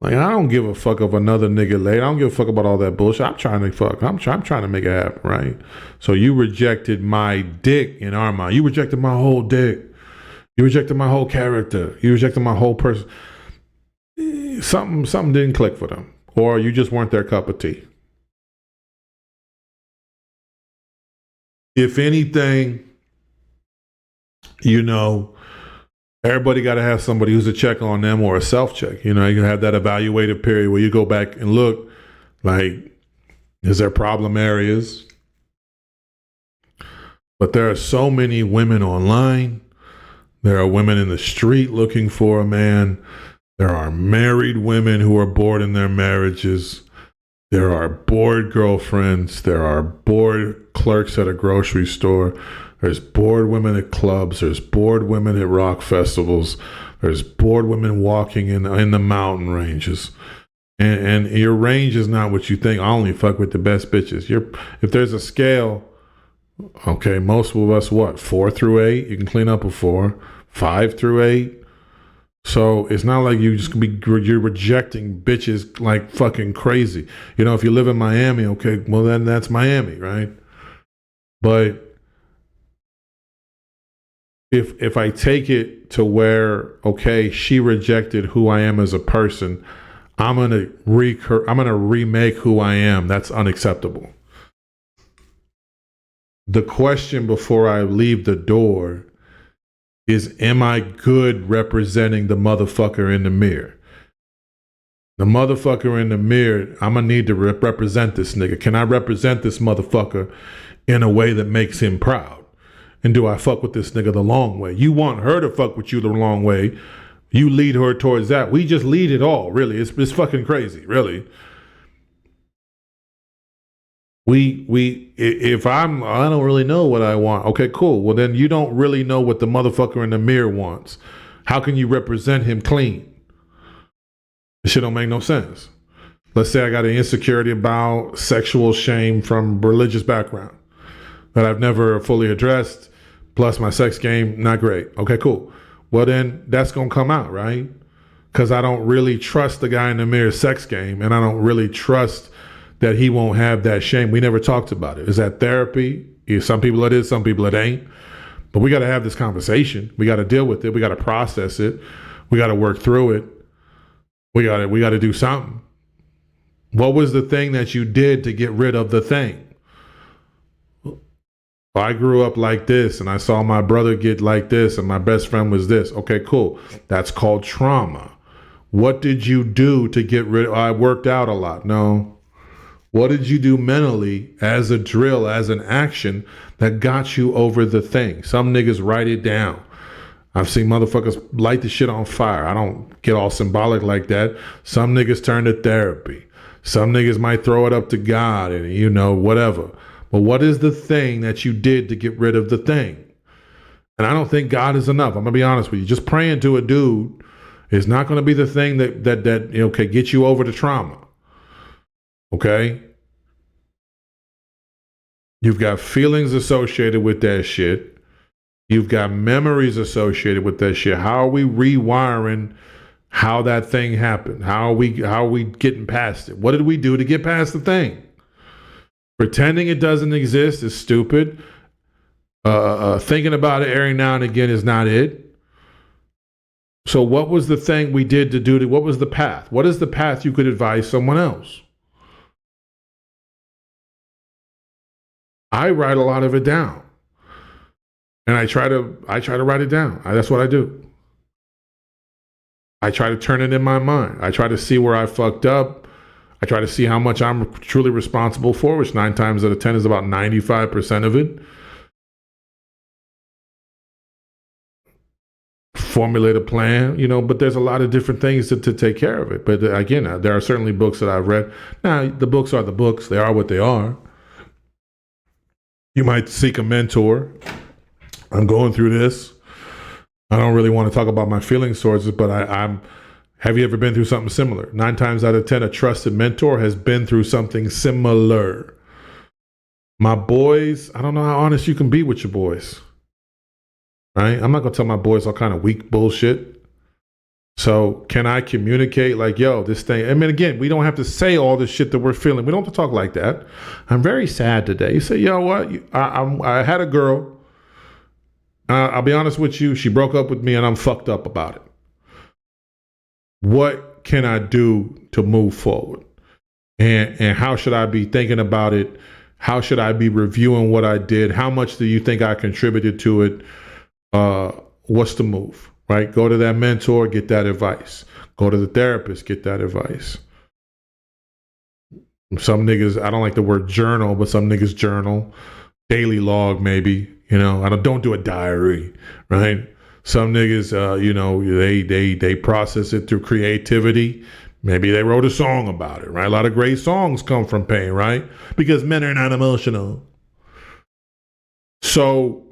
Like, I don't give a fuck if another nigga late. I don't give a fuck about all that bullshit. I'm trying to fuck. I'm trying to make it happen, right? So you rejected my dick in our mind. You rejected my whole dick. You rejected my whole character. You rejected my whole person. Something didn't click for them. Or you just weren't their cup of tea. If anything, you know, everybody got to have somebody who's a check on them or a self-check. You know, you have that evaluative period where you go back and look, like, is there problem areas? But there are so many women online. There are women in the street looking for a man. There are married women who are bored in their marriages. There are bored girlfriends. There are bored clerks at a grocery store. There's bored women at clubs. There's bored women at rock festivals. There's bored women walking in the mountain ranges. And your range is not what you think. I only fuck with the best bitches. If there's a scale, okay, most of us, 4 through 8? You can clean up a 4. 5 through 8? So it's not like you're rejecting bitches like fucking crazy. You know, if you live in Miami, okay, well then that's Miami, right? But if I take it to where, okay, she rejected who I am as a person, I'm gonna remake who I am. That's unacceptable. The question before I leave the door is, am I good representing the motherfucker in the mirror? The motherfucker in the mirror, I'm going to need to represent this nigga. Can I represent this motherfucker in a way that makes him proud? And do I fuck with this nigga the long way? You want her to fuck with you the long way. You lead her towards that. We just lead it all, really. It's fucking crazy, really. If I don't really know what I want. Okay, cool. Well, then you don't really know what the motherfucker in the mirror wants. How can you represent him clean? This shit don't make no sense. Let's say I got an insecurity about sexual shame from religious background that I've never fully addressed. Plus my sex game, not great. Okay, cool. Well, then that's going to come out, right? Because I don't really trust the guy in the mirror sex game, and I don't really trust that he won't have that shame. We never talked about it. Is that therapy? Some people it is, some people it ain't. But we got to have this conversation. We got to deal with it. We got to process it. We got to work through it. We got to do something. What was the thing that you did to get rid of the thing? I grew up like this, and I saw my brother get like this, and my best friend was this. Okay, cool. That's called trauma. What did you do to get rid of? I worked out a lot. No. What did you do mentally as a drill, as an action that got you over the thing? Some niggas write it down. I've seen motherfuckers light the shit on fire. I don't get all symbolic like that. Some niggas turn to therapy. Some niggas might throw it up to God and, you know, whatever. But what is the thing that you did to get rid of the thing? And I don't think God is enough. I'm going to be honest with you. Just praying to a dude is not going to be the thing that you know, can get you over the trauma. Okay? You've got feelings associated with that shit. You've got memories associated with that shit. How are we rewiring how that thing happened? How are we getting past it? What did we do to get past the thing? Pretending it doesn't exist is stupid. Thinking about it every now and again is not it. So what was the thing we did to do? What was the path? What is the path you could advise someone else? I write a lot of it down. And I try to write it down. That's what I do. I try to turn it in my mind. I try to see where I fucked up. I try to see how much I'm truly responsible for, which 9 times out of 10 is about 95% of it. Formulate a plan, you know, but there's a lot of different things to take care of it. But again, there are certainly books that I've read. Now, the books are the books. They are what they are. You might seek a mentor. I'm going through this. I don't really want to talk about my feelings towards it, but I'm. Have you ever been through something similar? 9 times out of 10, a trusted mentor has been through something similar. My boys, I don't know how honest you can be with your boys. Right? I'm not going to tell my boys all kind of weak bullshit. So can I communicate like, yo, this thing, I mean, again, we don't have to say all the shit that we're feeling. We don't have to talk like that. I'm very sad today. You say, yo, what? I had a girl. I'll be honest with you. She broke up with me and I'm fucked up about it. What can I do to move forward? And how should I be thinking about it? How should I be reviewing what I did? How much do you think I contributed to it? What's the move, right? Go to that mentor, get that advice. Go to the therapist, get that advice. Some niggas, I don't like the word journal, but some niggas journal. Daily log, maybe. You know, don't do a diary, right? Some niggas, they process it through creativity. Maybe they wrote a song about it, right? A lot of great songs come from pain, right? Because men are not emotional. So,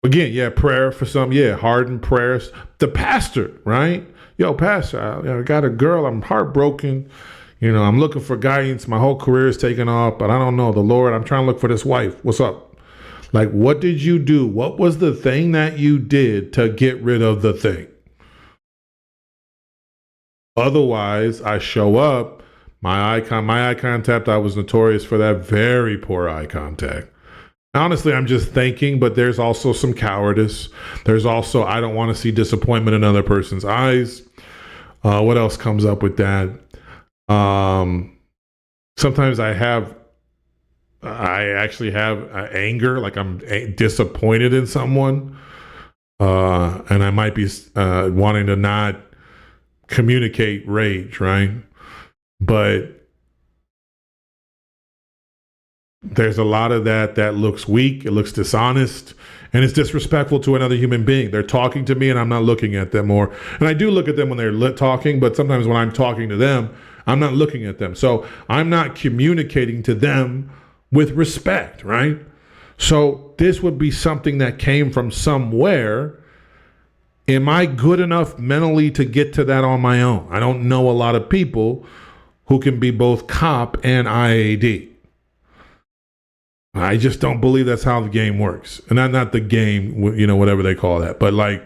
again, yeah, prayer for some, yeah, hardened prayers. The pastor, right? Yo, pastor, I got a girl, I'm heartbroken. You know, I'm looking for guidance. My whole career is taken off, but I don't know. The Lord, I'm trying to look for this wife. What's up? Like, what did you do? What was the thing that you did to get rid of the thing? Otherwise, I show up, my eye contact, I was notorious for that, very poor eye contact. Honestly, I'm just thinking, but there's also some cowardice. There's also, I don't want to see disappointment in another person's eyes. What else comes up with that? Sometimes I actually have anger, like I'm disappointed in someone. And I might be wanting to not communicate rage, right? But there's a lot of that looks weak, it looks dishonest, and it's disrespectful to another human being. They're talking to me and I'm not looking at them, and I do look at them when they're talking, but sometimes when I'm talking to them, I'm not looking at them. So I'm not communicating to them with respect, right? So this would be something that came from somewhere. Am I good enough mentally to get to that on my own? I don't know a lot of people who can be both cop and IAD. I just don't believe that's how the game works. And not the game, whatever they call that. But I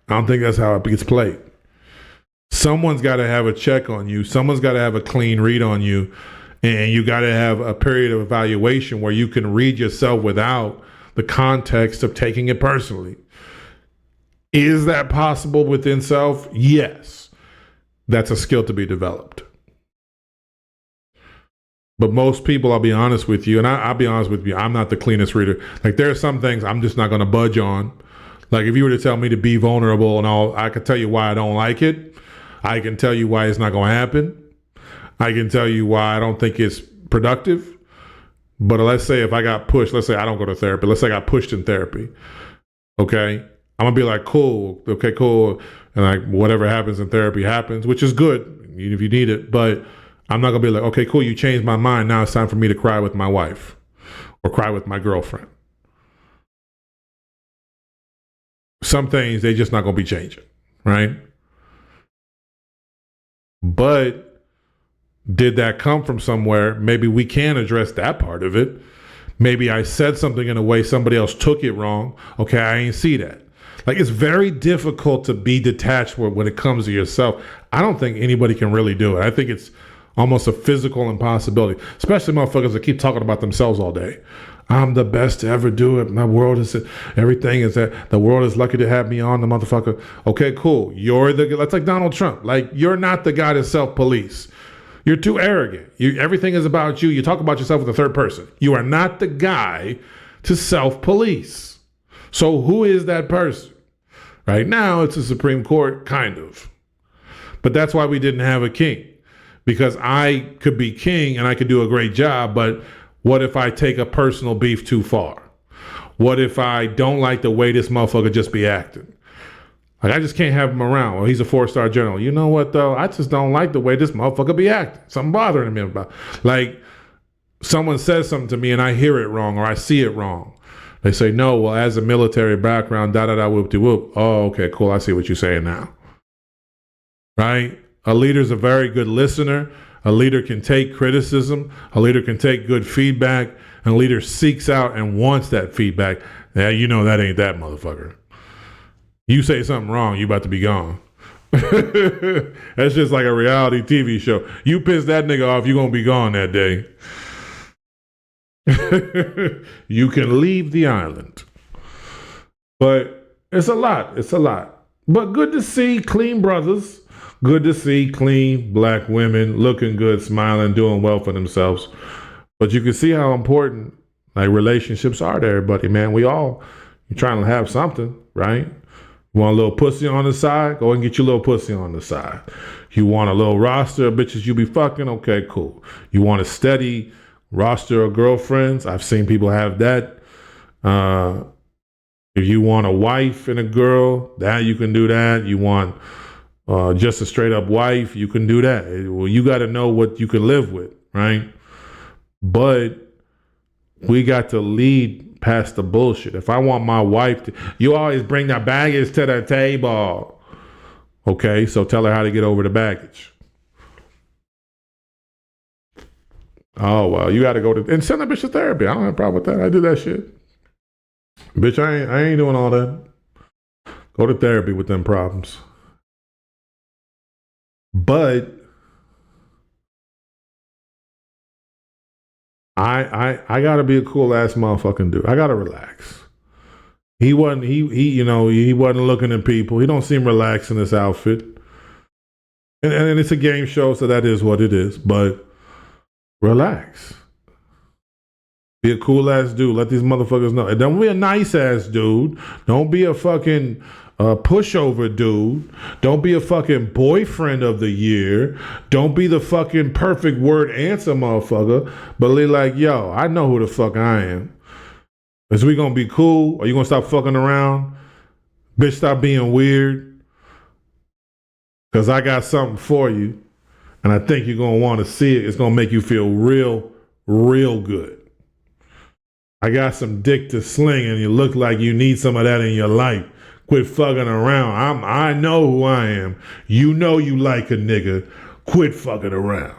don't think that's how it gets played. Someone's got to have a check on you. Someone's got to have a clean read on you. And you got to have a period of evaluation where you can read yourself without the context of taking it personally. Is that possible within self? Yes. That's a skill to be developed. But most people, I'll be honest with you, and I'll be honest with you, I'm not the cleanest reader. Like, there are some things I'm just not going to budge on. Like, if you were to tell me to be vulnerable and all, I could tell you why I don't like it. I can tell you why it's not going to happen. I can tell you why I don't think it's productive. But let's say if I got pushed, let's say I don't go to therapy. Let's say I got pushed in therapy. Okay? I'm going to be like, cool. Okay, cool. And like, whatever happens in therapy happens, which is good, even if you need it. But I'm not going to be like, okay, cool, you changed my mind. Now it's time for me to cry with my wife or cry with my girlfriend. Some things, they just not going to be changing, right? But did that come from somewhere? Maybe we can address that part of it. Maybe I said something in a way somebody else took it wrong. Okay, I ain't see that. Like, it's very difficult to be detached when it comes to yourself. I don't think anybody can really do it. I think it's almost a physical impossibility, especially motherfuckers that keep talking about themselves all day. I'm the best to ever do it. My world is, everything is that the world is lucky to have me on, the motherfucker. Okay, cool. That's like Donald Trump. Like, you're not the guy to self-police. You're too arrogant. Everything is about you. You talk about yourself with the third person. You are not the guy to self-police. So who is that person? Right now, it's the Supreme Court, kind of. But that's why we didn't have a king. Because I could be king and I could do a great job, but what if I take a personal beef too far? What if I don't like the way this motherfucker just be acting? Like, I just can't have him around. Well, he's a 4-star general. You know what, though? I just don't like the way this motherfucker be acting. Something bothering me about. Like, someone says something to me and I hear it wrong or I see it wrong. They say, no, well, as a military background, whoop-de-whoop. Oh, okay, cool. I see what you're saying now. Right? A leader's a very good listener. A leader can take criticism. A leader can take good feedback. And a leader seeks out and wants that feedback. Yeah, you know that ain't that motherfucker. You say something wrong, you about to be gone. That's just like a reality TV show. You piss that nigga off, you gonna be gone that day. You can leave the island. But it's a lot. It's a lot. But good to see clean brothers. Good to see clean black women looking good, smiling, doing well for themselves. But you can see how important like relationships are to everybody, man. You're trying to have something, right? You want a little pussy on the side? Go and get your little pussy on the side. You want a little roster of bitches you be fucking? Okay, cool. You want a steady roster of girlfriends? I've seen people have that. If you want a wife and a girl, that you can do that. You want just a straight up wife, you can do that. Well, you got to know what you can live with, right? But we got to lead past the bullshit. If I want my wife to, you always bring the baggage to the table. Okay, so tell her how to get over the baggage. Oh, well, you got to go to, and send that bitch to therapy. I don't have a problem with that. I do that shit. Bitch, I ain't doing all that. Go to therapy with them problems. But I gotta be a cool ass motherfucking dude. I gotta relax. He wasn't looking at people. He don't seem relaxed in this outfit. And it's a game show, so that is what it is. But relax. Be a cool ass dude. Let these motherfuckers know. And don't be a nice ass dude. Don't be a fucking pushover dude. Don't be a fucking boyfriend of the year. Don't be the fucking perfect word answer motherfucker. But be like, yo, I know who the fuck I am. Is we gonna be cool? Or you gonna stop fucking around? Bitch, stop being weird. Cause I got something for you. And I think you're gonna want to see it. It's gonna make you feel real, real good. I got some dick to sling and you look like you need some of that in your life. Quit fucking around. I know who I am. You know you like a nigga. Quit fucking around.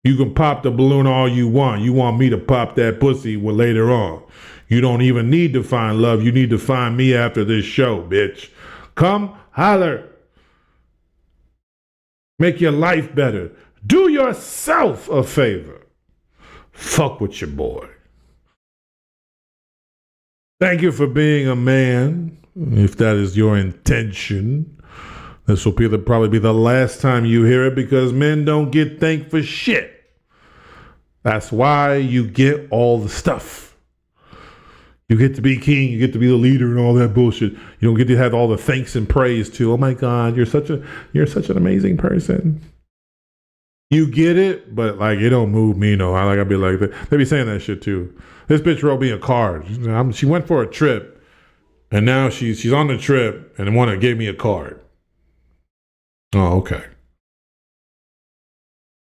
You can pop the balloon all you want. You want me to pop that pussy later on. You don't even need to find love. You need to find me after this show, bitch. Come holler. Make your life better. Do yourself a favor. Fuck with your boy. Thank you for being a man, if that is your intention. This will probably be the last time you hear it because men don't get thanked for shit. That's why you get all the stuff. You get to be king, you get to be the leader and all that bullshit. You don't get to have all the thanks and praise too. Oh my God, you're such an amazing person. You get it, but like it don't move me no. I be like that. They be saying that shit too. This bitch wrote me a card. She went for a trip, and now she's on the trip and gave me a card. Oh, okay.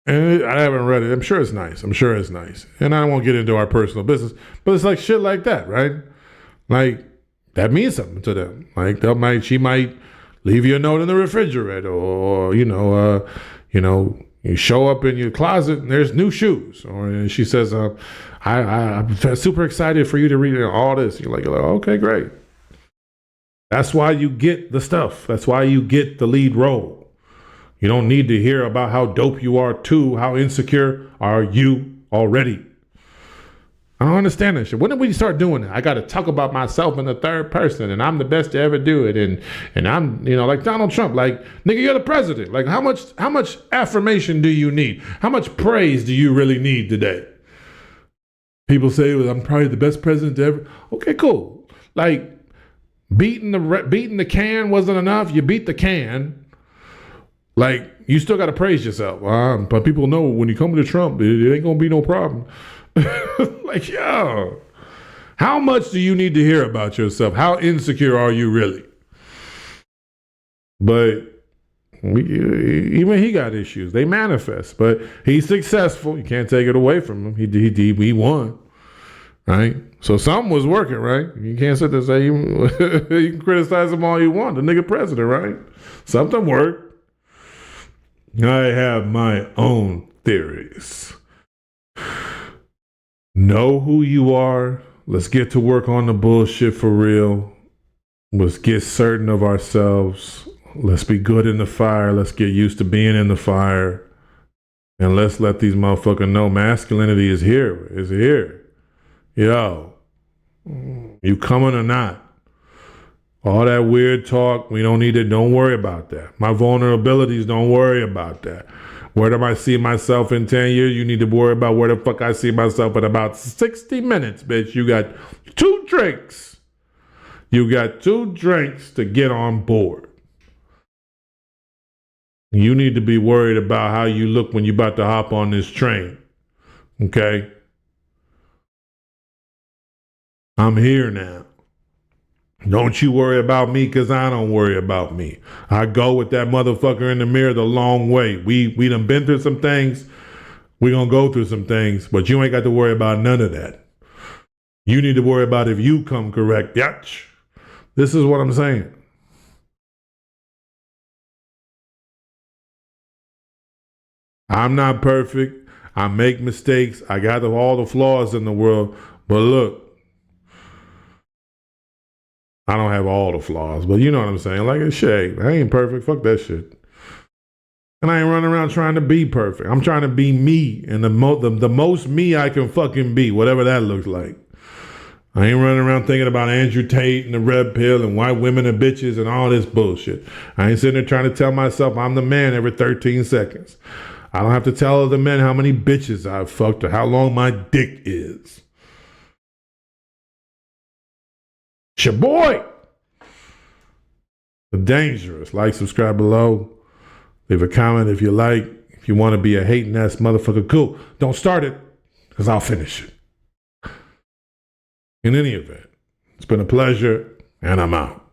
And I haven't read it. I'm sure it's nice. And I won't get into our personal business, but it's like shit like that, right? Like that means something to them. Like she might leave you a note in the refrigerator, or you show up in your closet and there's new shoes. Or she says, I'm super excited for you to read all this. You're like, okay, great. That's why you get the stuff. That's why you get the lead role. You don't need to hear about how dope you are too. How insecure are you already? I don't understand that shit. When did we start doing it? I got to talk about myself in the third person, and I'm the best to ever do it. And I'm, like Donald Trump, like, nigga, you're the president. Like, how much affirmation do you need? How much praise do you really need today? People say, well, I'm probably the best president ever. Okay, cool. Like, beating the can wasn't enough. You beat the can. Like, you still got to praise yourself. But people know when you come to Trump, it ain't going to be no problem. Like, yo, how much do you need to hear about yourself? How insecure are you really? But even he got issues. They manifest, but he's successful. You can't take it away from him. He won, right? So something was working, right? You can't sit there and say you can criticize him all you want. The nigga president, right? Something worked. I have my own theories. Know who you are. Let's get to work on the bullshit for real. Let's get certain of ourselves. Let's be good in the fire. Let's get used to being in the fire. And let's let these motherfuckers know masculinity is here. Is here. Yo, you coming or not? All that weird talk, we don't need it. Don't worry about that. My vulnerabilities, don't worry about that. Where do I see myself in 10 years? You need to worry about where the fuck I see myself in about 60 minutes, bitch. You got 2 drinks. You got 2 drinks to get on board. You need to be worried about how you look when you're about to hop on this train. Okay? I'm here now. Don't you worry about me, because I don't worry about me. I go with that motherfucker in the mirror the long way. We done been through some things. We gonna go through some things, but you ain't got to worry about none of that. You need to worry about if you come correct. Yatch. This is what I'm saying. I'm not perfect. I make mistakes. I got all the flaws in the world. But look, I don't have all the flaws, but you know what I'm saying. Like, shit, I ain't perfect. Fuck that shit. And I ain't running around trying to be perfect. I'm trying to be me, and the most me I can fucking be, whatever that looks like. I ain't running around thinking about Andrew Tate and the red pill and white women and bitches and all this bullshit. I ain't sitting there trying to tell myself I'm the man every 13 seconds. I don't have to tell other men how many bitches I've fucked or how long my dick is. It's your boy. The Dangerous. Like, subscribe below. Leave a comment if you like. If you want to be a hating ass motherfucker, cool. Don't start it, because I'll finish it. In any event, it's been a pleasure, and I'm out.